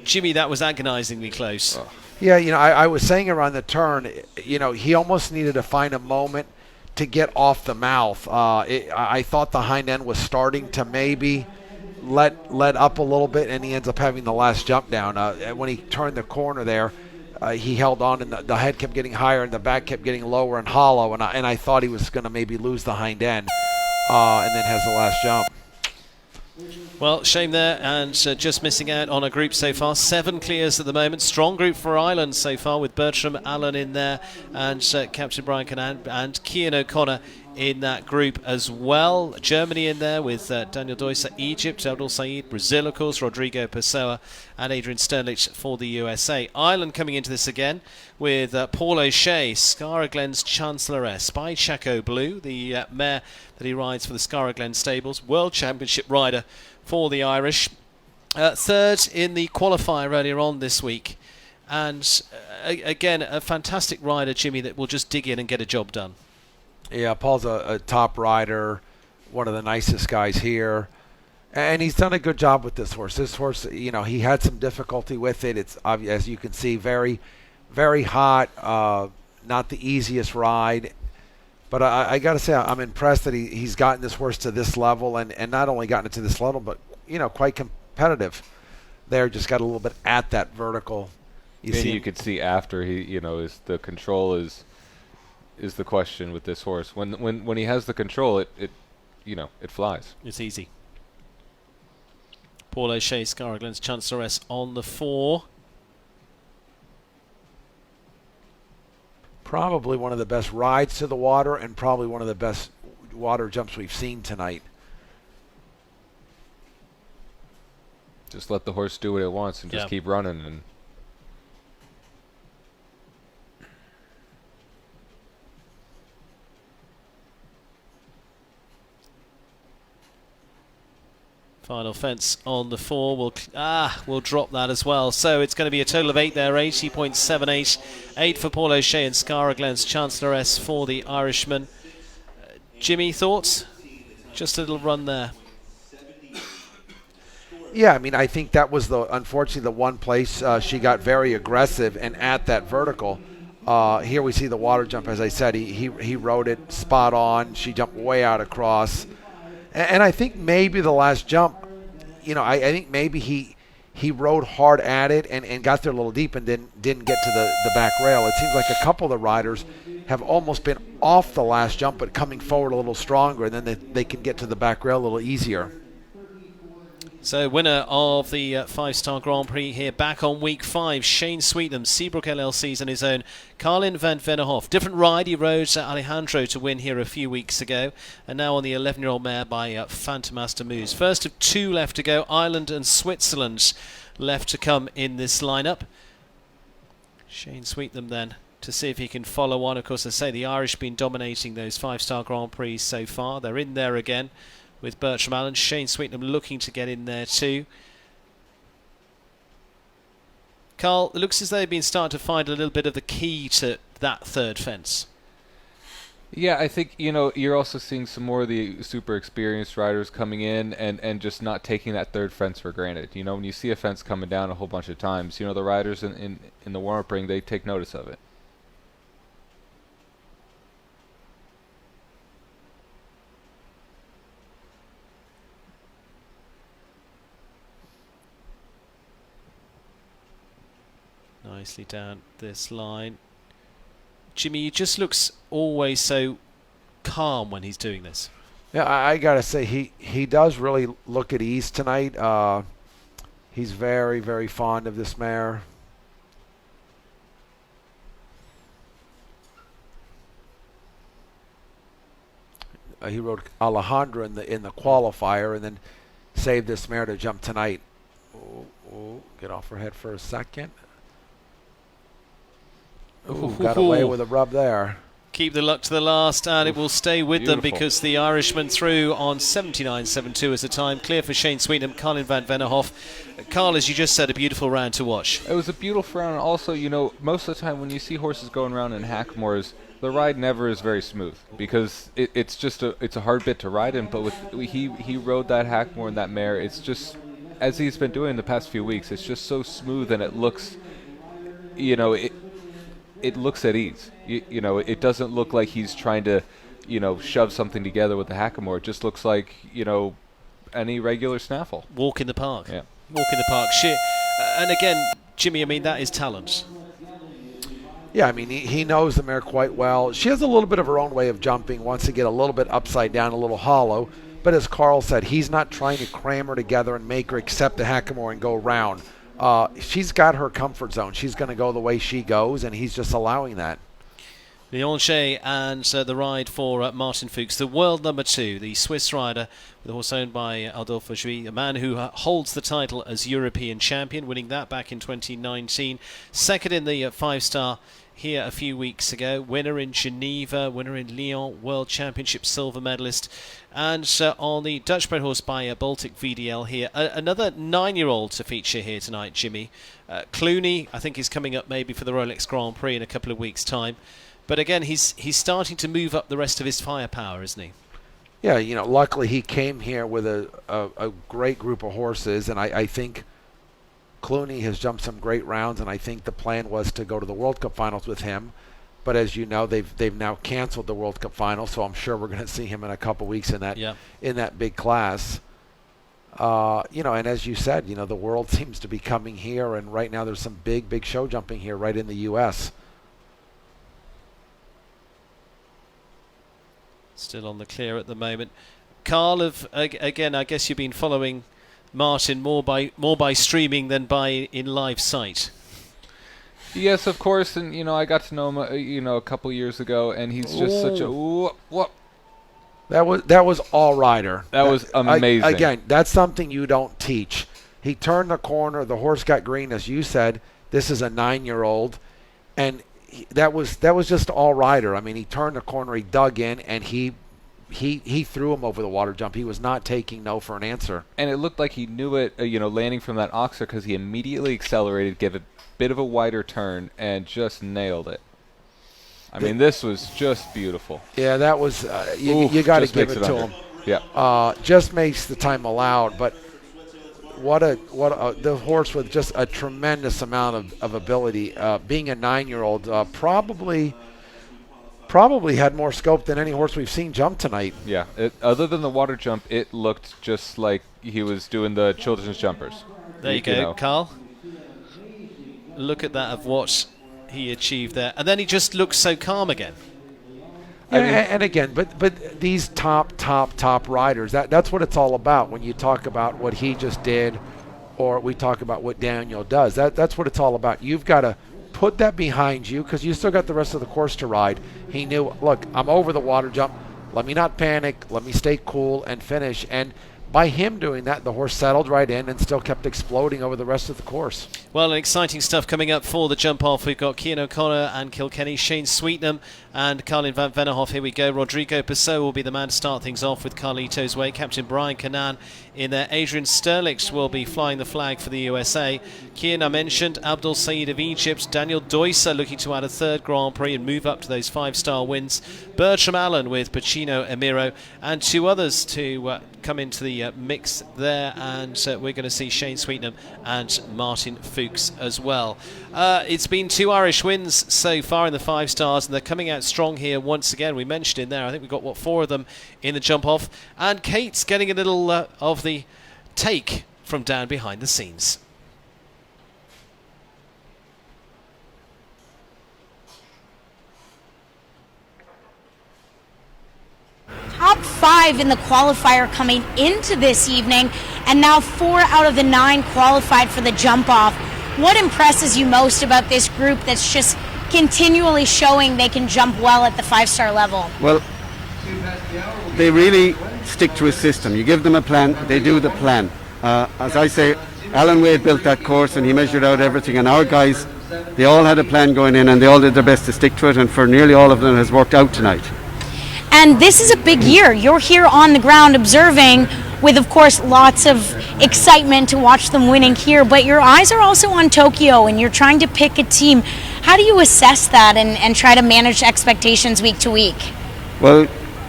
Jimmy, that was agonizingly close. Oh. Yeah, I was saying around the turn, he almost needed to find a moment to get off the mouth. I thought the hind end was starting to maybe let up a little bit, and he ends up having the last jump down. When he turned the corner there, he held on, and the head kept getting higher, and the back kept getting lower and hollow, and I thought he was going to maybe lose the hind end, and then has the last jump. Well, shame there, and just missing out on a group so far. 7 clears at the moment. Strong group for Ireland so far, with Bertram Allen in there, and Captain Brian Canan and Cian O'Connor in that group as well. Germany in there with Daniel Deusser, Egypt, Abdul Said, Brazil, of course, Rodrigo Pessoa, and Adrian Sternlich for the USA. Ireland coming into this again with Paul O'Shea, Skara Glen's Chancelloress, by Chaco Blue, the mare that he rides for the Skara Glen stables, World Championship rider for the Irish. Third in the qualifier earlier on this week. And again, a fantastic rider, Jimmy, that will just dig in and get a job done. Yeah, Paul's a top rider, one of the nicest guys here. And he's done a good job with this horse. This horse, he had some difficulty with it. It's, as you can see, very, very hot, not the easiest ride. But I got to say, I'm impressed that he's gotten this horse to this level, and not only gotten it to this level, but, quite competitive. There, just got a little bit at that vertical. You could see after the control is the question with this horse. When he has the control, it flies. It's easy. Paul O'Shea, Skara Glen's Chancelloress on the 4. Probably one of the best rides to the water, and probably one of the best water jumps we've seen tonight. Just let the horse do what it wants and just keep running. And final fence on the 4. We'll drop that as well. So it's going to be a total of 8 there, 80.78. 8 for Paul O'Shea and Skara Glen's Chancelloress for the Irishman. Jimmy, thoughts? Just a little run there. Yeah, I mean, I think that was unfortunately the one place she got very aggressive and at that vertical. Here we see the water jump, as I said. He rode it spot on. She jumped way out across. And I think maybe the last jump, I think maybe he rode hard at it and got there a little deep and didn't get to the back rail. It seems like a couple of the riders have almost been off the last jump, but coming forward a little stronger, and then they can get to the back rail a little easier. So winner of the 5-star Grand Prix here, back on week 5, Shane Sweetnam, Seabrook LLC's on his own, Carlin van Vennehoff. Different ride, he rode Alejandro to win here a few weeks ago, and now on the 11-year-old mare by Fantomaster Moose. First of 2 left to go, Ireland and Switzerland left to come in this lineup. Shane Sweetnam then to see if he can follow on. Of course, as I say, the Irish have been dominating those 5-star Grand Prix so far. They're in there again with Bertram Allen. Shane Sweetnam looking to get in there too. Carl, it looks as though they've been starting to find a little bit of the key to that third fence. Yeah, I think, you're also seeing some more of the super experienced riders coming in and just not taking that third fence for granted. When you see a fence coming down a whole bunch of times, the riders in the warm-up ring, they take notice of it. Nicely down this line. Jimmy, he just looks always so calm when he's doing this. Yeah, I got to say, he does really look at ease tonight. He's very, very fond of this mare. He rode Alejandro in the qualifier and then saved this mare to jump tonight. Get off her head for a second. Got away with a rub there. Keep the luck to the last, and it will stay with them because the Irishman through on 79.72 as the time. Clear for Shane Sweetnam, Carlin van Vennehoff. Carl, as you just said, a beautiful round to watch. It was a beautiful round. Also, most of the time when you see horses going around in Hackamores, the ride never is very smooth because it's a hard bit to ride in. But he rode that Hackamore and that mare. It's just, as he's been doing the past few weeks, it's just so smooth and it looks, it looks at ease. It doesn't look like he's trying to, shove something together with the Hackamore. It just looks like, any regular snaffle. Walk in the park. Yeah. Walk in the park. And again, Jimmy, that is talent. Yeah, he knows the mare quite well. She has a little bit of her own way of jumping, wants to get a little bit upside down, a little hollow. But as Carl said, he's not trying to cram her together and make her accept the Hackamore and go round. She's got her comfort zone. She's going to go the way she goes, and he's just allowing that. Leonche and the ride for Martin Fuchs, the world number 2, the Swiss rider, with a horse owned by Adolphe Jouy, a man who holds the title as European champion, winning that back in 2019. Second in the 5-star here a few weeks ago. Winner in Geneva, winner in Lyon, World Championship silver medalist. And on the Dutch bred horse by Baltic VDL here, another 9-year-old to feature here tonight, Jimmy. Clooney, I think, is coming up maybe for the Rolex Grand Prix in a couple of weeks' time. But again, he's starting to move up the rest of his firepower, isn't he? Yeah, luckily he came here with a great group of horses, and I think Clooney has jumped some great rounds, and I think the plan was to go to the World Cup finals with him. But as you know, they've now canceled the World Cup final, so I'm sure we're going to see him in a couple weeks in that big class. And as you said, the world seems to be coming here, and right now there's some big show jumping here right in the U.S. Still on the clear at the moment. Carl, again, I guess you've been following Martin more by streaming than by in live sight. Yes, of course, and I got to know him a couple years ago, and he's just such a what. That was all rider. That was amazing. Again, that's something you don't teach. He turned the corner, the horse got green, as you said. This is a 9-year-old, and that was just all rider. He turned the corner, he dug in, and he threw him over the water jump. He was not taking no for an answer. And it looked like he knew it, landing from that oxer, because he immediately accelerated, gave a bit of a wider turn, and just nailed it. This was just beautiful. Yeah, that was you got to give it to him. Yeah. Just makes the time allowed, but the horse with just a tremendous amount of ability. Being a 9-year-old, probably had more scope than any horse we've seen jump tonight. Yeah. Other than the water jump, it looked just like he was doing the children's jumpers. There you go, Carl. Look at that of what he achieved there. And then he just looks so calm again. Yeah, and again, but these top riders, that's what it's all about when you talk about what he just did, or we talk about what Daniel does. That's what it's all about. You've got to put that behind you because you still got the rest of the course to ride. He knew, look, I'm over the water jump. Let me not panic. Let me stay cool and finish. And by him doing that, the horse settled right in and still kept exploding over the rest of the course. Well, exciting stuff coming up for the jump-off. We've got Cian O'Connor and Kilkenny, Shane Sweetnam and Carlin van Vennehoff. Here we go. Rodrigo Passau will be the man to start things off with Carlito's Way. Captain Brian Canan in there. Adrian Sterlich will be flying the flag for the USA. Cian, I mentioned. Abdul Said of Egypt. Daniel Deusser looking to add a third Grand Prix and move up to those 5-star wins. Bertram Allen with Pacino Emiro. And two others to come into the mix there. And we're going to see Shane Sweetnam and Martin Fuchs as well. It's been 2 Irish wins so far in the 5 stars, and they're coming out strong here once again. We mentioned in there, I think we've got 4 of them in the jump off, and Kate's getting a little of the take from down behind the scenes. Top 5 in the qualifier coming into this evening, and now 4 out of the 9 qualified for the jump off. What impresses you most about this group that's just continually showing they can jump well at the 5-star level? Well, they really stick to a system. You give them a plan, they do the plan. As I say, Alan Wade built that course and he measured out everything, and our guys, they all had a plan going in and they all did their best to stick to it, and for nearly all of them it has worked out tonight. And this is a big year. You're here on the ground observing with, of course, lots of excitement to watch them winning here, but your eyes are also on Tokyo and you're trying to pick a team. How do you assess that and try to manage expectations week to week? Well,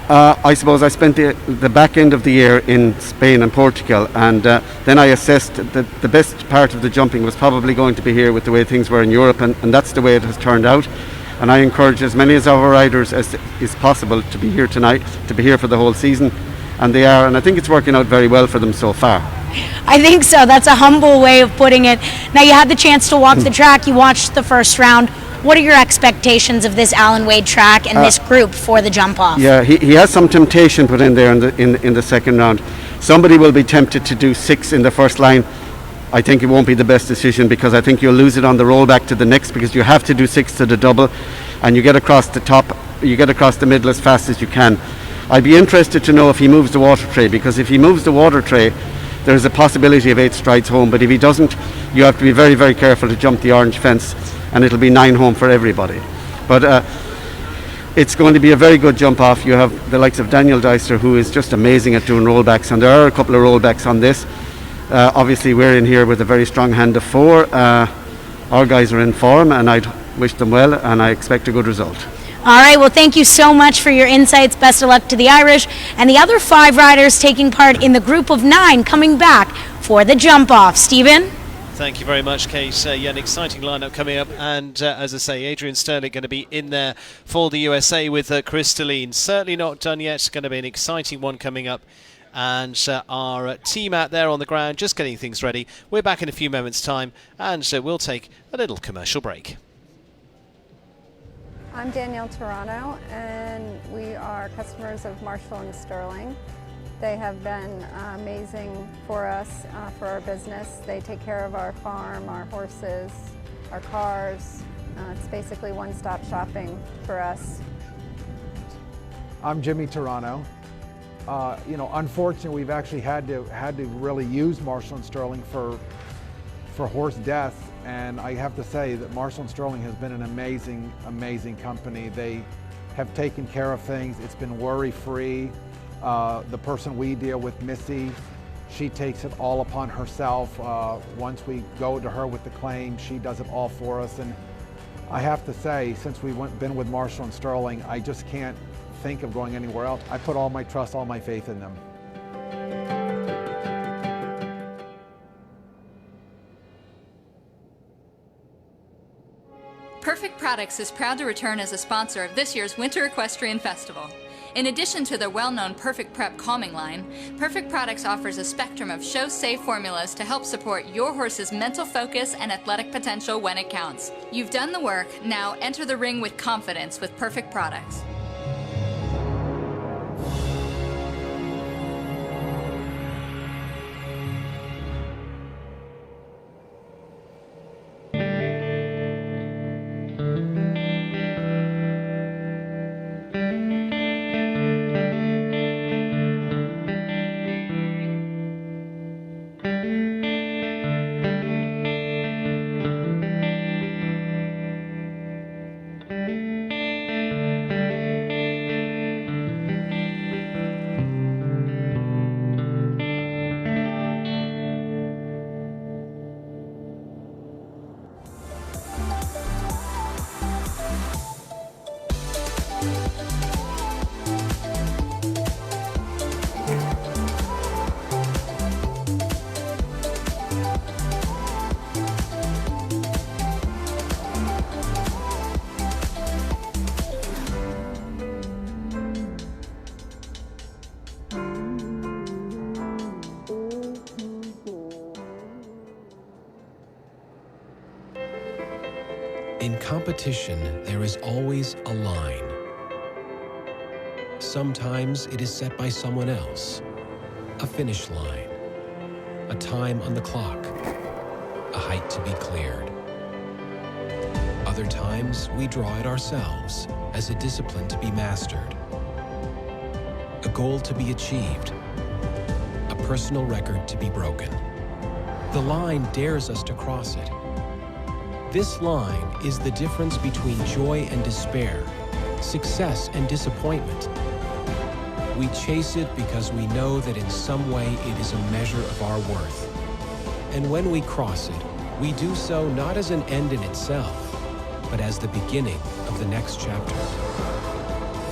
I suppose I spent the back end of the year in Spain and Portugal, and then I assessed that the best part of the jumping was probably going to be here with the way things were in Europe, and that's the way it has turned out. And I encourage as many of our riders as is possible to be here tonight, to be here for the whole season, and they are, and I think it's working out very well for them so far. I think so. That's a humble way of putting it. Now, you had the chance to walk the track, you watched the first round. What are your expectations of this Alan Wade track and this group for the jump off? Yeah, he has some temptation put in there in the second round. Somebody will be tempted to do 6 in the first line. I think it won't be the best decision, because I think you'll lose it on the rollback to the next, because you have to do 6 to the double and you get across the top, you get across the middle as fast as you can. I'd be interested to know if he moves the water tray, because if he moves the water tray, there's a possibility of 8 strides home, but if he doesn't, you have to be very, very careful to jump the orange fence, and it'll be 9 home for everybody. But it's going to be a very good jump off. You have the likes of Daniel Deusser, who is just amazing at doing rollbacks, and there are a couple of rollbacks on this. Obviously we're in here with a very strong hand of 4. Our guys are in form, and I'd wish them well, and I expect a good result. All right, well, thank you so much for your insights. Best of luck to the Irish and the other 5 riders taking part in the group of 9 coming back for the jump off. Stephen? Thank you very much, Kate. Yeah, an exciting lineup coming up, and as I say, Adrian Sterlich going to be in there for the USA with Crystalline. Certainly not done yet. Going to be an exciting one coming up, and our team out there on the ground just getting things ready. We're back in a few moments' time, and we'll take a little commercial break. I'm Danielle Toronto, and we are customers of Marshall and Sterling. They have been amazing for us, for our business. They take care of our farm, our horses, our cars. It's basically one-stop shopping for us. I'm Jimmy Toronto. Unfortunately, we've actually had to really use Marshall and Sterling for horse death, and I have to say that Marshall and Sterling has been an amazing company. They have taken care of things. It's been worry-free. The person we deal with, Missy, she takes it all upon herself. Once we go to her with the claim, she does it all for us. And I have to say, since we've been with Marshall and Sterling, I just can't think of going anywhere else. I put all my trust, all my faith in them. Perfect Products is proud to return as a sponsor of this year's Winter Equestrian Festival. In addition to their well-known Perfect Prep calming line, Perfect Products offers a spectrum of show-safe formulas to help support your horse's mental focus and athletic potential when it counts. You've done the work, now enter the ring with confidence with Perfect Products. In competition, there is always a line. Sometimes it is set by someone else, a finish line, a time on the clock, a height to be cleared. Other times, we draw it ourselves as a discipline to be mastered, a goal to be achieved, a personal record to be broken. The line dares us to cross it. This line is the difference between joy and despair, success and disappointment. We chase it because we know that in some way it is a measure of our worth. And when we cross it, we do so not as an end in itself, but as the beginning of the next chapter.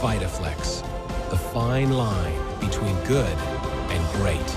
Vitaflex, the fine line between good and great.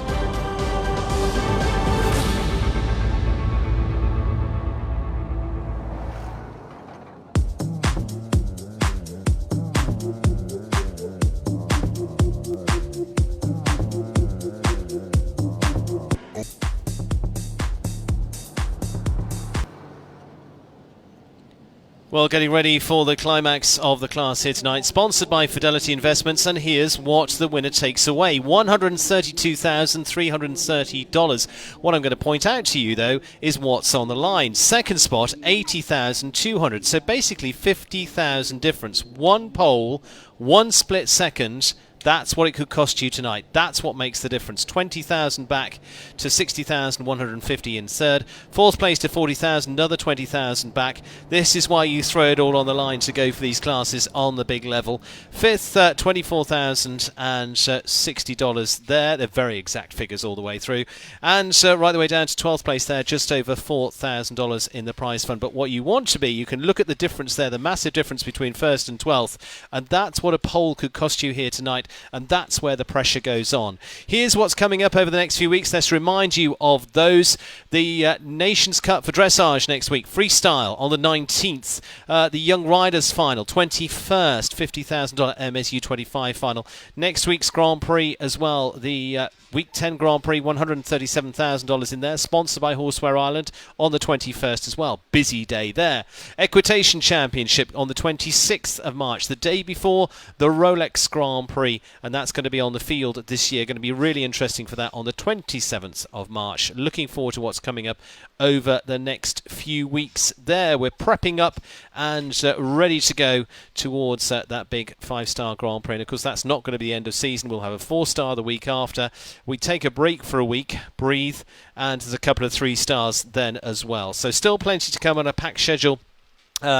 Well, getting ready for the climax of the class here tonight, sponsored by Fidelity Investments, and here's what the winner takes away. $132,330. What I'm going to point out to you, though, is what's on the line. Second spot, $80,200. So basically 50,000 difference. One pole, one split second. That's what it could cost you tonight. That's what makes the difference. 20,000 back to 60,150 in third. Fourth place to 40,000, another 20,000 back. This is why you throw it all on the line to go for these classes on the big level. Fifth, $24,060 there. They're very exact figures all the way through. And right the way down to 12th place there, just over $4,000 in the prize fund. But what you want to be, you can look at the difference there, the massive difference between first and 12th, and that's what a pole could cost you here tonight. And that's where the pressure goes on. Here's what's coming up over the next few weeks. Let's remind you of those. The Nations Cup for dressage next week. Freestyle on the 19th. The Young Riders final, 21st. $50,000 MSU 25 final. Next week's Grand Prix as well. The Week 10 Grand Prix, $137,000 in there. Sponsored by Horseware Ireland on the 21st as well. Busy day there. Equitation Championship on the 26th of March. The day before the Rolex Grand Prix. And that's going to be on the field this year. Going to be really interesting for that on the 27th of March. Looking forward to what's coming up over the next few weeks there. We're prepping up and ready to go towards that big 5-star Grand Prix. And of course, that's not going to be the end of season. We'll have a 4-star the week after. We take a break for a week, breathe, and there's a couple of 3-stars then as well. So still plenty to come on a packed schedule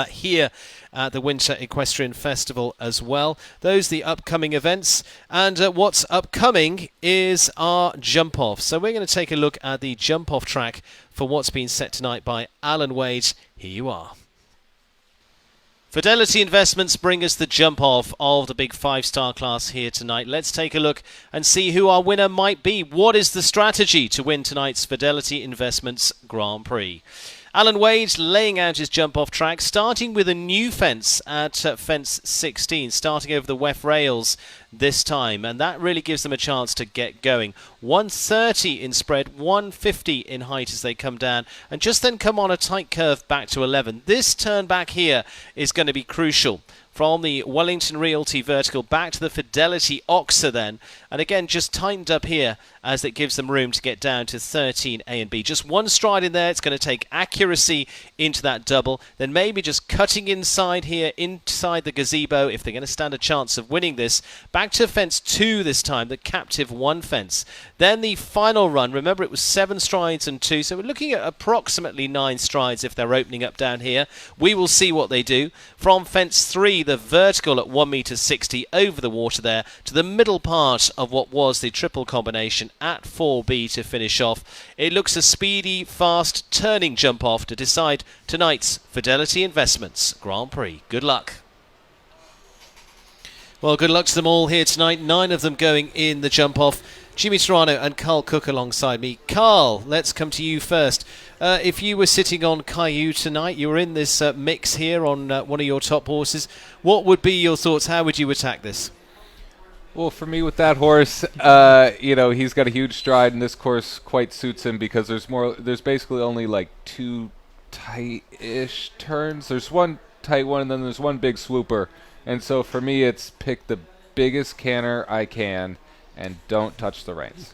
here at the Winter Equestrian Festival as well. Those are the upcoming events, and what's upcoming is our jump off. So we're going to take a look at the jump off track for what's been set tonight by Alan Wade. Here you are. Fidelity Investments bring us the jump off of the big 5-star class here tonight. Let's take a look and see who our winner might be. What is the strategy to win tonight's Fidelity Investments Grand Prix? Alan Wade laying out his jump-off track, starting with a new fence at fence 16, starting over the WEF rails this time, and that really gives them a chance to get going. 130 in spread, 150 in height as they come down, and just then come on a tight curve back to 11. This turn back here is going to be crucial. From the Wellington Realty vertical back to the Fidelity Oxa then. And again, just tightened up here as it gives them room to get down to 13 A and B. Just one stride in there. It's going to take accuracy into that double. Then maybe just cutting inside here, inside the gazebo, if they're going to stand a chance of winning this. Back to fence 2 this time, the captive 1 fence. Then the final run. Remember, it was 7 strides and 2. So we're looking at approximately 9 strides if they're opening up down here. We will see what they do. From fence 3, the vertical at 1.60 m over the water there to the middle part of what was the triple combination at 4B to finish off. It looks a speedy, fast, turning jump off to decide tonight's Fidelity Investments Grand Prix. Good luck. Well, good luck to them all here tonight. 9 of them going in the jump off. Jimmy Serrano and Carl Cook alongside me. Carl, let's come to you first. If you were sitting on Caillou tonight, you were in this mix here on one of your top horses, what would be your thoughts? How would you attack this? Well, for me with that horse, he's got a huge stride, and this course quite suits him because there's basically only like 2 tight-ish turns. There's one tight one, and then there's one big swooper. And so for me, it's pick the biggest canter I can and don't touch the reins.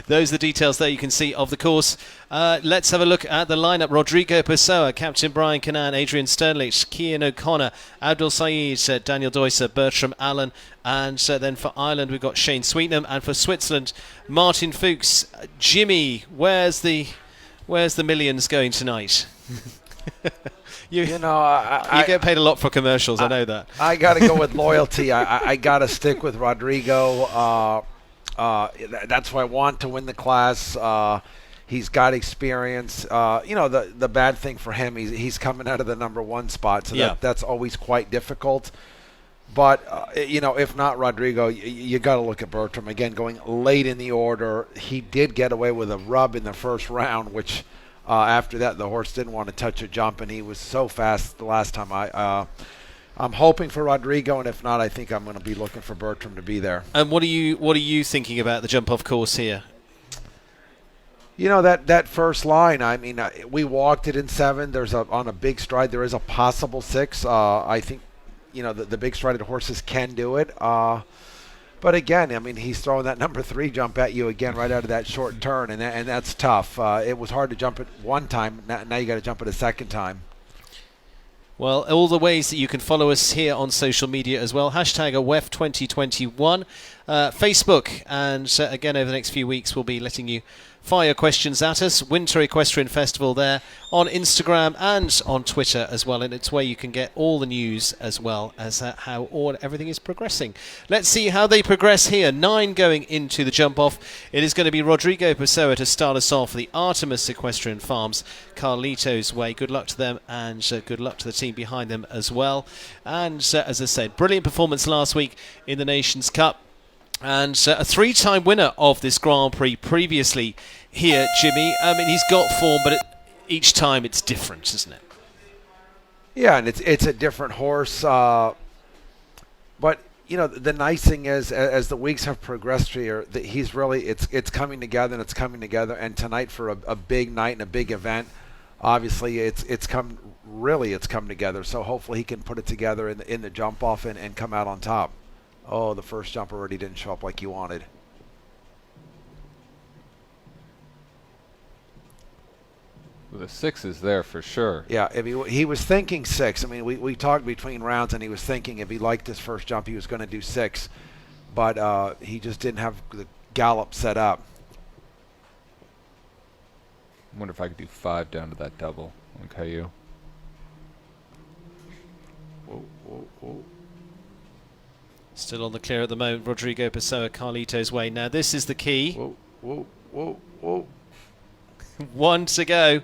Those are the details there you can see of the course. Let's have a look at the lineup. Rodrigo Pessoa, Captain Brian Canan, Adrian Sternlich, Cian O'Connor, Abdul Saeed, Daniel Deusser, Bertram Allen, and then for Ireland we've got Shane Sweetnam, and for Switzerland Martin Fuchs. Jimmy, where's the millions going tonight? You get paid a lot for commercials, I know that. I got to go with loyalty. I got to stick with Rodrigo. That's why I want to win the class. He's got experience. The bad thing for him, he's coming out of the number 1 spot, so that's always quite difficult. But, if not Rodrigo, you got to look at Bertram. Again, going late in the order. He did get away with a rub in the first round, which... after that, the horse didn't want to touch a jump, and he was so fast the last time. I'm hoping for Rodrigo, and if not, I think I'm going to be looking for Bertram to be there. And what are you thinking about the jump-off course here? That first line. I mean, we walked it in 7. On a big stride, there is a possible 6. I think, the big strided horses can do it. But again, I mean, he's throwing that number 3 jump at you again right out of that short turn, and that's tough. It was hard to jump it one time. Now you got to jump it a second time. Well, all the ways that you can follow us here on social media as well. Hashtag AWEF2021, Facebook, and again over the next few weeks we'll be letting you fire questions at us. Winter Equestrian Festival there on Instagram and on Twitter as well, and it's where you can get all the news as well as how everything is progressing. Let's see how they progress here. 9 going into the jump off. It is going to be Rodrigo Pessoa to start us off for the Artemis Equestrian Farms, Carlito's Way. Good luck to them, and good luck to the team behind them as well. And as I said, brilliant performance last week in the Nations Cup. And a 3-time winner of this Grand Prix previously here, Jimmy. I mean, he's got form, but each time it's different, isn't it? Yeah, and it's a different horse. But, the nice thing is, as the weeks have progressed here, that he's really, it's coming together, and it's coming together. And tonight for a big night and a big event, obviously it's come together. So hopefully he can put it together in the jump off and come out on top. Oh, the first jump already didn't show up like you wanted. The 6 is there for sure. Yeah, he was thinking 6. I mean, we talked between rounds, and he was thinking if he liked his first jump, he was going to do 6. But he just didn't have the gallop set up. I wonder if I could do 5 down to that double on Caillou. Whoa, whoa, whoa. Still on the clear at the moment, Rodrigo Pessoa, Carlito's Way. Now this is the key. Whoa, whoa, whoa, whoa. 1 to go.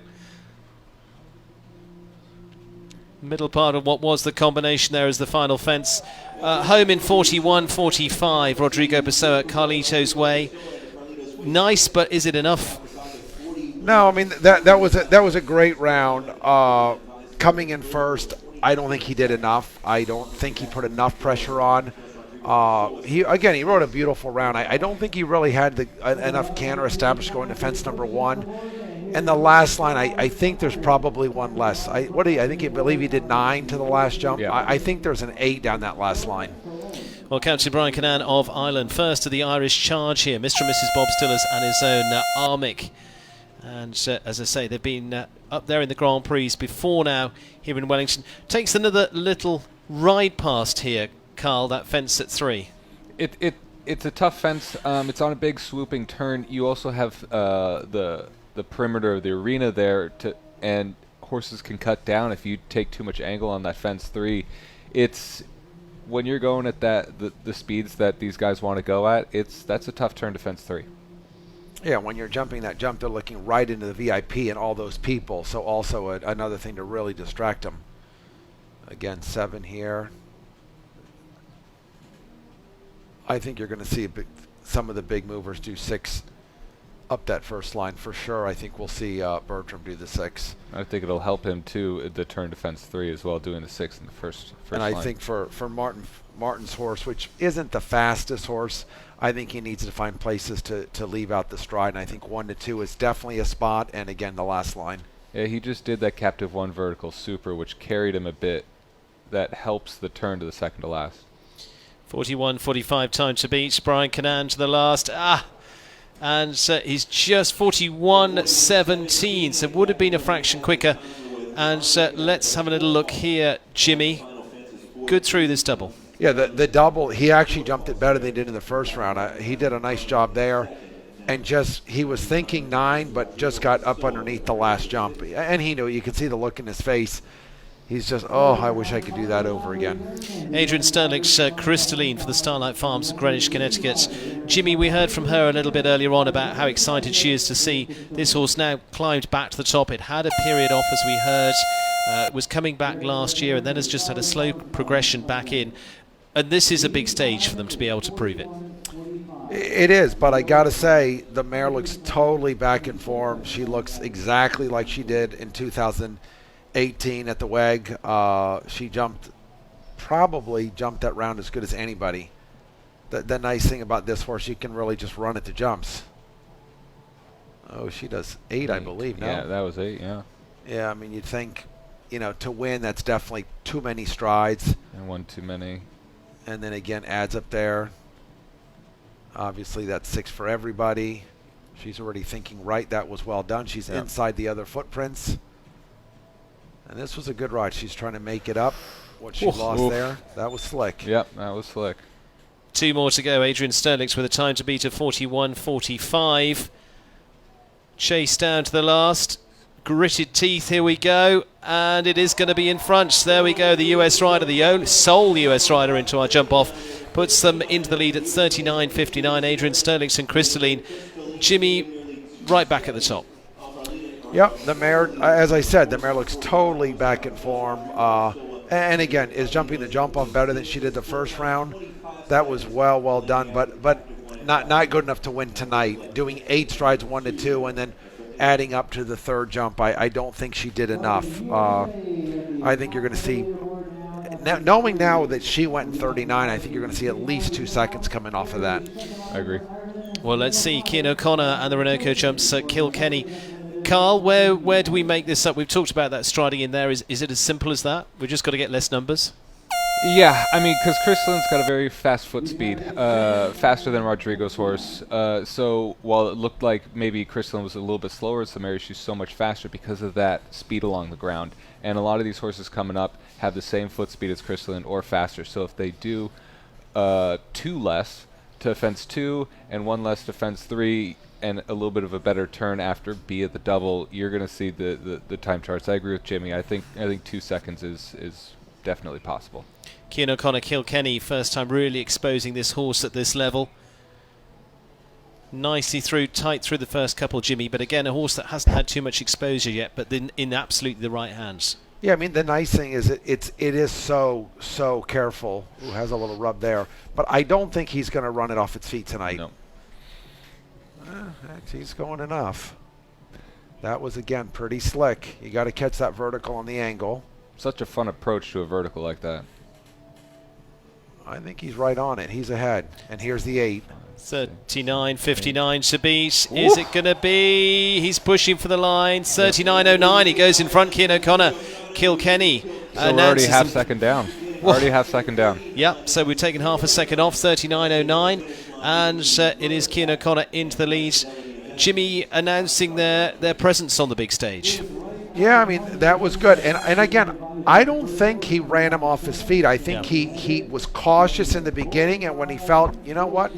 Middle part of what was the combination there is the final fence. Home in 41-45, Rodrigo Pessoa, Carlito's Way. Nice, but is it enough? No, I mean, that was a great round. Coming in first, I don't think he did enough. I don't think he put enough pressure on. He rode a beautiful round. I don't think he really had enough canter established going to fence number 1. And the last line, I think there's probably one less. I believe he did 9 to the last jump. Yeah. I think there's an 8 down that last line. Well, Captain Brian Cannan of Ireland, first to the Irish charge here. Mr. and Mrs. Bob Stillers and his own Armic. And as I say, they've been up there in the Grand Prix before now here in Wellington. Takes another little ride past here, Carl, that fence at 3. It's a tough fence. It's on a big swooping turn. You also have the perimeter of the arena there, and horses can cut down if you take too much angle on that fence 3. It's when you're going at the speeds that these guys want to go at. That's a tough turn to fence 3. Yeah, when you're jumping that jump, they're looking right into the VIP and all those people. So also another thing to really distract them. Again, 7 here. I think you're going to see some of the big movers do 6 up that first line for sure. I think we'll see Bertram do the 6. I think it'll help him too, the turn to fence 3 as well, doing the 6 in the first and line. I think for Martin's horse, which isn't the fastest horse, I think he needs to find places to leave out the stride. And I think 1 to 2 is definitely a spot. And again, the last line. Yeah, he just did that Captive 1 vertical super, which carried him a bit. That helps the turn to the second to last. 41.45 time to beat. Brian Cannan to the last. And he's just 41.17, so would have been a fraction quicker. And let's have a little look here, Jimmy. Good through this double. Yeah, the double, he actually jumped it better than he did in the first round. He did a nice job there. And he was thinking 9, but just got up underneath the last jump. And he knew it. You could see the look in his face. He's just, I wish I could do that over again. Adrian Sterlich's Crystalline for the Starlight Farms of Greenwich, Connecticut. Jimmy, we heard from her a little bit earlier on about how excited she is to see this horse now climbed back to the top. It had a period off, as we heard, was coming back last year, and then has just had a slow progression back in. And this is a big stage for them to be able to prove it. It is, but I got to say, the mare looks totally back in form. She looks exactly like she did in 2018 at the WEG. She probably jumped that round as good as anybody. The nice thing about this horse, she can really just run at the jumps. Oh, she does 8, I believe. No? Yeah, that was 8, yeah. Yeah, I mean, you'd think, to win, that's definitely too many strides. And 1 too many. And then again, adds up there. Obviously, that's 6 for everybody. She's already thinking right. That was well done. She's inside the other footprints. And this was a good ride. She's trying to make it up. What she lost there, that was slick. Yep, that was slick. 2 more to go. Adrian Sterlich's with a time to beat of 41.45. Chase down to the last. Gritted teeth, here we go. And it is going to be in front. There we go, the US rider, the sole US rider into our jump-off. Puts them into the lead at 39.59. Adrian Sterlich's and Crystalline. Jimmy, right back at the top. Yep, the mare, as I said, the mare looks totally back in form. And again, is jumping the jump-off better than she did the first round. That was well done, but not good enough to win tonight. Doing 8 strides, 1 to 2, and then adding up to the third jump, I don't think she did enough. I think you're going to see, knowing now that she went in 39, I think you're going to see at least 2 seconds coming off of that. I agree. Well, let's see. Cian O'Connor and the Renault jumps at Kilkenny. Carl, where do we make this up? We've talked about that striding in there. Is it as simple as that? We've just got to get less numbers? Yeah, I mean, because Crystalline's got a very fast foot speed, faster than Rodrigo's horse. So while it looked like maybe Crystalline was a little bit slower as the mare, she's so much faster because of that speed along the ground. And a lot of these horses coming up have the same foot speed as Crystalline or faster. So if they do 2 less to fence 2 and 1 less to fence 3 and a little bit of a better turn after B at the double, you're going to see the time charts. I agree with Jimmy. I think 2 seconds is definitely possible. Cian O'Connor, Kilkenny, first time really exposing this horse at this level. Nicely tight through the first couple, Jimmy, but again, a horse that hasn't had too much exposure yet, but in absolutely the right hands. Yeah, I mean, the nice thing is it is so careful. Ooh, has a little rub there. But I don't think he's going to run it off its feet tonight. No. He's going enough. That was, again, pretty slick. You got to catch that vertical on the angle. Such a fun approach to a vertical like that. I think he's right on it. He's ahead. And here's the 8. 39.59 to beat. Is it going to be? He's pushing for the line. 39.09. He goes in front. Cian O'Connor, Kilkenny. So we're already half second down. Already half second down. Yep, so we've taken half a second off, 39.09. And it is Cian O'Connor into the lead. Jimmy announcing their presence on the big stage. Yeah, I mean, that was good. And again, I don't think he ran him off his feet. I think he was cautious in the beginning, and when he felt, you know what,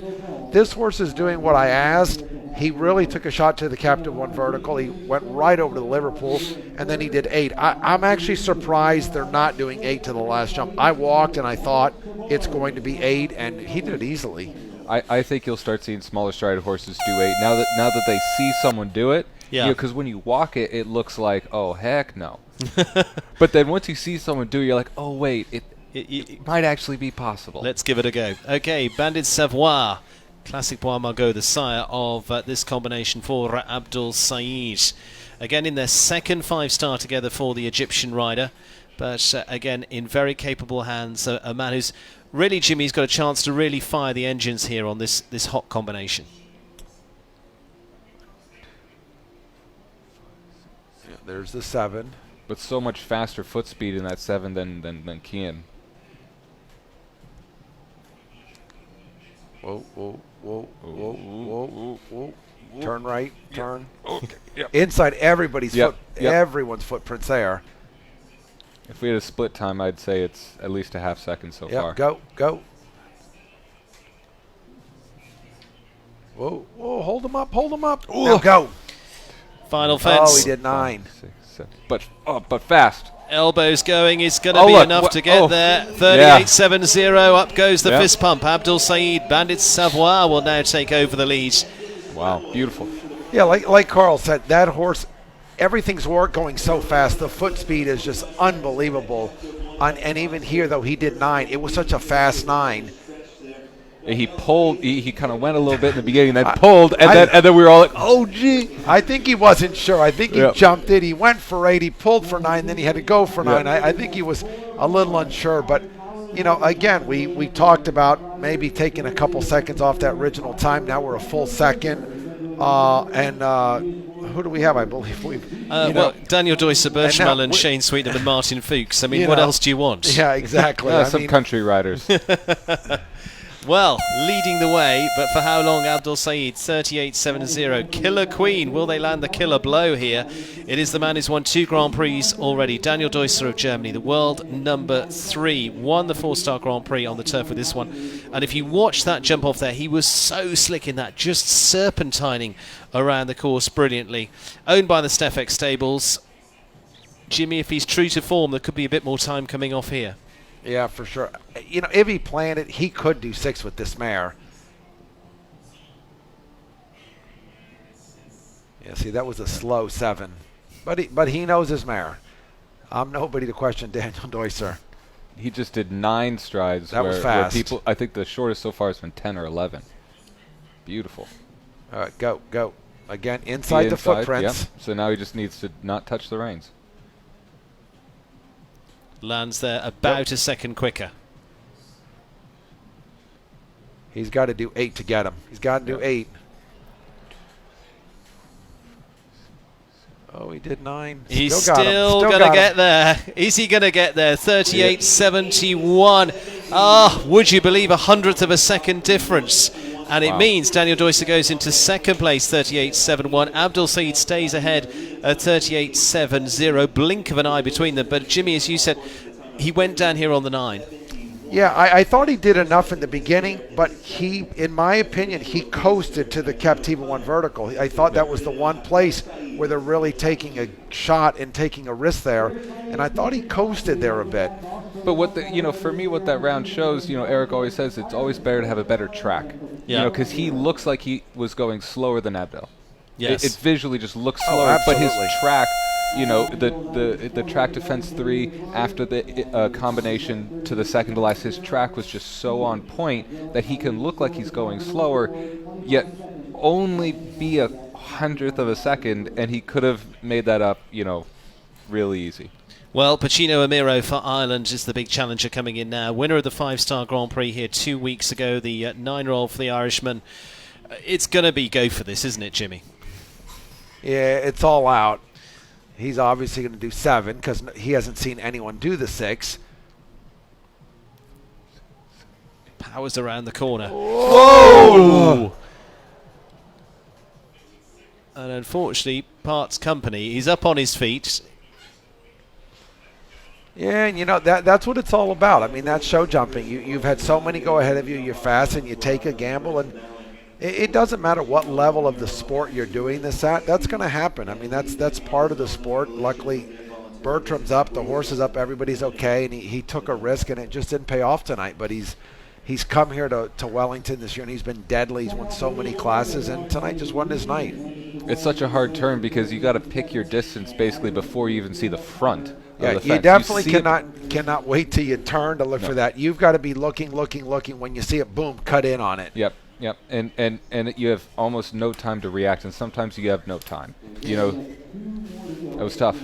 this horse is doing what I asked, he really took a shot to the Captive One vertical. He went right over to Liverpool, and then he did 8. I'm actually surprised they're not doing 8 to the last jump. I walked, and I thought it's going to be 8, and he did it easily. I think you'll start seeing smaller strided horses do 8 now that they see someone do it. Yeah. Because when you walk it, it looks like, oh, heck no. But then once you see someone do it, you're like, oh, wait, it might actually be possible. Let's give it a go. Okay, Bandit Savoir. Classic Bois Margot, the sire of this combination for Abdul Saeed. Again, in their second 5-star together for the Egyptian rider. But again, in very capable hands. A man who's really, Jimmy's got a chance to really fire the engines here on this hot combination. There's the 7. But so much faster foot speed in that 7 than Cian. Whoa, whoa, whoa, whoa, whoa, whoa. Turn right, turn. Okay. Yep. Inside everybody's Yep. foot, Yep. everyone's footprints there. If we had a split time, I'd say it's at least a half second so far. Go, go. Whoa, whoa, hold him up, hold him up. Now go. Final fence. Oh, he did 9. 5, 6, 7. But fast. Elbows going is going to be enough to get there. 38.70. Up goes the fist pump. Abdul Saeed, Bandit Savoir will now take over the lead. Wow, beautiful. Yeah, like Carl said, that horse, everything's going so fast. The foot speed is just unbelievable. And even here, though, he did 9. It was such a fast 9. He pulled. He kind of went a little bit in the beginning, then pulled, and then we were all like, "Oh, gee!" I think he wasn't sure. I think he jumped it. He went for 8. He pulled for 9. Then he had to go for 9. I think he was a little unsure. But you know, again, we talked about maybe taking a couple seconds off that original time. Now we're a full second. Who do we have? I believe we've. Well, Daniel Doyser, Birchmel, and Shane Sweetnam and Martin Fuchs. I mean, what else do you want? Yeah, exactly. Some country riders. Well, leading the way, but for how long? Abdul Saeed, 38.70. Killer Queen. Will they land the killer blow here? It is the man who's won 2 Grand Prix already. Daniel Doyser of Germany, the world number 3. Won the 4-star Grand Prix on the turf with this one. And if you watch that jump off there, he was so slick in that, just serpentining around the course brilliantly. Owned by the Stefex stables. Jimmy, if he's true to form, there could be a bit more time coming off here. Yeah, for sure. You know, if he planned it, he could do 6 with this mare. Yeah, see, that was a slow 7. But he knows his mare. I'm nobody to question Daniel Doyser. He just did 9 strides. That was fast. Where people, I think the shortest so far has been 10 or 11. Beautiful. All right, go, go. Again, inside the footprints. Yep. So now he just needs to not touch the reins. Lands there about a second quicker. He's got to do 8 to get him. He's got to do 8. Oh, he did 9. He's still going to get there. Is he going to get there? 38.71. Ah, would you believe 100th of a second difference? And it means Daniel Doyser goes into second place, 38.71. Abdul Saeed stays ahead at 38.70. Blink of an eye between them. But Jimmy, as you said, he went down here on the 9. Yeah, I thought he did enough in the beginning, but he, in my opinion, he coasted to the Captiva 1 vertical. I thought that was the one place where they're really taking a shot and taking a risk there, and I thought he coasted there a bit. But for me, what that round shows, Eric always says it's always better to have a better track. Yeah. Because he looks like he was going slower than Abdel. Yes. It visually just looks slower, but his absolutely. track, the track to fence 3 after the combination to the second to last, his track was just so on point that he can look like he's going slower, yet only be 100th of a second, and he could have made that up, really easy. Well, Pacino Amiro for Ireland is the big challenger coming in now. Winner of the 5-star Grand Prix here 2 weeks ago, the 9-year-old for the Irishman. It's going to be go for this, isn't it, Jimmy? Yeah, it's all out. He's obviously going to do 7 because he hasn't seen anyone do the 6. Powers around the corner. Whoa! And unfortunately, parts company. He's up on his feet. Yeah, and that's what it's all about. I mean, that's show jumping. You've had so many go ahead of you. You're fast and you take a gamble, and it doesn't matter what level of the sport you're doing this at. That's going to happen. I mean, that's part of the sport. Luckily, Bertram's up, the horse is up, everybody's okay, and he took a risk, and it just didn't pay off tonight. But he's come here to Wellington this year, and he's been deadly. He's won so many classes, and tonight just wasn't his night. It's such a hard turn because you got to pick your distance basically before you even see the front. Yeah, you definitely cannot wait till you turn to look for that. You've got to be looking. When you see it, boom, cut in on it. Yep. And you have almost no time to react, and sometimes you have no time. It was tough.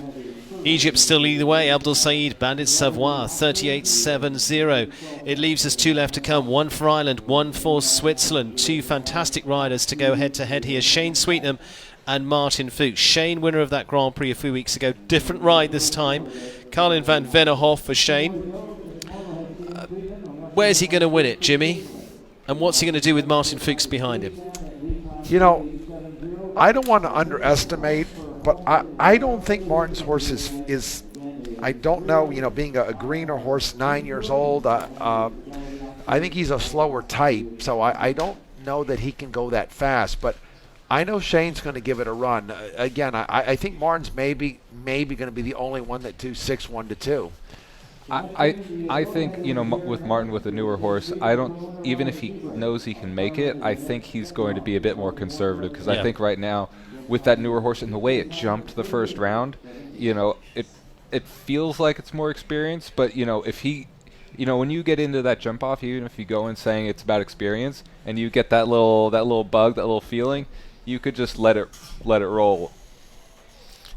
Egypt still leading the way. Abdul Saeed, Bandit Savoie, 38.70. It leaves us 2 left to come. 1 for Ireland, 1 for Switzerland. 2 fantastic riders to go head-to-head here. Shane Sweetnam and Martin Fuchs. Shane, winner of that Grand Prix a few weeks ago. Different ride this time. Carlin van Vennehoff for Shane. Where's he going to win it, Jimmy? And what's he going to do with Martin Fuchs behind him? I don't want to underestimate, but I don't think Martin's horse is I don't know, being a greener horse, 9 years old, I think he's a slower type, so I don't know that he can go that fast, but I know Shane's going to give it a run. Again, I think Martin's maybe going to be the only one that do 6-1-2. I think, with Martin, with a newer horse, even if he knows he can make it, I think he's going to be a bit more conservative because I think right now with that newer horse and the way it jumped the first round, it feels like it's more experience, but if he, when you get into that jump off, even if you go in saying it's about experience and you get that little bug, that little feeling, you could just let it roll.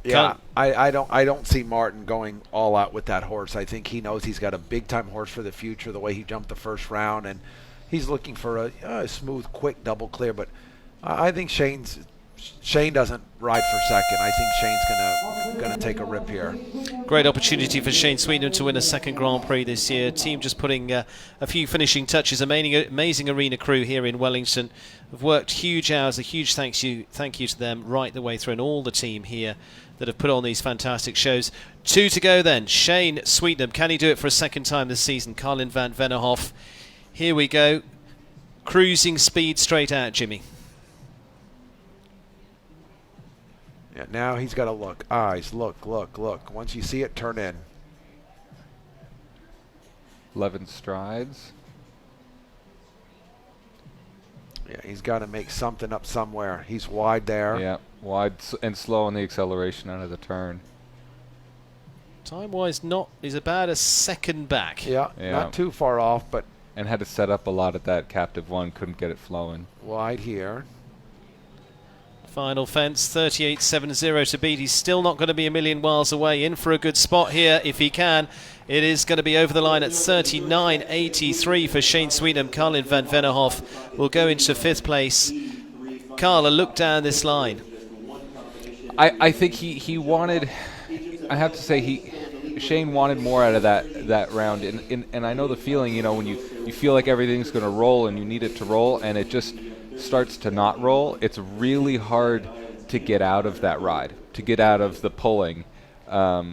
Yeah, I don't see Martin going all out with that horse. I think he knows he's got a big-time horse for the future, the way he jumped the first round, and he's looking for a smooth, quick double clear. But I think Shane doesn't ride for second. I think Shane's gonna take a rip here. Great opportunity for Shane Sweetnam to win a second Grand Prix this year. Team just putting a few finishing touches. Amazing arena crew here in Wellington. Have worked huge hours. A huge thank you to them right the way through, and all the team here that have put on these fantastic shows. 2 to go then. Shane Sweetnam, can he do it for a second time this season? Carlin van Vennehoff. Here we go. Cruising speed straight out, Jimmy. Yeah, now he's got to look. Eyes, look. Once you see it, turn in. 11 strides. Yeah, he's got to make something up somewhere. He's wide there. Yeah, wide and slow on the acceleration out of the turn. Time-wise, he's about a second back. Yeah, not too far off, but... And had to set up a lot at that captive one, couldn't get it flowing. Wide here. Final fence, 38.70 to beat. He's still not going to be a million miles away. In for a good spot here if he can. It is going to be over the line at 39.83 for Shane Sweetnam. Carlin van Vennehoff will go into 5th place. Carla, look down this line. I think he wanted... I have to say Shane wanted more out of that round. And I know the feeling, when you feel like everything's going to roll and you need it to roll and it just starts to not roll, it's really hard to get out of that ride, to get out of the pulling. I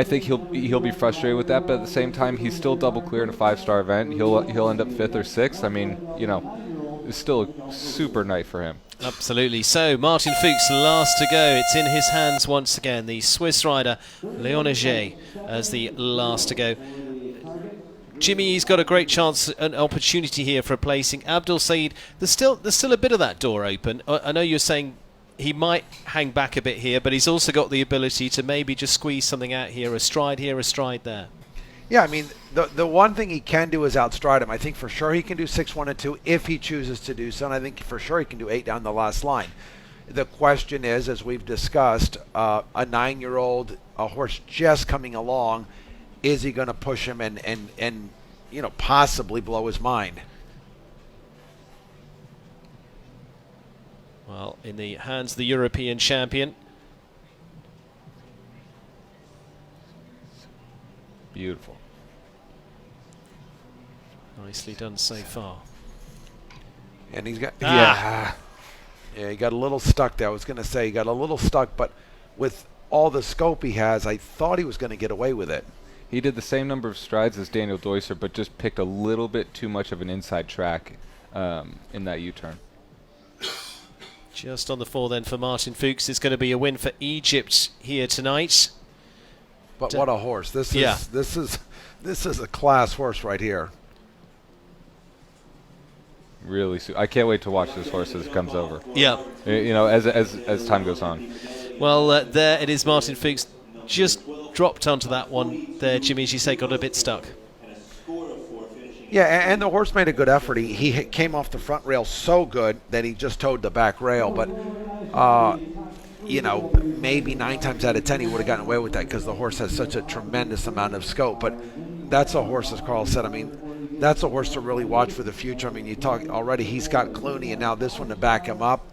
think he'll be frustrated with that, but at the same time, he's still double clear in a 5-star event. He'll end up 5th or 6th. I mean, it's still a super night for him. Absolutely. So Martin Fuchs last to go. It's in his hands once again. The Swiss rider Léon Auger as the last to go. Jimmy, he's got a great chance, an opportunity here for a placing. Abdul Saeed, there's still a bit of that door open. I know you're saying he might hang back a bit here, but he's also got the ability to maybe just squeeze something out here, a stride here, a stride there. Yeah, I mean, the one thing he can do is outstride him. I think for sure he can do 6-1-2 if he chooses to do so, and I think for sure he can do 8 down the last line. The question is, as we've discussed, a 9-year-old, a horse just coming along, is he going to push him and possibly blow his mind? Well, in the hands of the European champion. Beautiful. Nicely done so far. And he's got, yeah, he got a little stuck there. I was going to say he got a little stuck, but with all the scope he has, I thought he was going to get away with it. He did the same number of strides as Daniel Deusser, but just picked a little bit too much of an inside track in that U-turn. Just on the 4 then for Martin Fuchs. It's going to be a win for Egypt here tonight. But what a horse! This is a class horse right here. Really, I can't wait to watch this horse as it comes over. Yeah, as time goes on. Well, there it is. Martin Fuchs just dropped onto that one there. Jimmy, as you say, got a bit stuck. Yeah, and the horse made a good effort. He came off the front rail so good that he just towed the back rail, but. Maybe 9 times out of 10 he would have gotten away with that because the horse has such a tremendous amount of scope. But that's a horse, as Carl said, that's a horse to really watch for the future. You talk already, he's got Clooney, and now this one to back him up.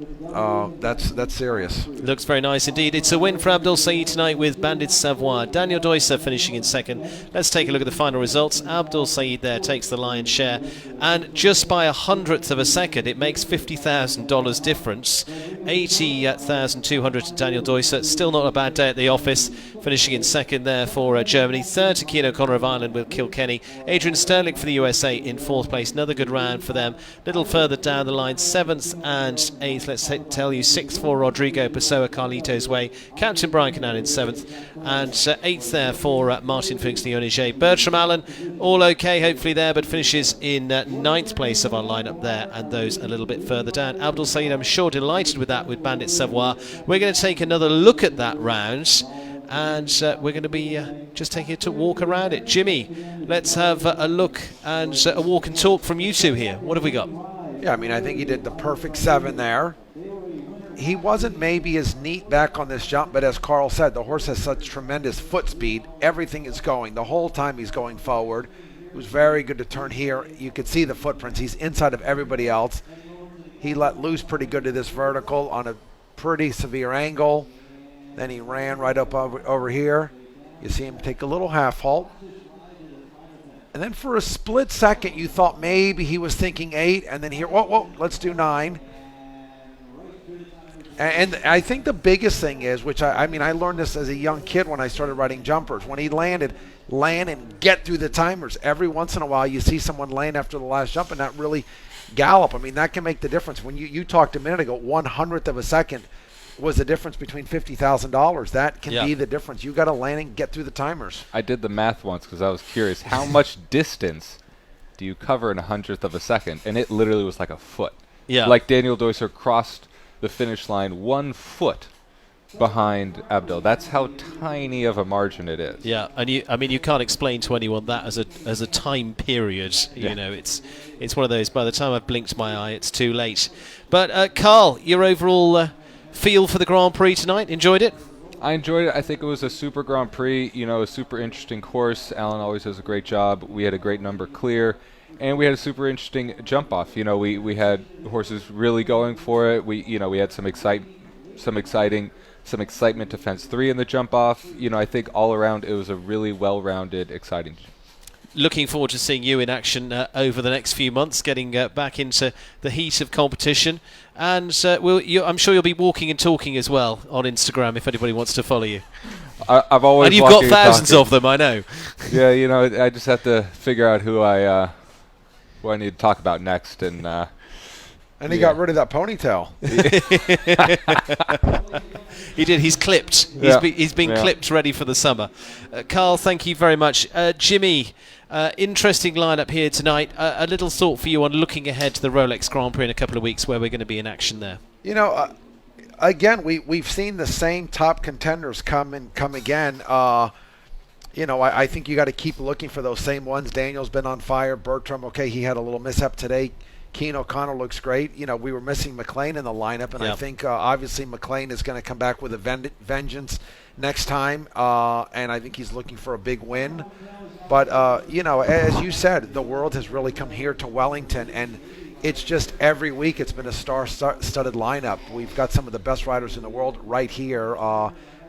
That's serious. Looks very nice indeed. It's a win for Abdul Saeed tonight with Bandit Savoie. Daniel Deusser finishing in second. Let's take a look at the final results. Abdul Saeed there takes the lion's share, and just by 100th of a second, it makes $50,000 difference. 80,200 to Daniel Deusser. Still not a bad day at the office. Finishing in second there for Germany. Third to Keane O'Connor of Ireland with Kilkenny. Adrian Sterling for the USA in 4th place. Another good round for them. Little further down the line, 7th and 8th. Let's tell you, 6th for Rodrigo Pessoa, Carlito's Way. Captain Brian Canal in 7th. And 8th there for Martin Fuchs, the Onige. Bertram Allen, all okay hopefully there, but finishes in 9th place of our lineup there, and those a little bit further down. Abdul Saeed, I'm sure, delighted with that with Bandit Savoie. We're going to take another look at that round, and we're going to be just taking it to walk around it. Jimmy, let's have a look and a walk and talk from you two here. What have we got? Yeah, I think he did the perfect 7 there. He wasn't maybe as neat back on this jump, but as Carl said, the horse has such tremendous foot speed. Everything is going. The whole time he's going forward. It was very good to turn here. You could see the footprints. He's inside of everybody else. He let loose pretty good to this vertical on a pretty severe angle. Then he ran right up over here. You see him take a little half halt. And then for a split second, you thought maybe he was thinking 8, and then here, whoa, let's do 9. And I think the biggest thing is, which I learned this as a young kid when I started riding jumpers. When he land and get through the timers. Every once in a while, you see someone land after the last jump and not really gallop. That can make the difference. When you talked a minute ago, 100th of a second was the difference between $50,000. That can be the difference. You got to land and get through the timers. I did the math once because I was curious. How much distance do you cover in 100th of a second? And it literally was like a foot. Yeah. Like Daniel Deusser crossed the finish line 1 foot behind Abdul. That's how tiny of a margin it is. Yeah, and you can't explain to anyone that as a time period. It's one of those. By the time I've blinked my eye, it's too late. But Carl, your overall feel for the Grand Prix tonight? Enjoyed it? I enjoyed it. I think it was a super Grand Prix. A super interesting course. Alan always does a great job. We had a great number clear. And we had a super interesting jump off. We had horses really going for it. We had some excitement to fence 3 in the jump off. I think all around it was a really well-rounded, exciting. Looking forward to seeing you in action over the next few months, getting back into the heat of competition. And I'm sure you'll be walking and talking as well on Instagram if anybody wants to follow you. I've always. And you've got thousands of them, I know. Yeah, I just have to figure out who I need to talk about next, and he got rid of that ponytail. He did. He's clipped. He's been clipped, ready for the summer. Carl, thank you very much. Jimmy, interesting lineup here tonight. A little thought for you on looking ahead to the Rolex Grand Prix in a couple of weeks, where we're going to be in action there. Again, we've seen the same top contenders come again. I think you got to keep looking for those same ones. Daniel's been on fire. Bertram, okay, he had a little mishap today. Keane O'Connor looks great. You know, we were missing McLean in the lineup, and I think obviously McLean is going to come back with a vengeance next time, and I think he's looking for a big win. But, you know, as you said, the world has really come here to Wellington, and it's just every week it's been a star-studded lineup. We've got some of the best riders in the world right here,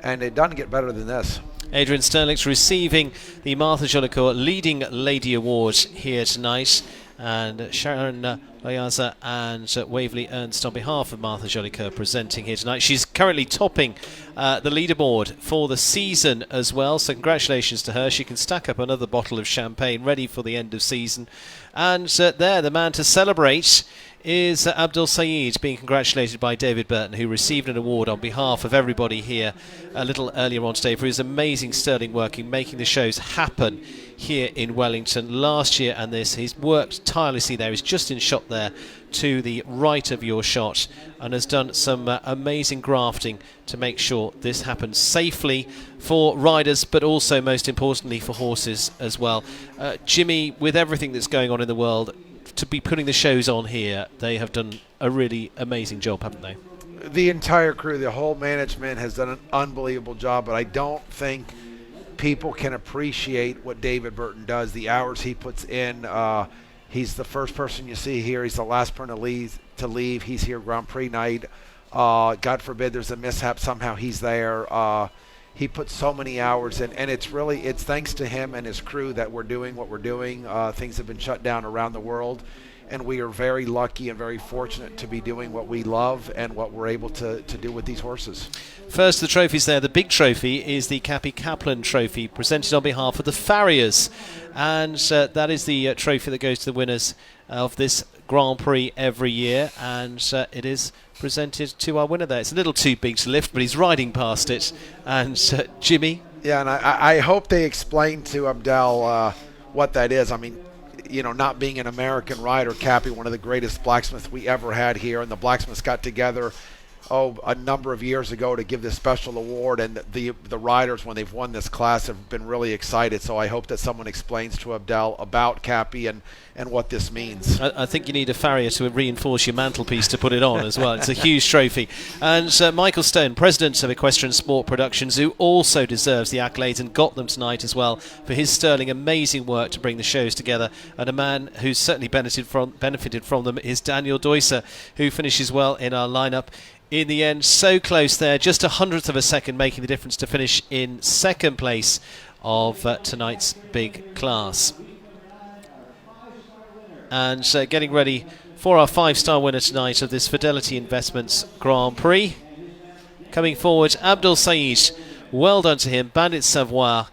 and it doesn't get better than this. Adrian Sterlich's receiving the Martha Jolicoeur Leading Lady Award here tonight. And Sharon Loyaza and Waverley Ernst on behalf of Martha Jolicoeur presenting here tonight. She's currently topping the leaderboard for the season as well, so congratulations to her. She can stack up another bottle of champagne ready for the end of season. And there, the man to celebrate is Abdul Saeed, being congratulated by David Burton, who received an award on behalf of everybody here a little earlier on today for his amazing sterling work in making the shows happen here in Wellington last year and this. He's worked tirelessly there. He's just in shot there to the right of your shot and has done some amazing grafting to make sure this happens safely for riders, but also most importantly for horses as well. Jimmy, with everything that's going on in the world, to be putting the shows on here, they have done a really amazing job, haven't they? The entire crew, the whole management has done an unbelievable job, but I don't think people can appreciate what David Burton does, the hours he puts in. He's the first person you see here. He's the last person to leave. He's here Grand Prix night. God forbid there's a mishap. Somehow he's there. He puts so many hours in, and it's thanks to him and his crew that we're doing what we're doing. Things have been shut down around the world, and we are very lucky and very fortunate to be doing what we love and what we're able to do with these horses. First, the trophies there. The big trophy is the Cappy Kaplan Trophy, presented on behalf of the Farriers, and that is the trophy that goes to the winners of this Grand Prix every year, and it is presented to our winner there. It's a little too big to lift, but he's riding past it. And Jimmy? Yeah, and I hope they explain to Abdel what that is. I mean, you know, not being an American rider, Cappy, one of the greatest blacksmiths we ever had here, and the blacksmiths got together a number of years ago to give this special award, and the riders, when they've won this class, have been really excited. So I hope that someone explains to Abdel about Cappy and what this means. I think you need a farrier to reinforce your mantelpiece to put it on as well. It's a huge trophy. And Michael Stone, president of Equestrian Sport Productions, who also deserves the accolades and got them tonight as well for his sterling amazing work to bring the shows together. And a man who's certainly benefited from them is Daniel Deusser, who finishes well in our lineup. In the end, so close there, just 100th of a second making the difference to finish in second place of tonight's big class. And getting ready for our 5-star winner tonight of this Fidelity Investments Grand Prix. Coming forward, Abdul Saeed. Well done to him. Bandit Savoir.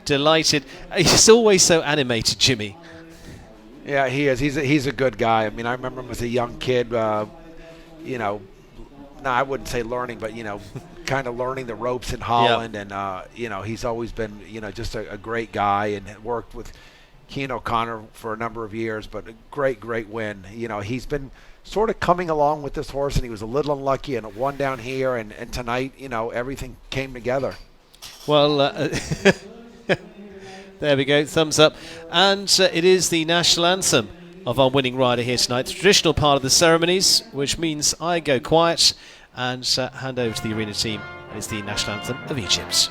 Delighted. He's always so animated, Jimmy. Yeah, he is. He's a good guy. I mean, I remember him as a young kid, you know, no, I wouldn't say learning, but, you know, kind of learning the ropes in Holland. And, you know, he's always been, you know, just a great guy and worked with Keane O'Connor for a number of years, but a great win. You know, he's been sort of coming along with this horse, and he was a little unlucky and won down here, and tonight, you know, everything came together. Well, there we go, thumbs up. And it is the national anthem of our winning rider here tonight, the traditional part of the ceremonies, which means I go quiet and hand over to the arena team. It's the national anthem of Egypt.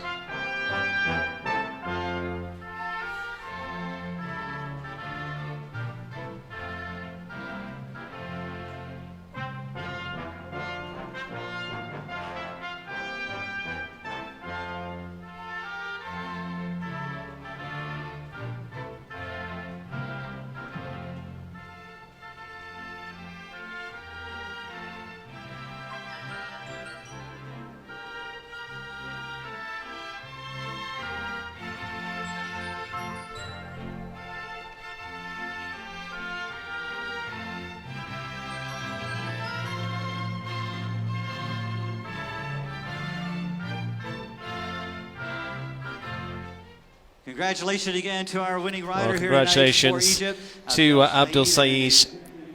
Congratulations again to our winning rider well, here congratulations tonight for Egypt. to Abdul Saeed,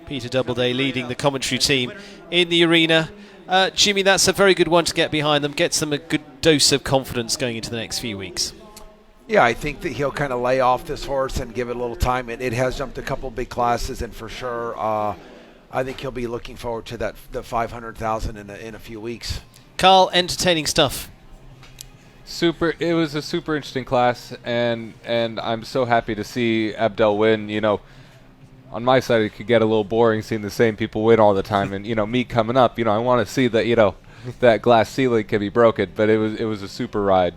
Peter Doubleday leading the commentary team in the arena. Jimmy, that's a very good one to get behind them, gets them a good dose of confidence going into the next few weeks. Yeah, I think that he'll kind of lay off this horse and give it a little time. It has jumped a couple big classes, and for sure, I think he'll be looking forward to the 500,000 in a few weeks. Carl, entertaining stuff. It was a super interesting class, and I'm so happy to see Abdel win. You know, on my side, it could get a little boring seeing the same people win all the time, and me coming up, I want to see that that glass ceiling can be broken. But it was a super ride.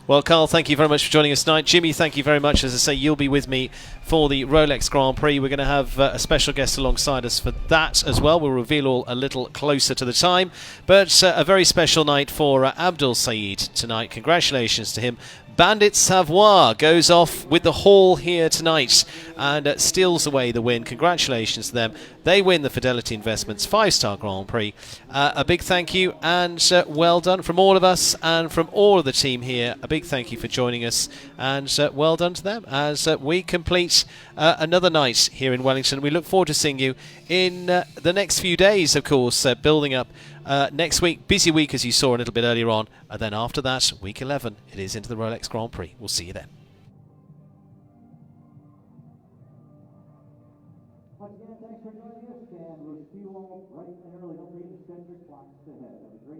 Well, Carl, thank you very much for joining us tonight. Jimmy, thank you very much. As I say, you'll be with me for the Rolex Grand Prix. We're going to have a special guest alongside us for that as well. We'll reveal all a little closer to the time. But a very special night for Abdul Saeed tonight. Congratulations to him. Bandit Savoie goes off with the haul here tonight and steals away the win. Congratulations to them. They win the Fidelity Investments 5-star Grand Prix. A big thank you and well done from all of us and from all of the team here. A big thank you for joining us and well done to them as we complete another night here in Wellington. We look forward to seeing you in the next few days, of course, building up next week. Busy week, as you saw a little bit earlier on. And then after that, week 11, it is into the Rolex Grand Prix. We'll see you then.